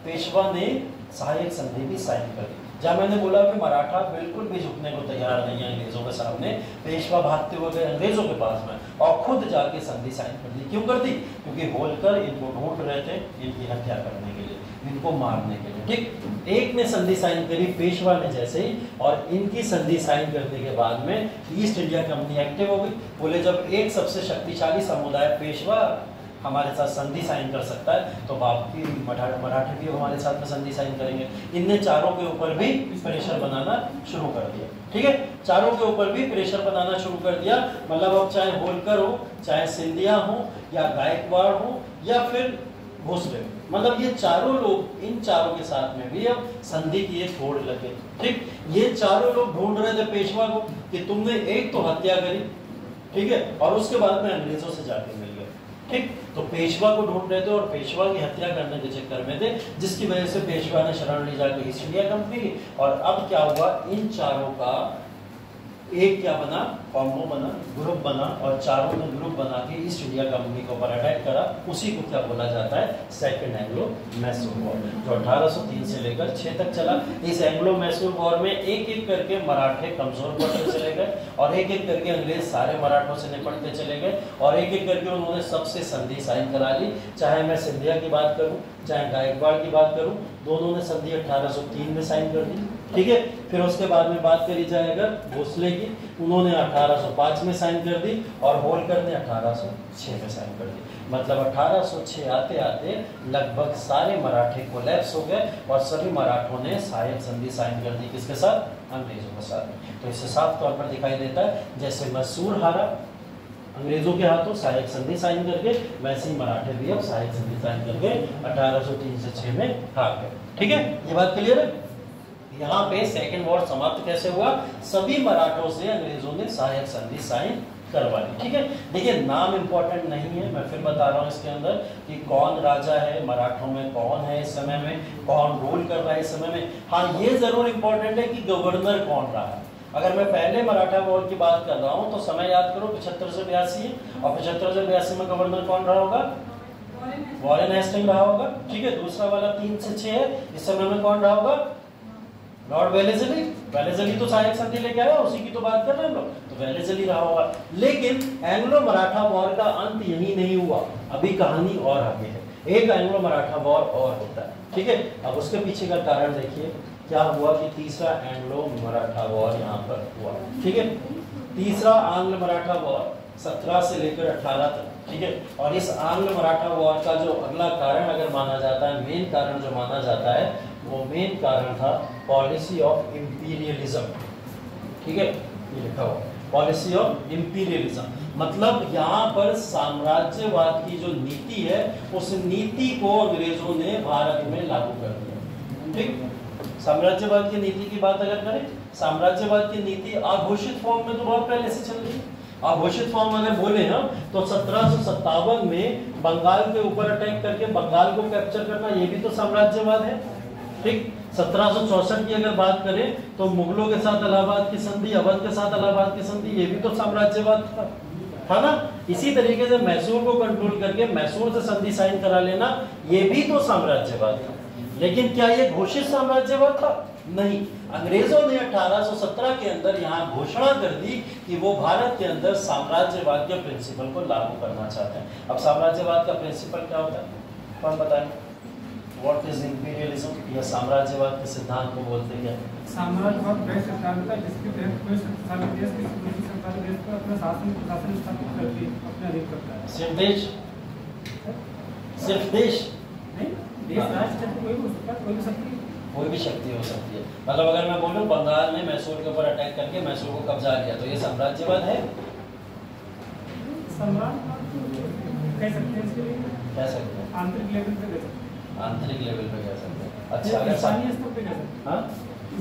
पेशवा ने सहायक संधि भी साइन कर दी। जब मैंने बोला कि मराठा बिल्कुल भी झुकने को तैयार नहीं है अंग्रेजों के सामने, पेशवा भागते हुए गए अंग्रेजों के पास में और खुद जाके संधि साइन कर दी। क्यों कर दी? क्योंकि होलकर इनको ढूंढ रहे थे इनकी हत्या करने के लिए, इनको मारने के लिए। ठीक, एक ने संधि साइन करी पेशवा ने जैसे ही, और इनकी संधि साइन करने के बाद में ईस्ट इंडिया कंपनी एक्टिव हो गई। बोले जब एक सबसे शक्तिशाली समुदाय पेशवा हमारे साथ संधि साइन कर सकता है तो बाकी मराठे भी हमारे साथ में संधि साइन करेंगे। इनने चारों के ऊपर भी प्रेशर बनाना शुरू कर दिया। ठीक है, चारों के ऊपर भी प्रेशर बनाना शुरू कर दिया। मतलब अब चाहे होलकर हो, चाहे सिंधिया हो, या गायकवाड़ हो, या फिर भोसले, मतलब ये चारों लोग, इन चारों के साथ में भी अब संधि की एक होड़ लगे। ठीक, ये चारों लोग ढूंढ रहे थे पेशवा को कि तुमने एक तो हत्या करी, ठीक है, और उसके बाद में अंग्रेजों से जाके मिल गए। ठीक, तो पेशवा को ढूंढ रहे थे और पेशवा की हत्या करने के चक्कर में थे, जिसकी वजह से पेशवा ने शरण ली जाके ईस्ट इंडिया कंपनी की। और अब क्या हुआ, इन चारों का एक क्या बना, कॉम्बो बना, ग्रुप बना, और चारों ने ग्रुप बना के ईस्ट इंडिया कंपनी के ऊपर अटैक करा। उसी को क्या बोला जाता है, सेकंड एंग्लो मैसूर वॉर, जो 1803 से लेकर 6 तक चला। इस एंग्लो मैसूर वॉर में एक एक करके मराठे कमजोर पड़ते चले गए, और एक एक करके अंग्रेज सारे मराठों से निपटते चले गए, और एक एक करके उन्होंने सबसे संधि साइन करा ली। चाहे मैं सिंधिया की बात करूं, चाहे गायकवाड़ की बात करूं, दोनों ने संधि 1803 में साइन कर दी। ठीक है, फिर उसके बाद में बात करी जाए अगर भोसले की, उन्होंने 1805 में साइन कर दी, और होलकर ने 1806 में साइन कर दी। मतलब 1806 आते आते लगभग सारे मराठे कोलैप्स हो गए, और सभी मराठों ने सहायक संधि साइन कर दी। किसके साथ? अंग्रेजों के साथ। तो इससे साफ तौर पर दिखाई देता है जैसे मैसूर हारा अंग्रेजों के हाथों सहायक संधि साइन करके, वैसे ही मराठे भी अब सहायक संधि साइन करके 1803 से 6 में हार गए। ठीक है, ये बात क्लियर है। यहाँ पे सेकेंड वॉर समाप्त कैसे हुआ, सभी मराठों से अंग्रेजों ने सहायक संधि साइन करवा दी। ठीक है, देखिए नाम इंपॉर्टेंट नहीं है, मैं फिर बता रहा हूँ इसके अंदर कि कौन राजा है मराठों में, कौन है इस समय में, कौन रूल कर रहा है इस समय में। हाँ, ये जरूर इंपॉर्टेंट है कि गवर्नर कौन रहा है। अगर मैं पहले मराठा वॉर की बात कर रहा हूँ तो समय याद करो 75 से 82 है, और 75 से 82 में गवर्नर कौन रहा होगा, वॉरेन हेस्टिंग रहा होगा। ठीक है, दूसरा वाला 3 से 6 है, इस समय में कौन रहा होगा, लॉर्ड वेलेस्ली। वेलेस्ली तो सहायक संधि लेके आया, उसी की तो बात कर रहे हैं हम लोग, तो वेलेस्ली रहा होगा। लेकिन एंग्लो मराठा वॉर का अंत यही नहीं हुआ, अभी कहानी और आगे है। एक एंग्लो मराठा वॉर और होता है। ठीक है, अब उसके पीछे का कारण देखिए क्या हुआ कि तीसरा एंग्लो मराठा वॉर यहाँ पर हुआ। ठीक है, तीसरा आंग्ल मराठा वॉर 17 से लेकर 18 तक। ठीक है, और इस आंग्ल मराठा वॉर का जो अगला कारण अगर माना जाता है, मेन कारण जो माना जाता है, वो मेन कारण था पॉलिसी ऑफ इंपीरियलिज्म। ठीक है, ये लिखा हुआ पॉलिसी ऑफ इंपीरियलिज्म, मतलब यहाँ पर साम्राज्यवाद की जो नीति है, उस नीति को अंग्रेजों ने भारत में लागू कर दिया। ठीक, साम्राज्यवाद की नीति की बात अगर करें, साम्राज्यवाद की नीति अघोषित फॉर्म में तो बहुत पहले से चल रही है। अघोषित फॉर्म अगर बोले हम तो 1757 में बंगाल के ऊपर अटैक करके बंगाल को कैप्चर करना, ये भी तो साम्राज्यवाद है। ठीक, 1764 की अगर बात करें तो मुगलों के साथ इलाहाबाद की संधि, अवध के साथ इलाहाबाद की संधि, ये भी तो साम्राज्यवाद था ना। इसी तरीके से मैसूर को कंट्रोल करके मैसूर से संधि साइन करा लेना, ये भी तो साम्राज्यवाद था। लेकिन क्या ये घोषित साम्राज्यवाद था? नहीं, अंग्रेजों ने 1817 के अंदर यहाँ घोषणा कर दी कि वो भारत के अंदर साम्राज्यवाद के प्रिंसिपल को लागू करना चाहते हैं। अब साम्राज्यवाद का प्रिंसिपल क्या होता है, कौन बताएं? व्हाट इज इंपीरियलिज्म, या साम्राज्यवाद के सिद्धांत को बोलते हैं? साम्राज्यवाद वह सिद्धांत है जिसके तहत कोई शक्तिशाली देश किसी दूसरी शक्तिशाली देश पर अपना शासन स्थापित करके अपने अधीन करता है। सिर्फ देश? सिर्फ देश नहीं, देश राष्ट्र कोई भी हो सकता है, कोई भी शक्ति, कोई भी शक्ति हो सकती है। मतलब अगर मैं बोलूं बंगाल ने मैसूर के ऊपर अटैक करके मैसूर को कब्जा लिया, तो ये साम्राज्यवाद है? सम्राट कह सकते हैं, इसके लिए कह सकते हैं, आंतरिक लेवल पे कह सकते हैं। आंतरिक लेवल पे कह सकते हैं। अच्छा, अगर स्थानीय स्तर पे कह सकते हैं। हाँ,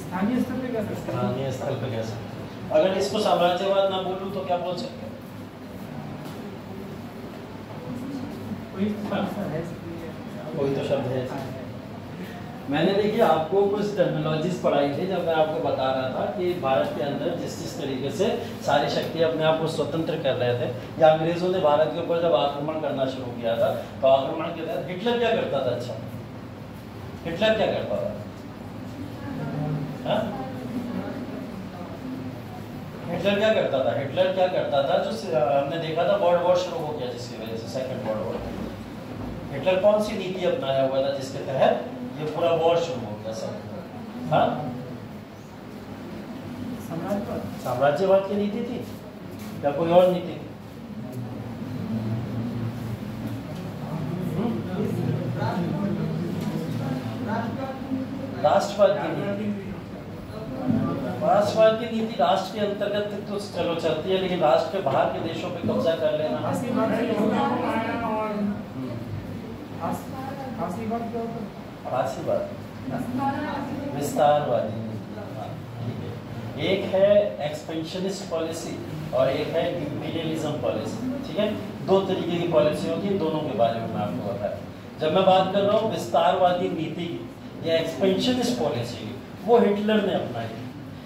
स्थानीय स्तर पे कह सकते हैं। स्थानीय स्तर पे कह सकते हैं। अगर इसको साम्राज्यवाद ना बोलूं तो क्या बोल सकते हैं? कोई तो शब्द है। मैंने देखिए आपको कुछ टर्मिनोलॉजीज पढ़ाई थी जब मैं आपको बता रहा था कि भारत के अंदर जिस तरीके से सारी शक्तियां अपने आप को स्वतंत्र कर रहे थे, या अंग्रेजों ने भारत के ऊपर जब आक्रमण करना शुरू किया था, तो आक्रमण के तहत हिटलर क्या करता था? अच्छा, हिटलर क्या करता था? हिटलर क्या करता था? हिटलर क्या करता था? जो हमने देखा था वर्ल्ड वॉर शुरू हो गया जिसकी वजह से, सेकंड वर्ल्ड वॉर। हिटलर कौन सी नीति अपनाया हुआ था जिसके तहत ये पूरा वॉर शुरू हो गया सब? हाँ, साम्राज्यवाद की नीति थी या कोई और नीति थी? राष्ट्रवाद की नीति। राष्ट्रवाद की नीति राष्ट्र के अंतर्गत तो चलो चलती है, लेकिन राष्ट्र के बाहर के देशों पे कब्जा कर लेना। विस्तारवादी नीति। एक है एक्सपेंशनिस्ट पॉलिसी और एक है इंपीरियलिज्म पॉलिसी। ठीक है, दो तरीके की पॉलिसी होती है, दोनों के बारे में मैं आपको बताया। जब मैं बात कर रहा हूँ विस्तारवादी नीति की या एक्सपेंशनिस्ट पॉलिसी की, वो हिटलर ने अपनाई।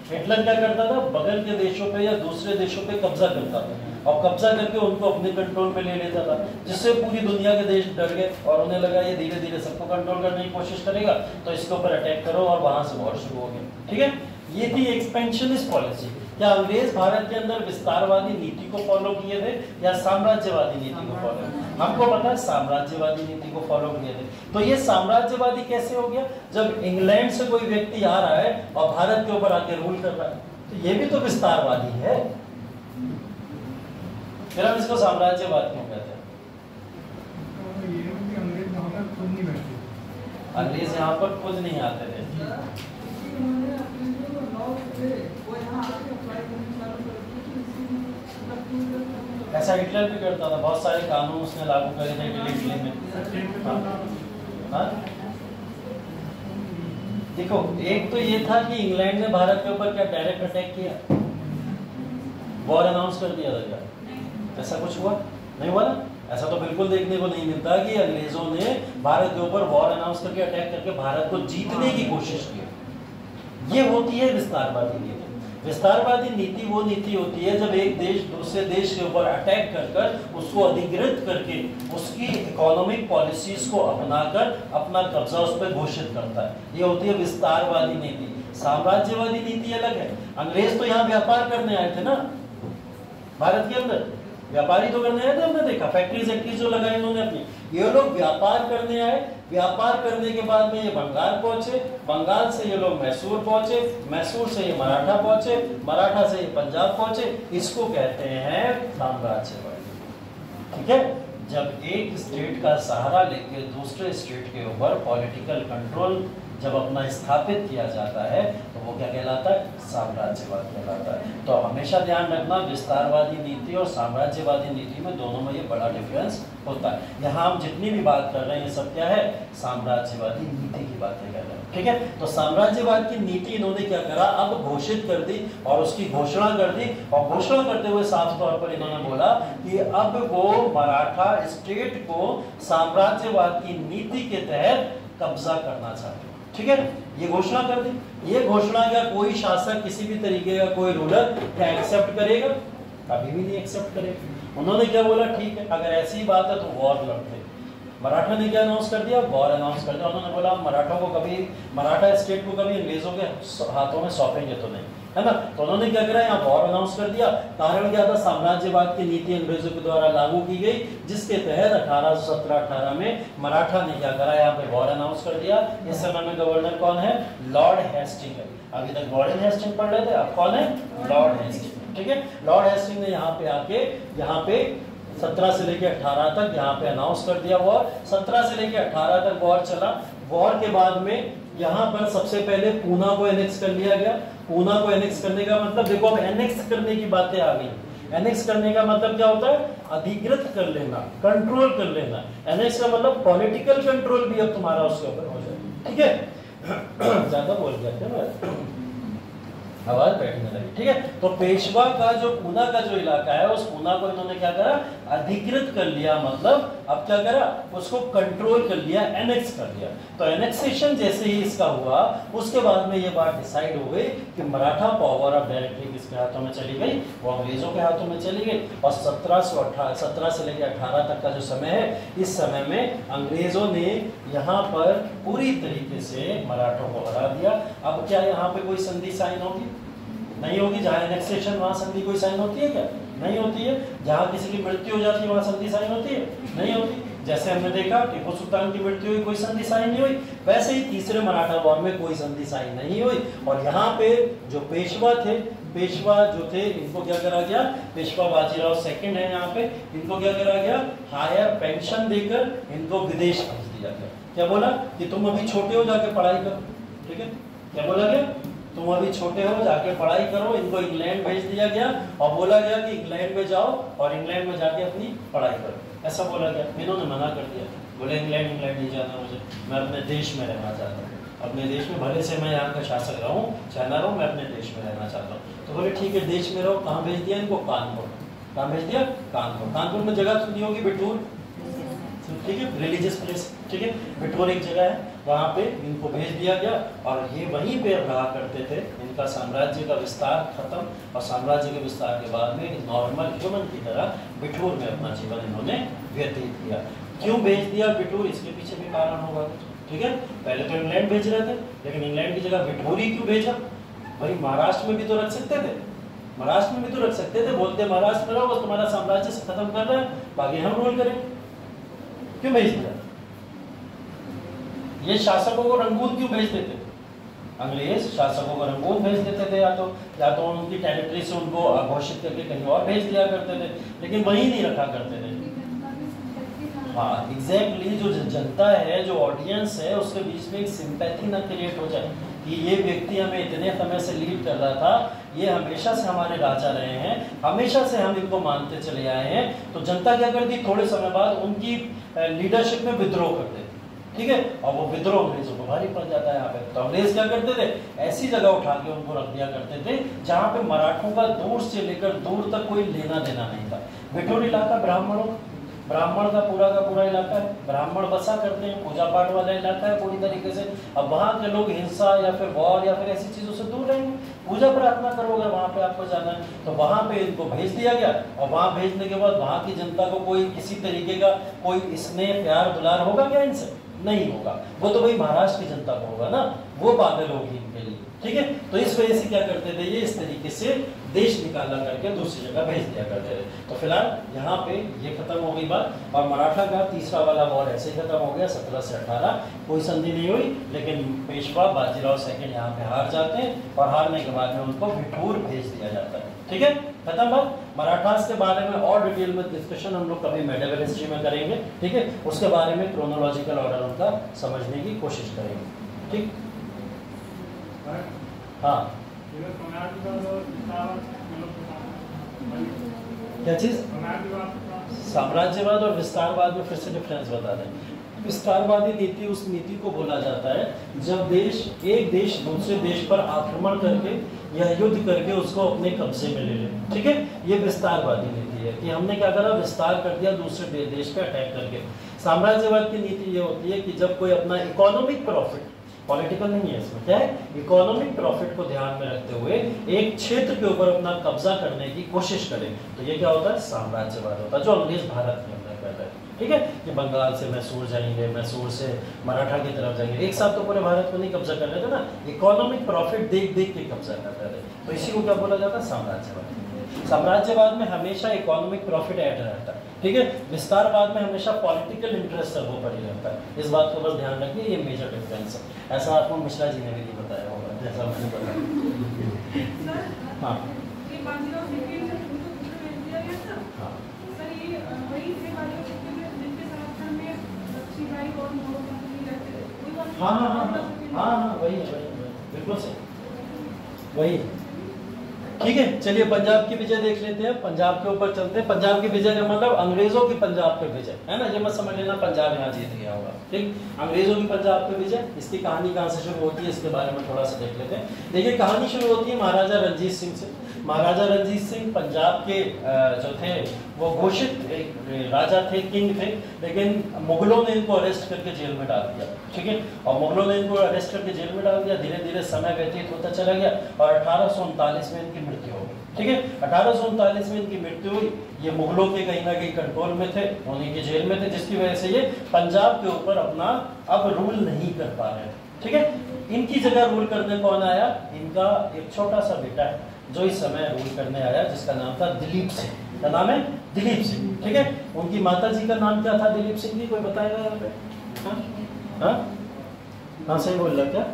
हिटलर क्या करता था? बगल के देशों पे या दूसरे देशों पे कब्जा करता था और कब्जा करके उनको अपने कंट्रोल में ले लेता था, जिससे पूरी दुनिया के देश डर गए और उन्हें लगा ये धीरे धीरे सबको कंट्रोल करने की कोशिश करेगा, तो इसके ऊपर अटैक करो, और वहां से वॉर शुरू हो गया। ठीक है, ये थी एक्सपेंशनिस्ट पॉलिसी। क्या अंग्रेज भारत के अंदर विस्तारवादी नीति को फॉलो किए थे या साम्राज्यवादी नीति को फॉलो? हमको पता है साम्राज्यवादी नीति को फॉलो किए थे। तो ये साम्राज्यवादी कैसे हो गया? जब इंग्लैंड से कोई व्यक्ति आ रहा है और भारत के ऊपर आके रूल कर रहा है, तो ये भी तो विस्तारवादी है। फिर हम इसको साम्राज्यवाद क्यों कहते हैं? अंग्रेज यहाँ पर खुद नहीं आते थे। ऐसा हिटलर भी करता था, बहुत सारे कानून उसने लागू करे थे इटली में। देखो, एक तो ये था कि इंग्लैंड ने भारत के ऊपर क्या डायरेक्ट अटैक किया, वॉर अनाउंस कर दिया था क्या? ऐसा कुछ हुआ? नहीं हुआ ना। ऐसा तो बिल्कुल देखने को नहीं मिलता कि अंग्रेजों ने भारत के ऊपर वॉर अनाउंस करके अटैक करके भारत को जीतने की कोशिश की। ये होती है विस्तारवादी नीति। विस्तारवादी नीति वो नीति होती है जब एक देश दूसरे देश के ऊपर अटैक कर उसको अधिकृत करके उसकी इकोनॉमिक पॉलिसीज को अपनाकर अपना कब्जा उस पर घोषित करता है। ये होती है विस्तारवादी नीति। साम्राज्यवादी नीति अलग है। अंग्रेज तो यहाँ व्यापार करने आए थे ना, भारत के अंदर व्यापारी तो करने आए थे। हमने देखा फैक्ट्रीज एक्ट्रीज जो लगाई उन्होंने अपनी। ये लोग व्यापार करने आए, व्यापार करने के बाद में ये बंगाल पहुंचे, बंगाल से ये लोग मैसूर पहुंचे, मैसूर से ये मराठा पहुंचे, मराठा से ये पंजाब पहुंचे। इसको कहते हैं साम्राज्यवादी। ठीक है, जब एक स्टेट का सहारा लेके दूसरे स्टेट के ऊपर पॉलिटिकल कंट्रोल जब अपना स्थापित किया जाता है तो वो क्या कहलाता है? साम्राज्यवाद कहलाता है। तो हमेशा ध्यान रखना विस्तारवादी नीति और साम्राज्यवादी नीति में दोनों में ये बड़ा डिफरेंस होता है। यहाँ हम जितनी भी बात कर रहे हैं ये सब क्या है? साम्राज्यवादी नीति की बातें कर रहे हैं। ठीक है, तो साम्राज्यवाद की नीति इन्होंने क्या करा? अब घोषित कर दी और उसकी घोषणा कर दी, और घोषणा करते हुए साफ तौर पर इन्होंने बोला कि अब वो मराठा स्टेट को साम्राज्यवाद की नीति के तहत कब्जा करना चाहते। ठीक है, ये घोषणा कर दी। ये घोषणा क्या कोई शासक किसी भी तरीके का कोई रूलर क्या एक्सेप्ट करेगा? कभी भी नहीं एक्सेप्ट करेगा। उन्होंने क्या बोला? ठीक है, अगर ऐसी बात है तो वॉर लड़ते। मराठा ने क्या अनाउंस कर दिया? वॉर अनाउंस कर दिया। उन्होंने बोला मराठा को कभी, मराठा स्टेट को कभी अंग्रेजों के हाथों में सौंपेंगे तो नहीं, है ना। तो उन्होंने क्या करा? यहाँ वॉर अनाउंस कर दिया। कारण क्या था? साम्राज्यवाद की नीति अंग्रेजों के द्वारा लागू की गई, जिसके तहत 1817-18 में मराठा ने क्या करा? यहाँ पे वॉर अनाउंस कर दिया। इस समय में गवर्नर कौन है? लॉर्ड हेस्टिंग है। अभी तक गॉर्डन हेस्टिंग पढ़ रहे थे, अब कौन है? Lord Hastings. ठीक है, लॉर्ड हेस्टिंग ने यहाँ पे आके यहाँ पे 17 से लेके 18 तक यहाँ पे अनाउंस कर दिया वॉर। 17 से लेके 18 तक वॉर चला। वॉर के बाद में यहाँ पर सबसे पहले पूना को एनेक्स कर लिया गया। पूना को एनेक्स करने का मतलब देखो, अब एनेक्स करने की बातें आ गई। एनेक्स करने का मतलब क्या होता है? अधिकृत कर लेना, कंट्रोल कर लेना। एनेक्स का मतलब पॉलिटिकल कंट्रोल भी अब तुम्हारा उसके ऊपर हो जाए, ठीक है। ज्यादा बोल गया क्या मैं? आवाज बैठने लगी, ठीक है। तो पेशवा का जो पूना का जो इलाका है, उस पूना को इन्होंने क्या करा? अधिकृत कर लिया, मतलब अब क्या करा? उसको कंट्रोल कर लिया, एनेक्स कर लिया। तो एनेक्सेशन जैसे ही इसका हुआ, उसके बाद में ये बात डिसाइड हो गई कि मराठा पावर अब डायरेक्टली किसके हाथों में चली गई? वो अंग्रेजों के हाथों में चली गई। और 1718 से लेकर 18 तक का जो समय है, इस समय में अंग्रेजों ने यहाँ पर पूरी तरीके से मराठों को हरा दिया। अब क्या यहाँ पे कोई संधि साइन होगी? नहीं होगी। जहाँ एनेक्सेशन वहाँ संधि कोई साइन होती है क्या? नहीं होती है। जहाँ किसी की मृत्यु हो जाती है वहाँ संधि साइन होती है? नहीं होती। जैसे हमने देखा टीपू सुल्तान की मृत्यु हुई, कोई संधि साइन नहीं हुई, वैसे ही तीसरे मराठा वॉर में कोई संधि साइन नहीं हुई। और यहाँ पे जो पेशवा थे, पेशवा जो थे, इनको क्या करा गया? पेशवा बाजीराव सेकंड है यहाँ पे, इनको क्या करा गया? हायर पेंशन देकर इनको विदेश भेज दिया गया। क्या बोला? कि तुम अभी छोटे हो, जाके पढ़ाई करो, ठीक है। क्या बोला गया? तुम अभी छोटे हो, जाके पढ़ाई करो। इनको इंग्लैंड भेज दिया गया और बोला गया कि इंग्लैंड में जाओ और इंग्लैंड में जाके अपनी पढ़ाई करो, ऐसा बोला गया। इन्होंने मना कर दिया, बोले इंग्लैंड नहीं जाना मुझे, मैं अपने देश में रहना चाहता हूँ। अपने देश में, भले से मैं यहाँ का शासक रहूँ चाहे ना रहूँ, मैं अपने देश में रहना चाहता हूँ। तो बोले ठीक है, देश में रहो। कहाँ भेज दिया इनको? कानपुर। कहाँ भेज दिया? कानपुर। कानपुर में जगह सुनी होगी, बिठूर, ठीक है, रिलीजियस प्लेस, ठीक है। बिठूर एक जगह है, वहाँ पे इनको भेज दिया गया और ये वहीं पे रहा करते थे। इनका साम्राज्य का विस्तार खत्म और साम्राज्य के विस्तार के बाद में नॉर्मल ह्यूमन की तरह बिठूर में अपना जीवन इन्होंने व्यतीत किया। क्यों भेज दिया बिठूर? इसके पीछे भी कारण होगा, ठीक है। पहले तो इंग्लैंड भेज रहे थे, लेकिन इंग्लैंड की जगह बिठूर ही क्यों भेजा? भाई महाराष्ट्र में भी तो रख सकते थे, महाराष्ट्र में भी तो रख सकते थे। बोलते महाराष्ट्र में रहो, बस तुम्हारा साम्राज्य से खत्म कर रहे हैं, बाकी हम रूल करें। क्यों भेज दिया? ये शासकों को रंगून क्यों भेज देते थे? अंग्रेज शासकों को रंगून भेज देते थे, या तो उनकी टेरिटरी से उनको घोषित करके कहीं और भेज दिया करते थे, लेकिन वहीं नहीं रखा करते थे। हाँ एग्जैक्टली, जो जनता है, जो ऑडियंस है, उसके बीच में एक सिंपैथी ना क्रिएट हो जाए कि ये व्यक्ति हमें इतने समय से लीड कर रहा था, ये हमेशा से हमारे राजा रहे हैं, हमेशा से हम इनको मानते चले आए हैं। तो जनता क्या करती? थोड़े समय बाद उनकी लीडरशिप में विद्रोह कर देती, ठीक है। और वो विद्रोह अंग्रेजों को भारी पड़ जाता है यहाँ पे। तो अंग्रेज क्या करते थे? ऐसी जगह उठा के उनको रख दिया करते थे जहाँ पे मराठों का दूर से लेकर दूर तक कोई लेना देना नहीं था। बिठूर इलाका ब्राह्मण का पूरा इलाका है, ब्राह्मण बसा करते हैं, पूजा पाठ वाला इलाका है पूरी तरीके से। अब वहाँ के लोग हिंसा या फिर वॉर या फिर ऐसी चीजों से दूर रहेंगे, पूजा प्रार्थना करो अगर वहाँ पे आपको जाना है। तो वहाँ पे इनको भेज दिया गया और वहाँ भेजने के बाद वहाँ की जनता को कोई किसी तरीके का कोई स्नेह प्यार दुलार होगा क्या इनसे? नहीं होगा। वो तो भाई महाराष्ट्र की जनता को होगा ना, वो पागल होगी इनके लिए, ठीक है। तो इस वजह से क्या करते थे, ये इस तरीके से देश निकाला करके दूसरी जगह भेज दिया करते थे। तो फिलहाल यहाँ पे ये खत्म हो गई बात। और मराठा का तीसरा वाला वॉर ऐसे ही खत्म हो गया 17 से 18, कोई संधि नहीं हुई। लेकिन पेशवा बाजीराव सेकंड यहाँ पे हार जाते हैं और हारने के बाद में उनको बिठूर भेज दिया जाता है, ठीक है। खत्म बात। मराठास के बारे में और डिटेल में डिस्कशन हम लोग कभी मेडिवल हिस्ट्री में करेंगे, ठीक है। उसके बारे में क्रोनोलॉजिकल ऑर्डर उनका समझने की कोशिश करेंगे, ठीक। हाँ क्या चीज? साम्राज्यवाद और विस्तारवाद में फिर से डिफरेंस बता दें। विस्तारवादी नीति उस नीति को बोला जाता है जब एक देश दूसरे देश पर आक्रमण करके या युद्ध करके उसको अपने कब्जे में ले ले, ठीक है। ये विस्तारवादी नीति है कि हमने क्या करा, विस्तार कर दिया दूसरे देश पे अटैक करके। साम्राज्यवाद की नीति ये होती है कि जब कोई अपना इकोनॉमिक प्रॉफिट, पॉलिटिकल नहीं है इसमें, क्या है, इकोनॉमिक प्रॉफिट को ध्यान में रखते हुए एक क्षेत्र के ऊपर अपना कब्जा करने की कोशिश करें, तो ये क्या होता है? साम्राज्यवाद होता है, जो अंग्रेज भारत के अंदर कर रहे हैं, ठीक है। कि बंगाल से मैसूर जाएंगे, मैसूर से मराठा की तरफ जाएंगे, एक साथ तो पूरे भारत को नहीं कब्जा कर रहे थे ना, इकोनॉमिक प्रॉफिट देख देख के कब्जा कर रहे थे। तो इसी को क्या बोला जाता है? साम्राज्यवाद। साम्राज्यवाद में हमेशा इकोनॉमिक प्रॉफिट ऐड रहता है, ठीक है। विस्तारवाद में हमेशा पॉलिटिकल इंटरेस्ट सर्वोपरि रहता है। इस बात को बस ध्यान रखिए, ये मेजर डिफरेंस है। ऐसा आपको मिश्रा जी ने भी नहीं बताया होगा, जैसा मैंने बताया। हाँ हाँ हाँ हाँ हाँ हाँ, वही है, बिल्कुल सही, वही। ठीक है, चलिए पंजाब की विजय देख लेते हैं। पंजाब के ऊपर चलते हैं। पंजाब की विजय का मतलब अंग्रेजों की पंजाब पे विजय है ना, ये मत समझ लेना पंजाब यहाँ जीत गया होगा। ठीक, अंग्रेजों की पंजाब पे विजय, इसकी कहानी कहाँ से शुरू होती है इसके बारे में थोड़ा सा देख लेते हैं। देखिए कहानी शुरू होती है महाराजा रणजीत सिंह से। महाराजा रणजीत सिंह पंजाब के जो थे वो घोषित एक राजा थे, किंग थे, लेकिन मुगलों ने इनको अरेस्ट करके जेल में डाल दिया। ठीक है, और मुगलों ने इनको अरेस्ट करके जेल में डाल दिया। धीरे धीरे समय व्यतीत होता चला गया और 1839 में इनकी मृत्यु हो गई। ठीक है, 1839 में इनकी मृत्यु हुई। ये मुगलों के कहीं ना कहीं कंट्रोल में थे, उन्हीं के जेल में थे, जिसकी वजह से ये पंजाब के ऊपर अपना अब रूल नहीं कर पा रहे थे। ठीक है, इनकी जगह रूल करने कौन आया? इनका एक छोटा सा बेटा है जो इस समय रूल करने आया, जिसका नाम था दिलीप सिंह। क्या नाम है? दिलीप सिंह। ठीक है, उनकी माता जी का नाम क्या था दिलीप सिंह जी? कोई बताएगा यहाँ पे? हाँ सही बोल रहा क्या?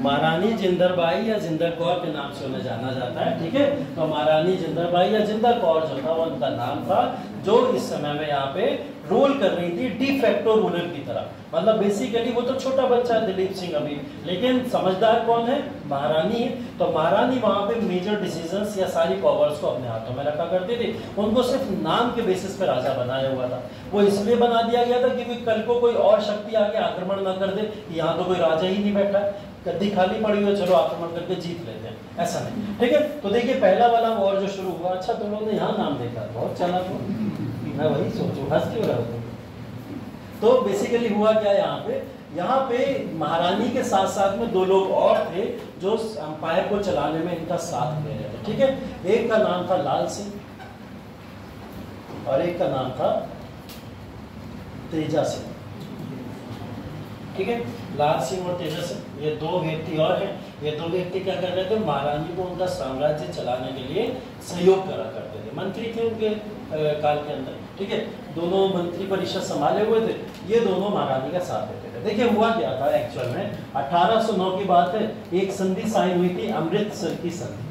महारानी जिंदरबाई या जिंदर कौर के नाम से उन्हें जाना जाता है। ठीक है, तो महारानी जिंदरबाई या जिंदर कौर जो था वो उनका नाम था, जो इस समय में यहाँ पे रूल कर रही थी डी फैक्टो रूलर की तरह। मतलब बेसिकली वो तो छोटा बच्चा है दिलीप सिंह अभी, लेकिन समझदार कौन है? महारानी है। तो महारानी वहां पे मेजर डिसीजंस या सारी पावर्स को अपने हाथों में रखा करती थी। उनको सिर्फ नाम के बेसिस पे राजा बनाया हुआ था। वो इसलिए बना दिया गया था कि कल को कोई और शक्ति आके आक्रमण ना कर दे, यहाँ तो कोई राजा ही नहीं बैठा, गद्दी खाली पड़ी हुई, चलो आक्रमण करके जीत लेते हैं, ऐसा नहीं। ठीक है, तो देखिए पहला वाला वॉर जो शुरू हुआ, अच्छा तुम लोगों ने यहाँ नाम देखा, बहुत चालाक हो, मैं वही सोचूं, हंस क्यों रहा हूं? तो बेसिकली हुआ क्या यहाँ पे महारानी के साथ साथ में दो लोग और थे जो अंपायर को चलाने में इनका साथ दे रहे थे। ठीक है, एक का नाम था लाल सिंह और एक का नाम था तेजा सिंह। ठीक है, लाल सिंह और तेजा सिंह, ये दो व्यक्ति और हैं। ये दो व्यक्ति क्या कर रहे थे? महारानी को उनका साम्राज्य चलाने के लिए सहयोग करा करते थे, मंत्री थे उनके काल के अंदर। ठीक है, दोनों मंत्री परिषद संभाले हुए थे, ये दोनों महारानी का साथ देते थे। देखिए हुआ क्या था एक्चुअल में, 1809 की बात है, एक संधि साइन हुई थी, अमृतसर की संधि।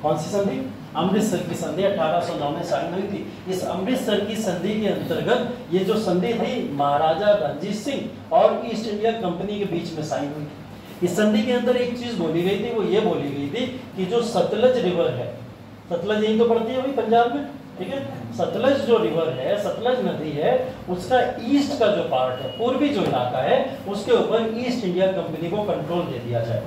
कौन सी संधि? अमृतसर की संधि 1809 में साइन हुई थी। इस अमृतसर की संधि के अंतर्गत ये जो संधि थी महाराजा रणजीत सिंह और ईस्ट इंडिया कंपनी के बीच में साइन हुई थी। इस संधि के अंदर एक चीज बोली गई थी, वो ये बोली गई थी कि जो सतलज रिवर है, सतलज यही तो पड़ती है भाई पंजाब में। ठीक है, सतलज जो रिवर है, सतलज नदी है, उसका ईस्ट का जो पार्ट है, पूर्वी जो इलाका है, उसके ऊपर ईस्ट इंडिया कंपनी को कंट्रोल दे दिया जाए।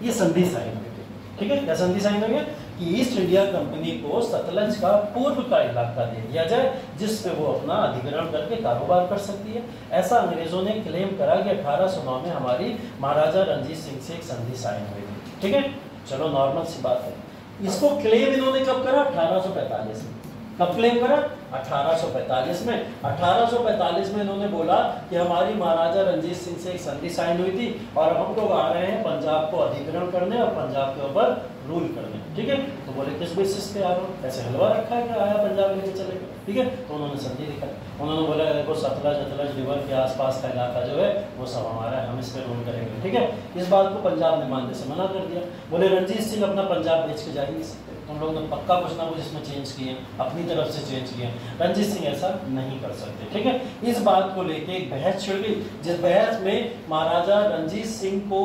ये संधि साइन हुई थी। ठीक है, क्या संधि साइन हो गया कि ईस्ट इंडिया कंपनी को सतलज का पूर्व का इलाका दे दिया जाए, जिस पे वो अपना अधिग्रहण करके कारोबार कर सकती है। ऐसा अंग्रेजों ने क्लेम करा कि 1809 में हमारी महाराजा रणजीत सिंह से एक संधि साइन हुई थी। ठीक है, चलो नॉर्मल सी बात है। इसको क्लेम इन्होंने कब करा? 1845 में। कब क्लेम करा? 1845 में। 1845 में इन्होंने बोला कि हमारी महाराजा रणजीत सिंह से एक संधि साइन हुई थी और हम लोग आ रहे हैं पंजाब को अधिग्रहण करने और पंजाब के ऊपर रूल करने। ठीक है, तो बोले किस बेसिस पे आ रहे हो? ऐसे हलवा रखा है कि आया पंजाब लेके चले। ठीक है, तो उन्होंने संधि दिखा। उन्होंने बोला देखो सतलज रिवर के आसपास का इलाका जो है वो सब हमारा है, हम इस पर रूल करेंगे। ठीक है, इस बात को पंजाब ने मानने से मना कर दिया। बोले रणजीत सिंह अपना पंजाब बेच के जा ही नहीं सकते, तुम लोग ने पक्का कुछ ना कुछ इसमें चेंज किए, अपनी तरफ से चेंज किए, रणजीत सिंह ऐसा नहीं कर सकते। ठीक है, इस बात को लेके एक बहस छिड़ गई, जिस बहस में महाराजा रणजीत सिंह को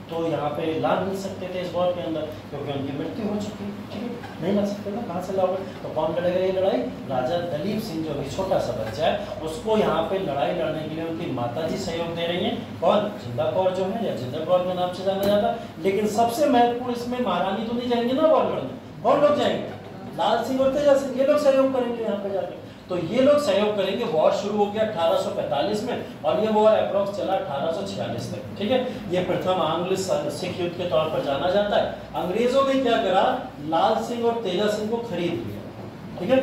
तो यहाँ पे ला नहीं सकते थे इस वॉर के अंदर, क्योंकि उनकी मृत्यु हो चुकी। ठीक है, नहीं ला सकते ना, कहाँ से लाओगे? तो कौन लड़ेगा ये लड़ाई? राजा दलीप सिंह जो अभी छोटा सा बच्चा है, उसको यहाँ पे लड़ाई लड़ने के लिए उनकी माताजी सहयोग दे रही हैं। कौन? जिंदा कौर जो है, या जिंदा कौर के नाम से जाना जाता। लेकिन सबसे महत्वपूर्ण इसमें महारानी तो नहीं जाएंगे ना वॉर लड़ने, कौन लोग जाएंगे? लाल सिंह और तेजा सिंह, ये लोग सहयोग करेंगे यहाँ पे जाके। तो ये लोग सहयोग करेंगे। वॉर शुरू हो गया 1845 में और ये वॉर अप्रॉक्स चला 1846 तक। ठीक है, ये प्रथम आंग्ल सिख युद्ध के तौर पर जाना जाता है। अंग्रेजों ने क्या करा? लाल सिंह और तेजा सिंह को खरीद लिया। ठीक है,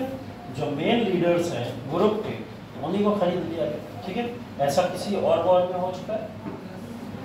जो मेन लीडर्स हैं ग्रुप के, उन्हीं को खरीद लिया गया। ठीक है, ऐसा किसी और वॉर में हो चुका है?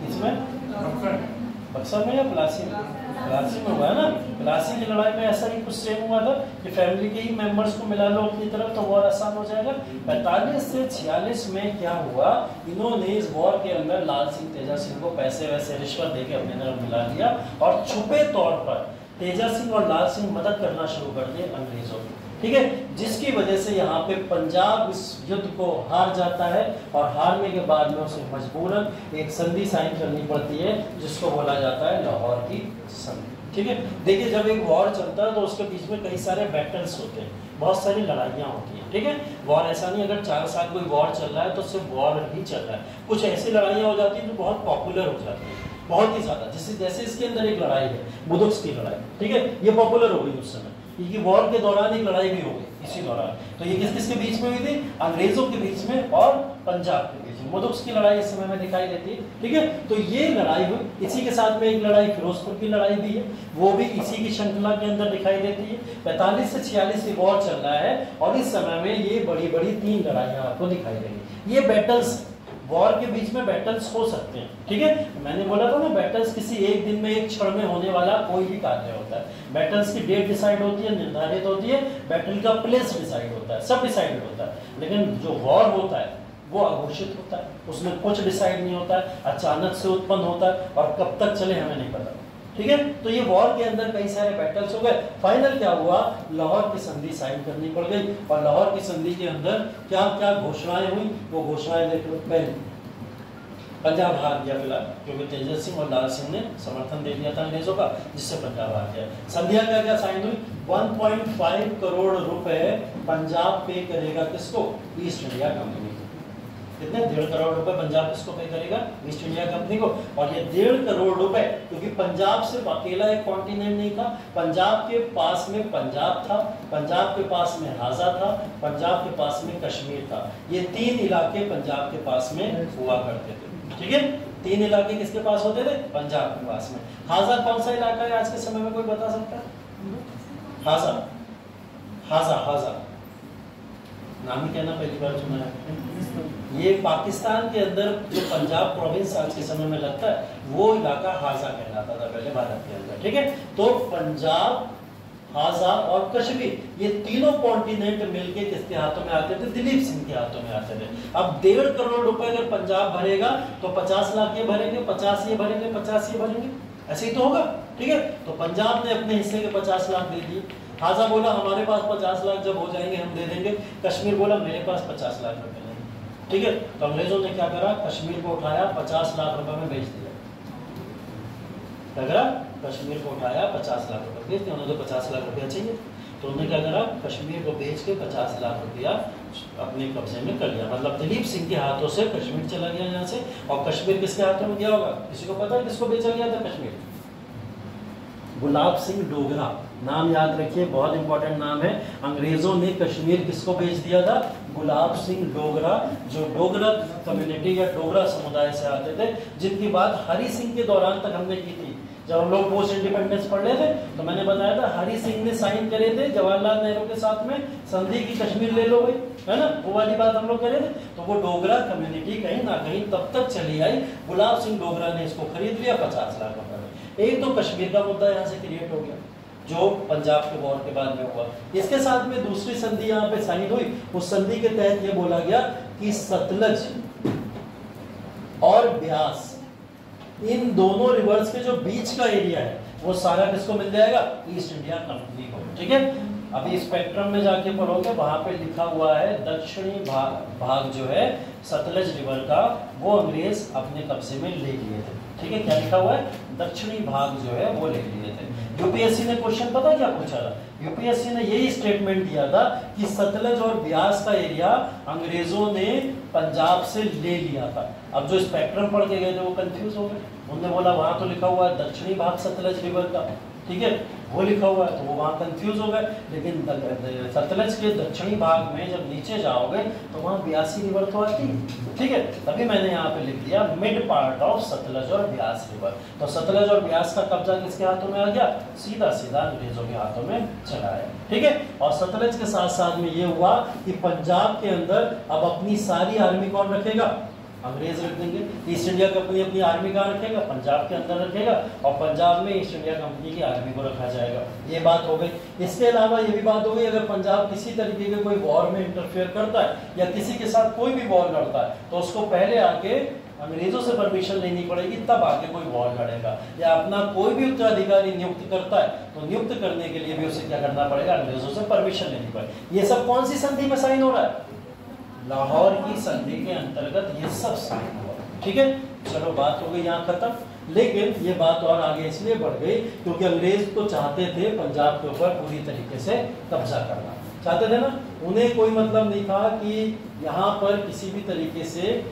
इसमें बक्सर में या प्लासी में? प्लासी में हुआ है ना। प्लासी की लड़ाई में ऐसा ही कुछ सेम हुआ था कि फैमिली के ही मेंबर्स को मिला लो अपनी तरफ तो वॉर आसान हो जाएगा। 45 से 46 में क्या हुआ, इन्होंने इस वॉर के अंदर लाल सिंह तेजा सिंह को पैसे वैसे रिश्वत देके अपनी तरफ मिला लिया और छुपे तौर पर तेजा सिंह और लाल सिंह मदद करना शुरू कर दिए अंग्रेजों की। ठीक है, जिसकी वजह से यहाँ पे पंजाब इस युद्ध को हार जाता है और हारने के बाद में उसे मजबूरन एक संधि साइन करनी पड़ती है, जिसको बोला जाता है लाहौर की संधि। ठीक है। देखिए जब एक वॉर चलता है तो उसके बीच में कई सारे बैटल्स होते हैं, बहुत सारी लड़ाइयाँ होती हैं, ठीक है। वॉर ऐसा नहीं अगर 4 साल कोई वॉर चल रहा है तो सिर्फ वॉर ही चल रहा है, कुछ ऐसी लड़ाइयाँ हो जाती हैं जो बहुत पॉपुलर हो जाती है, बहुत ही ज़्यादा। जैसे इसके अंदर एक लड़ाई है बुदुक्स की लड़ाई, ठीक है, ये पॉपुलर हो गई उस समय, क्योंकि वॉर के दौरान एक लड़ाई भी हो गई इसी दौरान। तो ये किस किसके बीच में हुई थी? अंग्रेजों के बीच में और पंजाब के बीच में। बुदुक्स की लड़ाई इस समय में दिखाई देती है, ठीक है। तो ये लड़ाई हुई, इसी के साथ में एक लड़ाई फिरोजपुर की लड़ाई भी है, वो भी इसी की श्रृंखला के अंदर दिखाई देती है। 45 से 46 वॉर चल रहा है और इस समय में ये बड़ी बड़ी 3 लड़ाइयाँ आपको दिखाई देंगी। ये बैटल्स, वॉर के बीच में बैटल्स हो सकते हैं, ठीक है। मैंने बोला था ना बैटल्स किसी एक दिन में एक क्षण में होने वाला कोई भी कार्य होता है। बैटल्स की डेट डिसाइड होती है, निर्धारित होती है, बैटल का प्लेस डिसाइड होता है, सब डिसाइड होता है। लेकिन जो वॉर होता है वो अघोषित होता है, उसमें कुछ डिसाइड नहीं होता है, अचानक से उत्पन्न होता है और कब तक चले हमें नहीं पता, ठीक है। तो ये वॉर के अंदर कई सारे बैटल्स हो गए। फाइनल क्या हुआ? लाहौर की संधि साइन करनी पड़ गई और लाहौर की संधि के अंदर क्या क्या घोषणाएं हुई, वो घोषणाएं देख लो। पहले पंजाब हार गया फिलहाल, क्योंकि तेजस्वी सिंह और लाल सिंह ने समर्थन दे दिया था अंग्रेजों का, जिससे पंजाब हार गया। संधिया क्या क्या साइन हुई? 1.5 करोड़ रुपए पंजाब पे करेगा किसको? ईस्ट इंडिया कंपनी को। कितने? 1.5 करोड़ रुपए पंजाब किसको पे करेगा? ईस्ट इंडिया कंपनी को। और ये 1.5 करोड़ रुपए, क्योंकि पंजाब सिर्फ अकेला एक कॉन्टिनेंट नहीं था, पंजाब के पास में पंजाब था, पंजाब के पास में हाजा था, पंजाब के पास में कश्मीर था। ये 3 इलाके पंजाब के पास में हुआ करते थे, ठीक है। 3 इलाके किसके पास होते थे? पंजाब के पास में। हाजा कौन सा इलाका है आज के समय में, कोई बता सकता है? हाजा, हाजा, हाजा नाम ही कहना पहली बार सुना है। ये पाकिस्तान के अंदर जो पंजाब प्रोविंस आज के समय में लगता है वो इलाका हाजा कहलाता था पहले भारत के अंदर, ठीक है। तो पंजाब, हाजा और कश्मीर, ये तीनों कॉन्टिनेंट मिलके किसके हाथों में आते थे? दिलीप सिंह के हाथों में आते थे। अब 1.5 करोड़ रुपए अगर पंजाब भरेगा तो 50 लाख ये भरेंगे, 50 ये भरेंगे, 50 ये भरेंगे, ऐसे ही तो होगा, ठीक है। तो पंजाब ने अपने हिस्से के 50 लाख दे दिए। हाजा बोला हमारे पास 50 लाख जब हो जाएंगे हम दे देंगे। कश्मीर बोला मेरे पास 50 लाख रुपए नहीं, ठीक है। तो अंग्रेजों ने क्या करा? कश्मीर को उठाया, 50 लाख रुपए में बेच दिया। क्या करा? कश्मीर को उठाया, 50 लाख रुपए बेच दिया। उन्हें तो 50 लाख रुपया चाहिए, तो उन्होंने क्या करा? कश्मीर को बेच के 50 लाख रुपया अपने कब्जे में कर लिया। मतलब दिलीप सिंह के हाथों से कश्मीर चला गया यहाँ से। और कश्मीर किसके हाथों में गया होगा? किसी को पता है किसको बेचा गया था कश्मीर? गुलाब सिंह डोगरा, नाम याद रखिए, बहुत इंपॉर्टेंट नाम है। अंग्रेजों ने कश्मीर किसको बेच दिया था? गुलाब सिंह डोगरा, जो डोगरा कम्युनिटी या डोगरा समुदाय से आते थे, जिनकी बात हरि सिंह के दौरान तक हमने की थी। जब हम लोग पोस्ट इंडिपेंडेंस पढ़ रहे थे तो मैंने बताया था हरि सिंह ने साइन करे थे जवाहरलाल नेहरू के साथ में संधि की, कश्मीर ले लो भाई, है ना, वो वाली बात हम लोग करे थे। तो वो डोगरा कम्युनिटी कहीं ना कहीं तब तक चली आई। गुलाब सिंह डोगरा ने इसको खरीद लिया 50 लाख रुपए में। एक तो कश्मीर का मुद्दा यहाँ से क्रिएट हो गया जो पंजाब के वॉर के बाद में हुआ। इसके साथ में दूसरी संधि यहाँ पे साइन हुई। उस संधि के तहत ये बोला गया कि सतलज और ब्यास, इन दोनों रिवर्स के जो बीच का एरिया है वो सारा किसको मिल जाएगा? ईस्ट इंडिया कंपनी को, ठीक है। अभी स्पेक्ट्रम में जाके पढ़ोगे, वहां पे लिखा हुआ है दक्षिणी भाग जो है सतलज रिवर का, वो अंग्रेज अपने कब्जे में ले लिए थे, ठीक है। क्या लिखा हुआ है? दक्षिणी भाग जो है वो ले लिए थे। यूपीएससी ने क्वेश्चन पता क्या पूछा था? यूपीएससी ने यही स्टेटमेंट दिया था कि सतलज और ब्यास का एरिया अंग्रेजों ने पंजाब से ले लिया था। अब जो स्पेक्ट्रम पढ़ के गए थे वो कंफ्यूज हो गए, उन्होंने बोला वहां तो लिखा हुआ है दक्षिणी भाग सतलज रिवर का, ठीक है, वो लिखा हुआ है, तो वो वहां कंफ्यूज हो गए। लेकिन सतलज के दक्षिणी भाग में जब नीचे जाओगे तो वहां ब्यासी रिवर तो आती है, ठीक है। तभी मैंने यहाँ पे लिख दिया मिड पार्ट ऑफ सतलज और ब्यास रिवर। तो सतलज और ब्यास का कब्जा किसके हाथों में आ गया? सीधा सीधा अंग्रेजों के हाथों में चला है, ठीक है। और सतलज के साथ साथ में ये हुआ कि पंजाब के अंदर अब अपनी सारी आर्मी कौन रखेगा? अंग्रेज रख देंगे। ईस्ट इंडिया कंपनी अपनी आर्मी कहाँ रखेगा? पंजाब के अंदर रखेगा, और पंजाब में ईस्ट इंडिया कंपनी की आर्मी को रखा जाएगा। ये बात हो गई। इसके अलावा ये भी बात हो गई, अगर पंजाब किसी तरीके के कोई वॉर में इंटरफेयर करता है या किसी के साथ कोई भी वॉर लड़ता है तो उसको पहले आके अंग्रेजों से परमिशन लेनी पड़ेगी, तब आके कोई वॉर लड़ेगा। या अपना कोई भी उत्तराधिकारी नियुक्त करता है तो नियुक्त करने के लिए भी उसे क्या करना पड़ेगा? अंग्रेजों से परमिशन लेनी पड़ेगी। ये सब कौन सी संधि में साइन हो रहा है? लाहौर की संधि के अंतर्गत ये सब साइन हुआ, ठीक है। चलो बात हो गई यहाँ खत्म। लेकिन ये बात और आगे इसलिए बढ़ गई क्योंकि अंग्रेज तो चाहते थे पंजाब के ऊपर पूरी तरीके से कब्जा करना चाहते थे ना। उन्हें कोई मतलब नहीं था कि यहाँ पर किसी भी तरीके से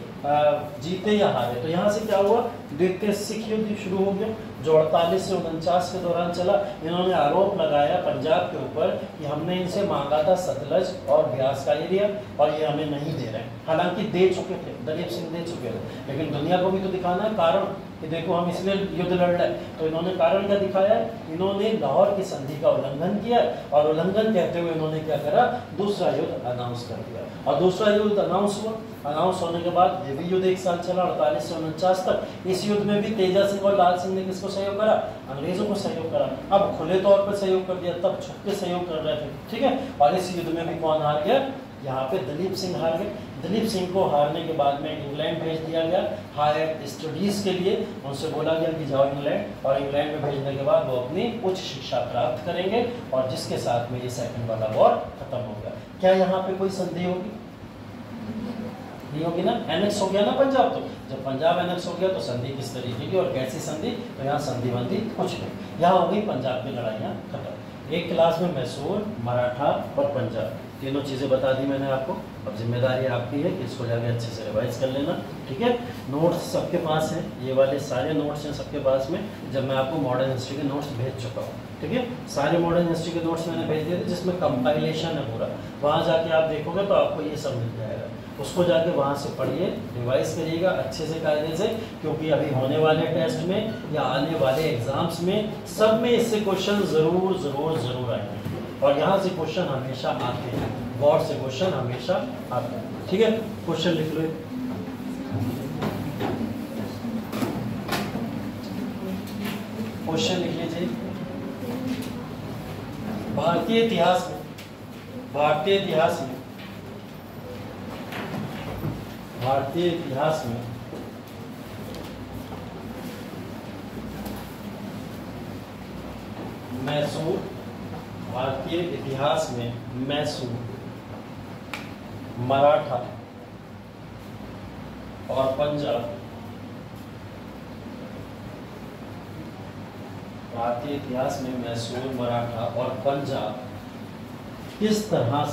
जीते या हारे। तो यहाँ से क्या हुआ, देखते सिख युद्ध शुरू हो गया जो 48 से 49 के दौरान चला। इन्होंने आरोप लगाया पंजाब के ऊपर कि हमने इनसे मांगा था सतलज और ब्यास का एरिया और ये हमें नहीं दे रहे हैं। हालांकि दे चुके थे, दलीप सिंह दे चुके थे, लेकिन दुनिया को भी तो दिखाना है कारण कि देखो हम इसलिए युद्ध लड़ रहे हैं। तो इन्होंने कारण क्या दिखाया, इन्होंने लाहौर की संधि का उल्लंघन किया और उल्लंघन कहते हुए इन्होंने क्या करा, दूसरा युद्ध अनाउंस कर दिया। और दूसरा युद्ध अनाउंस हुआ। अनाउंस होने के बाद ये भी युद्ध 1 साल चला 48 से 49 तक। इस युद्ध में भी तेजा सिंह और लाल सिंह ने किसको सहयोग करा, अंग्रेजों को सहयोग करा। अब खुले तौर पर सहयोग कर दिया, तब छुप के सहयोग कर रहे थे, ठीक है। और इस युद्ध में भी कौन हार गया, यहाँ पे दलीप सिंह हार गए। दलीप सिंह को हारने के बाद में इंग्लैंड भेज दिया गया हायर स्टडीज के लिए। उनसे बोला गया कि जाओ इंग्लैंड, और इंग्लैंड में भेजने के बाद वो अपनी उच्च शिक्षा प्राप्त करेंगे और जिसके साथ में ये सेकंड वाला वॉर खत्म हो गया। क्या यहाँ पे कोई संधि होगी, नहीं होगी ना, एनेक्स हो गया ना पंजाब। तो जब पंजाब एनेक्स हो गया तो संधि किस तरीके की और कैसी संधि, तो यहाँ संधि बंदी कुछ नहीं। यहाँ हो गई पंजाब की लड़ाइयाँ खत्म। एक क्लास में मैसूर, मराठा और पंजाब तीनों चीज़ें बता दी मैंने आपको। अब जिम्मेदारी आपकी है कि इसको जाके अच्छे से रिवाइज कर लेना, ठीक है। नोट्स सबके पास हैं, ये वाले सारे नोट्स हैं सबके पास में। जब मैं आपको मॉडर्न हिस्ट्री के नोट्स भेज चुका हूँ, ठीक है, सारे मॉडर्न हिस्ट्री के नोट्स मैंने भेज दिए थे जिसमें कंपाइलेशन है पूरा। वहाँ जाके आप देखोगे तो आपको ये सब मिल जाएगा। उसको जाके वहाँ से पढ़िए, रिवाइज करिएगा अच्छे से कायदे से, क्योंकि अभी होने वाले टेस्ट में या आने वाले एग्जाम्स में सब में इससे क्वेश्चन ज़रूर ज़रूर ज़रूर आएंगे। और यहाँ से क्वेश्चन हमेशा आते हैं, बोर्ड से क्वेश्चन हमेशा आते हैं, ठीक है। क्वेश्चन लिख लो, क्वेश्चन लिख लीजिए। भारतीय इतिहास में, भारतीय इतिहास में, भारतीय इतिहास में मैसूर, भारतीय इतिहास में मैसूर, मराठा और पंजाब, भारतीय इतिहास में मैसूर, मराठा और पंजाब किस तरह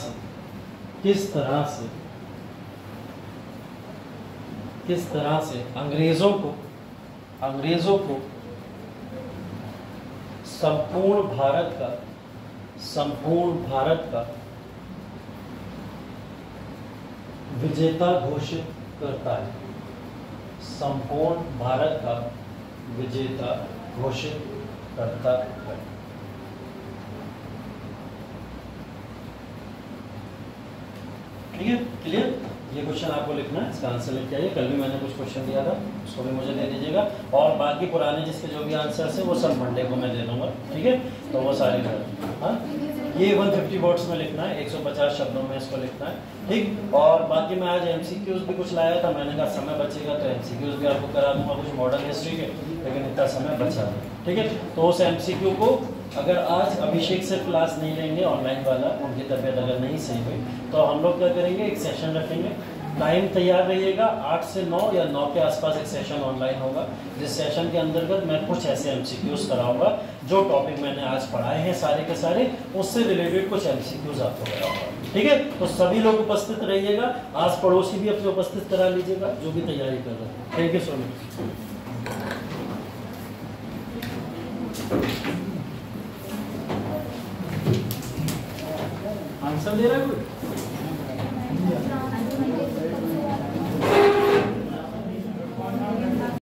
से अंग्रेजों को संपूर्ण भारत का विजेता घोषित करता है, संपूर्ण भारत का विजेता घोषित करता है। ठीक है, क्लियर। ये क्वेश्चन आपको लिखना है, इसका आंसर लिख के आइए। कल भी मैंने कुछ क्वेश्चन दिया था, उसको भी मुझे दे दीजिएगा। और बाकी पुराने जिसके जो भी आंसर्स है वो सब मंडे को मैं दे दूंगा, ठीक है। तो वो सारे हाँ, ये 150 वर्ड्स में लिखना है, 150 शब्दों में इसको लिखना है, ठीक। और बाकी मैं आज MCQs भी कुछ लाया था, मैंने कहा समय बचेगा तो MCQs भी आपको करा दूंगा कुछ मॉडर्न हिस्ट्री के, लेकिन इतना समय बचा नहीं, ठीक है। तो उस MCQ को अगर आज अभिषेक से क्लास नहीं लेंगे ऑनलाइन वाला, उनकी तबीयत अगर नहीं सही हुई, तो हम लोग क्या करेंगे, एक सेशन रखेंगे। टाइम तैयार रहिएगा, 8 से 9 या 9 के आसपास एक सेशन ऑनलाइन होगा, जिस सेशन के अंतर्गत मैं कुछ ऐसे MCQs कराऊंगा जो टॉपिक मैंने आज पढ़ाए हैं सारे के सारे, उससे रिलेटेड कुछ MCQs आपको कराऊंगा, ठीक है। तो सभी लोग उपस्थित रहिएगा, आस पड़ोसी भी अपने उपस्थित करा लीजिएगा जो भी तैयारी कर रहे हैं। Thank you so much. Answer दे रहा है कोई?